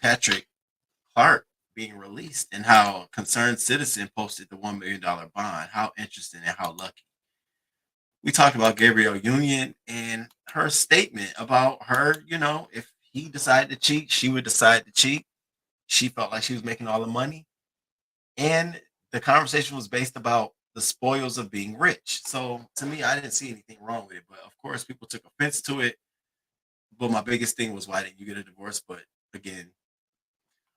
Patrick Clark being released and how Concerned Citizen posted the $1 million bond. How interesting and how lucky. We talked about Gabrielle Union and her statement about her, if he decided to cheat, she would decide to cheat. She felt like she was making all the money. And the conversation was based about the spoils of being rich. So to me, I didn't see anything wrong with it. But of course, people took offense to it. But my biggest thing was, why didn't you get a divorce? But again,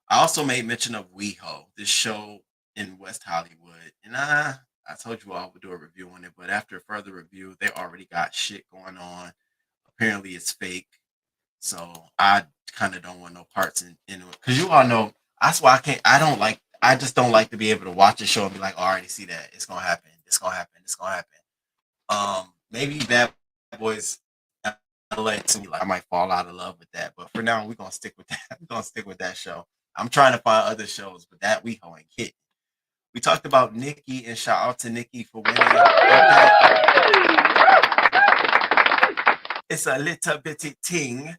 I also made mention of WeHo, this show in West Hollywood. And I told you all I would do a review on it. But after further review, they already got shit going on. Apparently, it's fake. So I kind of don't want no parts in it. Because you all know, that's why I just don't like to be able to watch a show and be like, oh, I already see that. It's going to happen. It's going to happen. It's going to happen. Maybe Bad Boys LA to me, like I might fall out of love with that. But for now, we're going to stick with that. We're going to stick with that show. I'm trying to find other shows, but that WeHo ain't hit. We talked about Nicki, and shout out to Nicki for winning. It's a little bitty ting.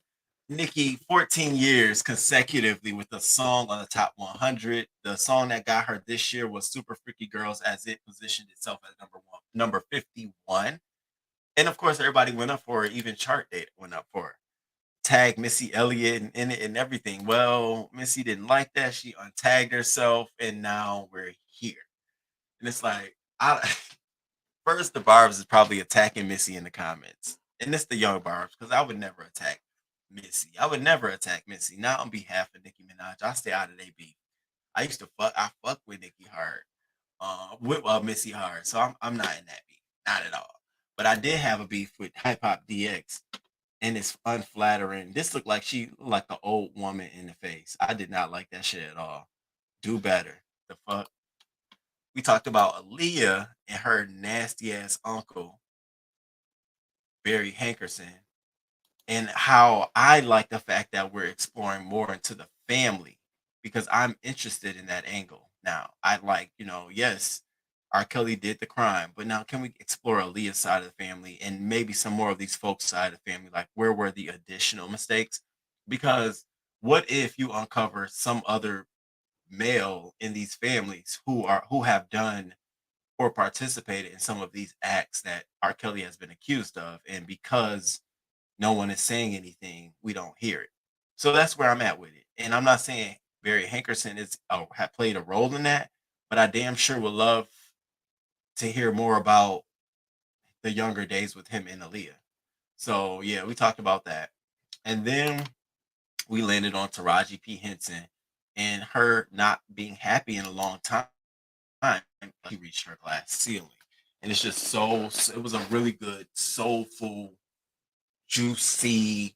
Nicki, 14 years consecutively with a song on the top 100. The song that got her this year was Super Freaky Girls, as it positioned itself at number 51. And of course, everybody went up for it. Even chart data went up for her. Tag Missy Elliott in it and everything. Well, Missy didn't like that. She untagged herself, and now we're here. And it's like, first, the Barbs is probably attacking Missy in the comments. And it's the young Barbs, because I would never attack Missy. I would never attack Missy. Not on behalf of Nicki Minaj. I stay out of their beef. I fuck with Nicki hard. With Missy hard. So I'm not in that beef. Not at all. But I did have a beef with Hip Hop DX. And it's unflattering. This looked like she looked like an old woman in the face. I did not like that shit at all. Do better. The fuck? We talked about Aaliyah and her nasty ass uncle, Barry Hankerson, and how I like the fact that we're exploring more into the family, because I'm interested in that angle. Now, I like, yes, R. Kelly did the crime, but now can we explore Aaliyah's side of the family and maybe some more of these folks' side of the family? Like, where were the additional mistakes? Because what if you uncover some other male in these families who have done or participated in some of these acts that R. Kelly has been accused of, and because no one is saying anything, we don't hear it. So that's where I'm at with it. And I'm not saying Barry Hankerson have played a role in that, but I damn sure would love to hear more about the younger days with him and Aaliyah. So yeah, we talked about that. And then we landed on Taraji P. Henson and her not being happy in a long time. She reached her glass ceiling. And it's just it was a really good, soulful, juicy,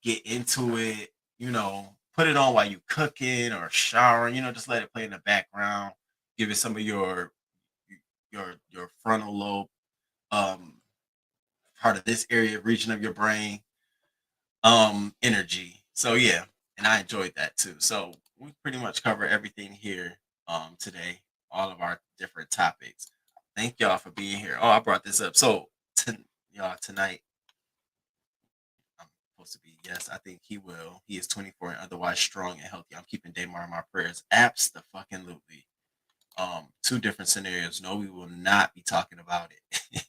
get into it, put it on while you cooking or showering, just let it play in the background, give it some of your frontal lobe, part of this area region of your brain, energy. So yeah, and I enjoyed that too. So we pretty much cover everything here today, all of our different topics. Thank y'all for being here. Oh, I brought this up. So y'all, tonight I'm supposed to be, yes, I think he will. He is 24 and otherwise strong and healthy. I'm keeping Damar in my prayers. Abso-fucking-lutely. 2 different scenarios. No, we will not be talking about it.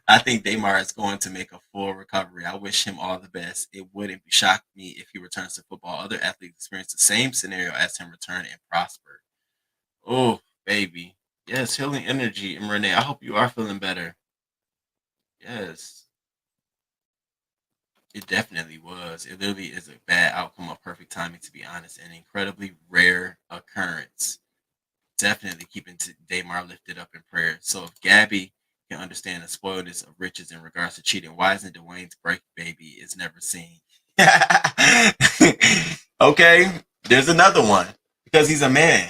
I think Damar is going to make a full recovery. I wish him all the best. It wouldn't shock me if he returns to football. Other athletes experience the same scenario as him, return and prosper. Oh, baby. Yes, healing energy. And Renee, I hope you are feeling better. Yes. It definitely was. It literally is a bad outcome of perfect timing, to be honest, an incredibly rare occurrence. Definitely keeping Damar lifted up in prayer. So if Gabby can understand the spoiledness of riches in regards to cheating, why isn't Dwayne's break baby is never seen? Okay, there's another one. Because he's a man.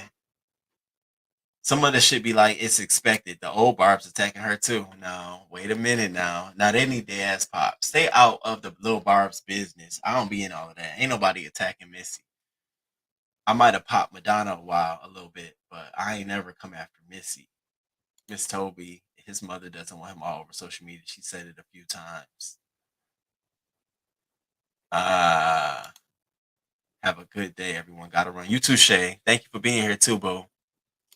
Some of this should be like, it's expected. The old Barb's attacking her too. No, wait a minute now. Now they need their ass pop. Stay out of the little Barb's business. I don't be in all of that. Ain't nobody attacking Missy. I might have popped Madonna a little bit, but I ain't never come after Missy. Miss Toby, his mother doesn't want him all over social media. She said it a few times. Have a good day, everyone. Gotta run. You too, Shay. Thank you for being here too, boo.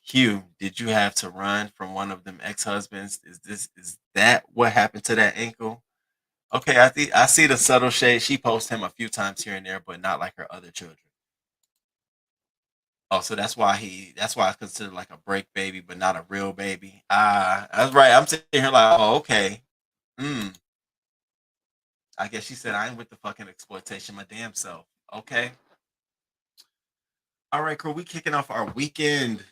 Hugh, did you have to run from one of them ex-husbands? Is that what happened to that ankle? Okay, I see the subtle shade. She posts him a few times here and there, but not like her other children. Oh, so that's why I consider like a break baby, but not a real baby. That's right. I'm sitting here like, oh, okay. I guess she said I ain't with the fucking exploitation my damn self. Okay. All right, cool. We kicking off our weekend.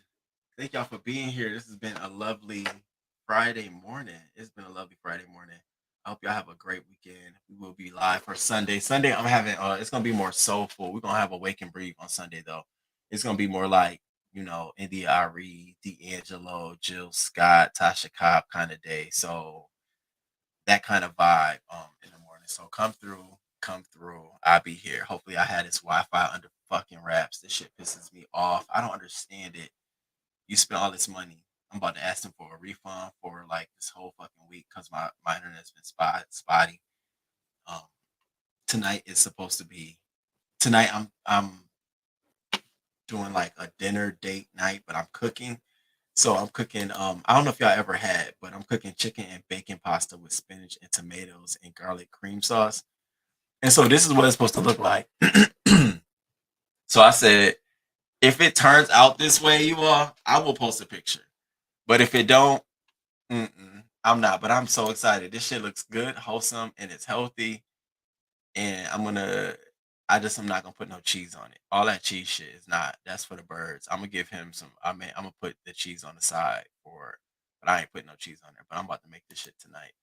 Thank y'all for being here. This has been a lovely Friday morning. It's been a lovely Friday morning. I hope y'all have a great weekend. We will be live for Sunday. Sunday, I'm having it's gonna be more soulful. We're gonna have a wake and breathe on Sunday though. It's gonna be more like, India Ari, D'Angelo, Jill Scott, Tasha Cobb kind of day. So that kind of vibe in the morning. So come through. I'll be here. Hopefully I had this Wi-Fi under fucking wraps. This shit pisses me off. I don't understand it. You spent all this money. I'm about to ask them for a refund for like this whole fucking week because my internet's been spotty. Tonight is supposed to be tonight. I'm doing like a dinner date night, but I'm cooking. So I'm cooking. I don't know if y'all ever had, but I'm cooking chicken and bacon pasta with spinach and tomatoes and garlic cream sauce. And so this is what it's supposed to look like. So I said, if it turns out this way, you all, I will post a picture. But if it don't, I'm not. But I'm so excited. This shit looks good, wholesome, and it's healthy. And I'm not gonna put no cheese on it. All that cheese shit is not. That's for the birds. I'm gonna give him some. I'm gonna put the cheese on the side but I ain't putting no cheese on there. But I'm about to make this shit tonight.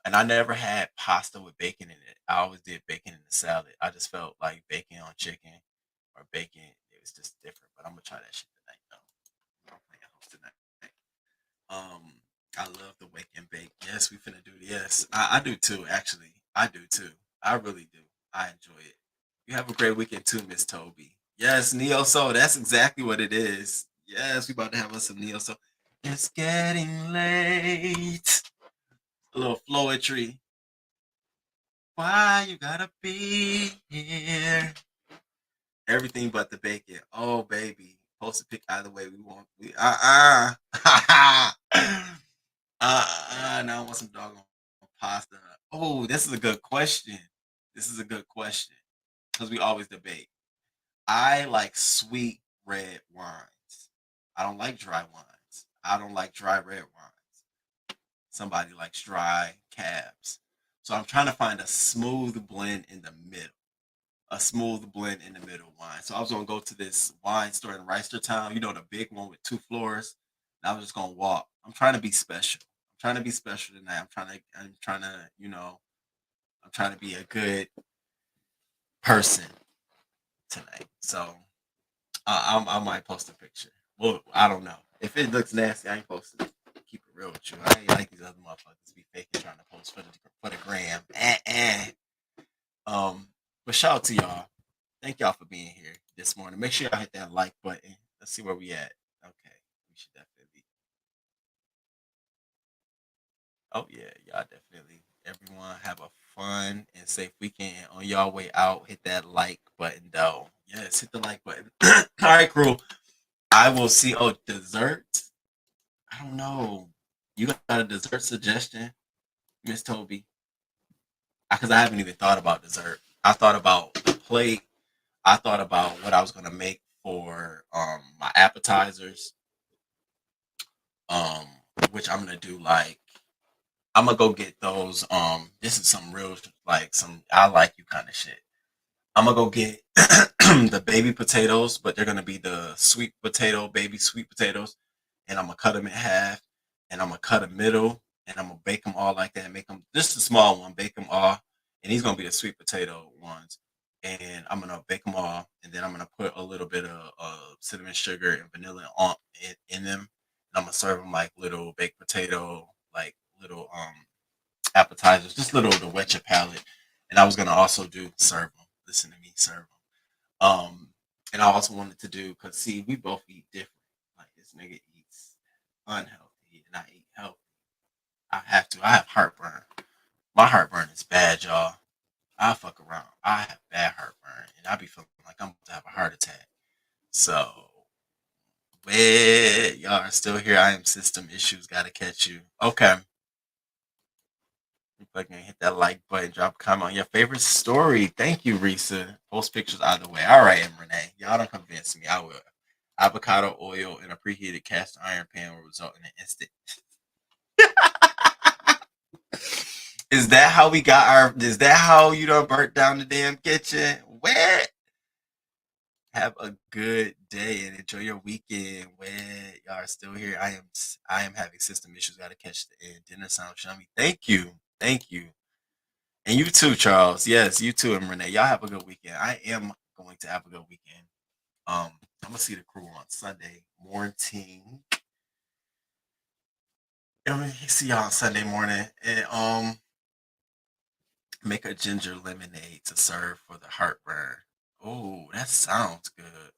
And I never had pasta with bacon in it. I always did bacon in the salad. I just felt like bacon on chicken or bacon. It was just different. But I'm gonna try that shit tonight though. I'm playing host tonight. I love the wake and bake. Yes, we finna do it. Yes, I do too. Actually, I do too. I really do. I enjoy it. You have a great weekend too, Miss Toby. Yes, Neo Soul. That's exactly what it is. Yes, we about to have us some Neo Soul. It's getting late. A little floetry. Why you gotta be here? Everything but the bacon. Oh baby, post a pic either way. We want. Now I want some doggone pasta. Oh, this is a good question. Because we always debate. I like sweet red wines. I don't like dry wines. I don't like dry red wines. Somebody likes dry cabs. So I'm trying to find a smooth blend in the middle. Wine. So I was gonna go to this wine store in Reisterstown, the big one with 2 floors. And I was just gonna walk. I'm trying to be special. Tonight. I'm trying to be a good person tonight. So I might post a picture. Well, I don't know. If it looks nasty, I ain't posting it. Keep it real with you. I ain't like these other motherfuckers be faking trying to post for the gram. But shout out to y'all. Thank y'all for being here this morning. Make sure y'all hit that like button. Let's see where we at. Okay, we should definitely. Oh yeah, y'all definitely. Everyone have a fun and safe weekend. And on y'all way out, hit that like button though. Yes, hit the like button. All right, crew. I will see. Oh, desserts. I don't know. You got a dessert suggestion, Miss Toby? Because I haven't even thought about dessert. I thought about the plate. I thought about what I was gonna make for my appetizers. Which I'm gonna do like I'm gonna go get those. This is some real like some I like you kind of shit. I'm gonna go get the baby potatoes, but they're gonna be the sweet potato, baby sweet potatoes, and I'm gonna cut them in half, and I'm gonna cut a middle, and I'm gonna bake them all like that. Make them just a small one, bake them all, and these gonna be the sweet potato ones. And I'm gonna bake them all, and then I'm gonna put a little bit of cinnamon sugar and vanilla in them, and I'm gonna serve them like little baked potato, like little appetizers, just little to wet your palate. And I was gonna also do serve them. Listen to me, serve them. And I also wanted to do because see, we both eat different. Like this nigga eats unhealthy, and I eat healthy. I have to. I have heartburn. My heartburn is bad, y'all. I fuck around. I have bad heartburn, and I be feeling like I'm about to have a heart attack. So, wait, y'all are still here. I am system issues. Gotta catch you. Okay. Fucking hit that like button, drop a comment on your favorite story. Thank you, Risa. Post pictures either way. All right, and Renee. Y'all don't convince me. I will. Avocado oil in a preheated cast iron pan will result in an instant. Is that how we got our? Is that how you done burnt down the damn kitchen? Where? Have a good day and enjoy your weekend. Where y'all are still here. I am having system issues. Got to catch the end. Dinner sounds yummy. Thank you. Thank you. And you too, Charles. Yes, you too, and Renee. Y'all have a good weekend. I am going to have a good weekend. I'm gonna see the crew on Sunday morning. I'm gonna see y'all on Sunday morning, and make a ginger lemonade to serve for the heartburn. Oh, that sounds good.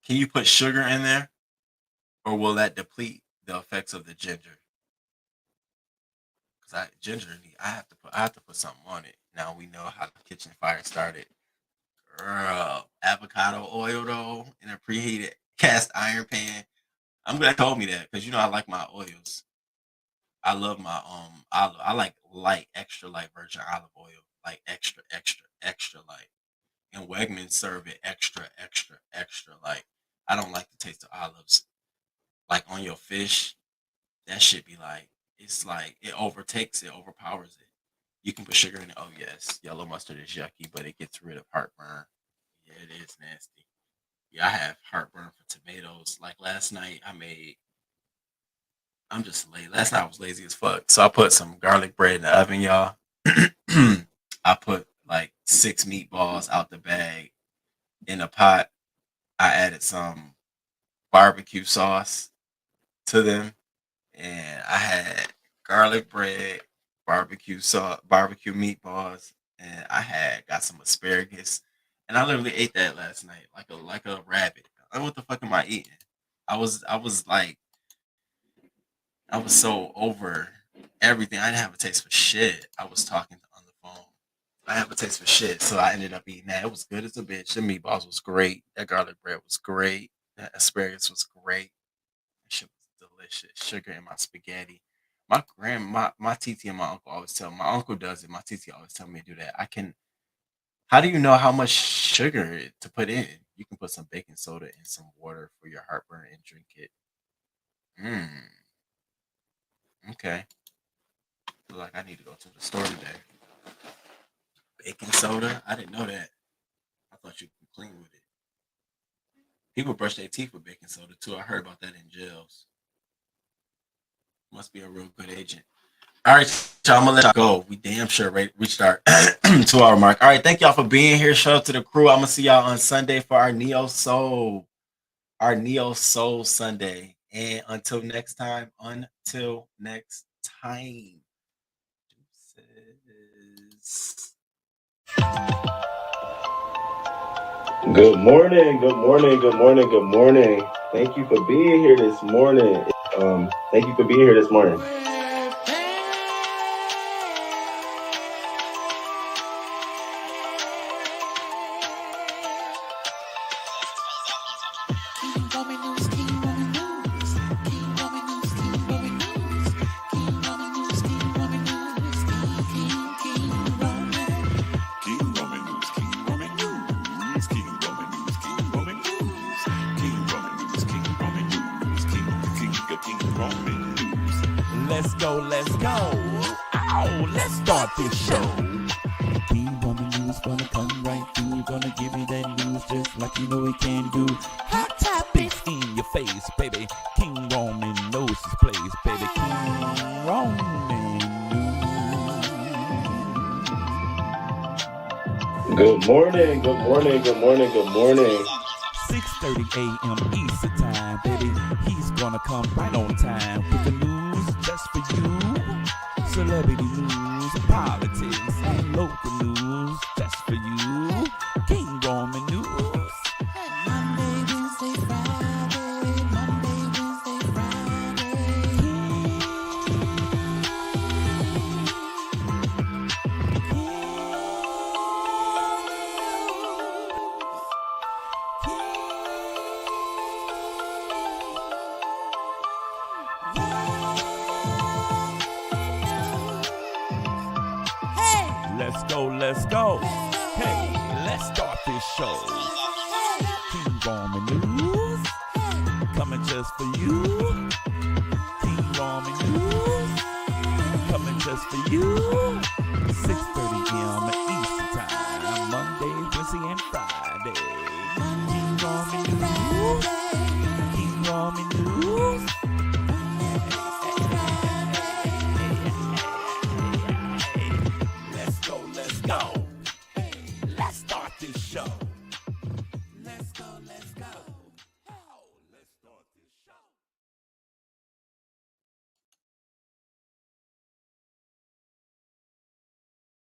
Can you put sugar in there, or will that deplete the effects of the ginger? Because I have to put something on it. Now we know how the kitchen fire started. Girl, avocado oil though in a preheated cast iron pan. I'm glad you told me that because you know I like my oils. I love my olive. I like light, extra light virgin olive oil, like extra, extra, extra light. And Wegmans serve it extra, extra, extra light. I don't like the taste of olives. Like on your fish, that shit be like, it's like it overtakes it, overpowers it. You can put sugar in it. Oh yes, yellow mustard is yucky, but it gets rid of heartburn. Yeah, it is nasty. Yeah, I have heartburn for tomatoes. Like last night, I'm just late. Last night I was lazy as fuck. So I put some garlic bread in the oven, y'all. I put like 6 meatballs out the bag in a pot. I added some barbecue sauce to them. And I had garlic bread, barbecue sauce, barbecue meatballs, and I got some asparagus. And I literally ate that last night like a rabbit. What the fuck am I eating? I was so over everything. I didn't have a taste for shit. I was talking on the phone. I have a taste for shit, so I ended up eating that. It was good as a bitch. The meatballs was great. That garlic bread was great. That asparagus was great. That shit was delicious. Sugar in my spaghetti. My TT and my uncle always tell me. My uncle does it. My TT always tell me to do that. How do you know how much sugar to put in? You can put some baking soda and some water for your heartburn and drink it. Okay. Feel like I need to go to the store today. Baking soda? I didn't know that. I thought you could clean with it. People brush their teeth with baking soda too. I heard about that in jails. Must be a real good agent. All right, y'all, I'm gonna let y'all go. We damn sure reached our 2-hour mark. All right, thank y'all for being here. Shout out to the crew. I'm gonna see y'all on Sunday for our Neo Soul Sunday. And until next time. Deuces. Good morning. Thank you for being here this morning. let's go, let's go. Ow, let's start this show. King Roman news gonna come right through. Gonna give you that news just like you know he can do. Hot topics in your face, baby. King Roman knows his place, baby. King Roman news. Good morning, good morning, good morning, good morning. 6:30 a.m. Eastern time, baby. He's gonna come right on time with the news just for you. Celebrity news, politics, and local news just for you. King Roman news. Monday, Wednesday, Friday. Monday, Wednesday, Let's go, let's go. Hey, let's start this show. King Roman news, coming just for you. King Roman news, coming just for you.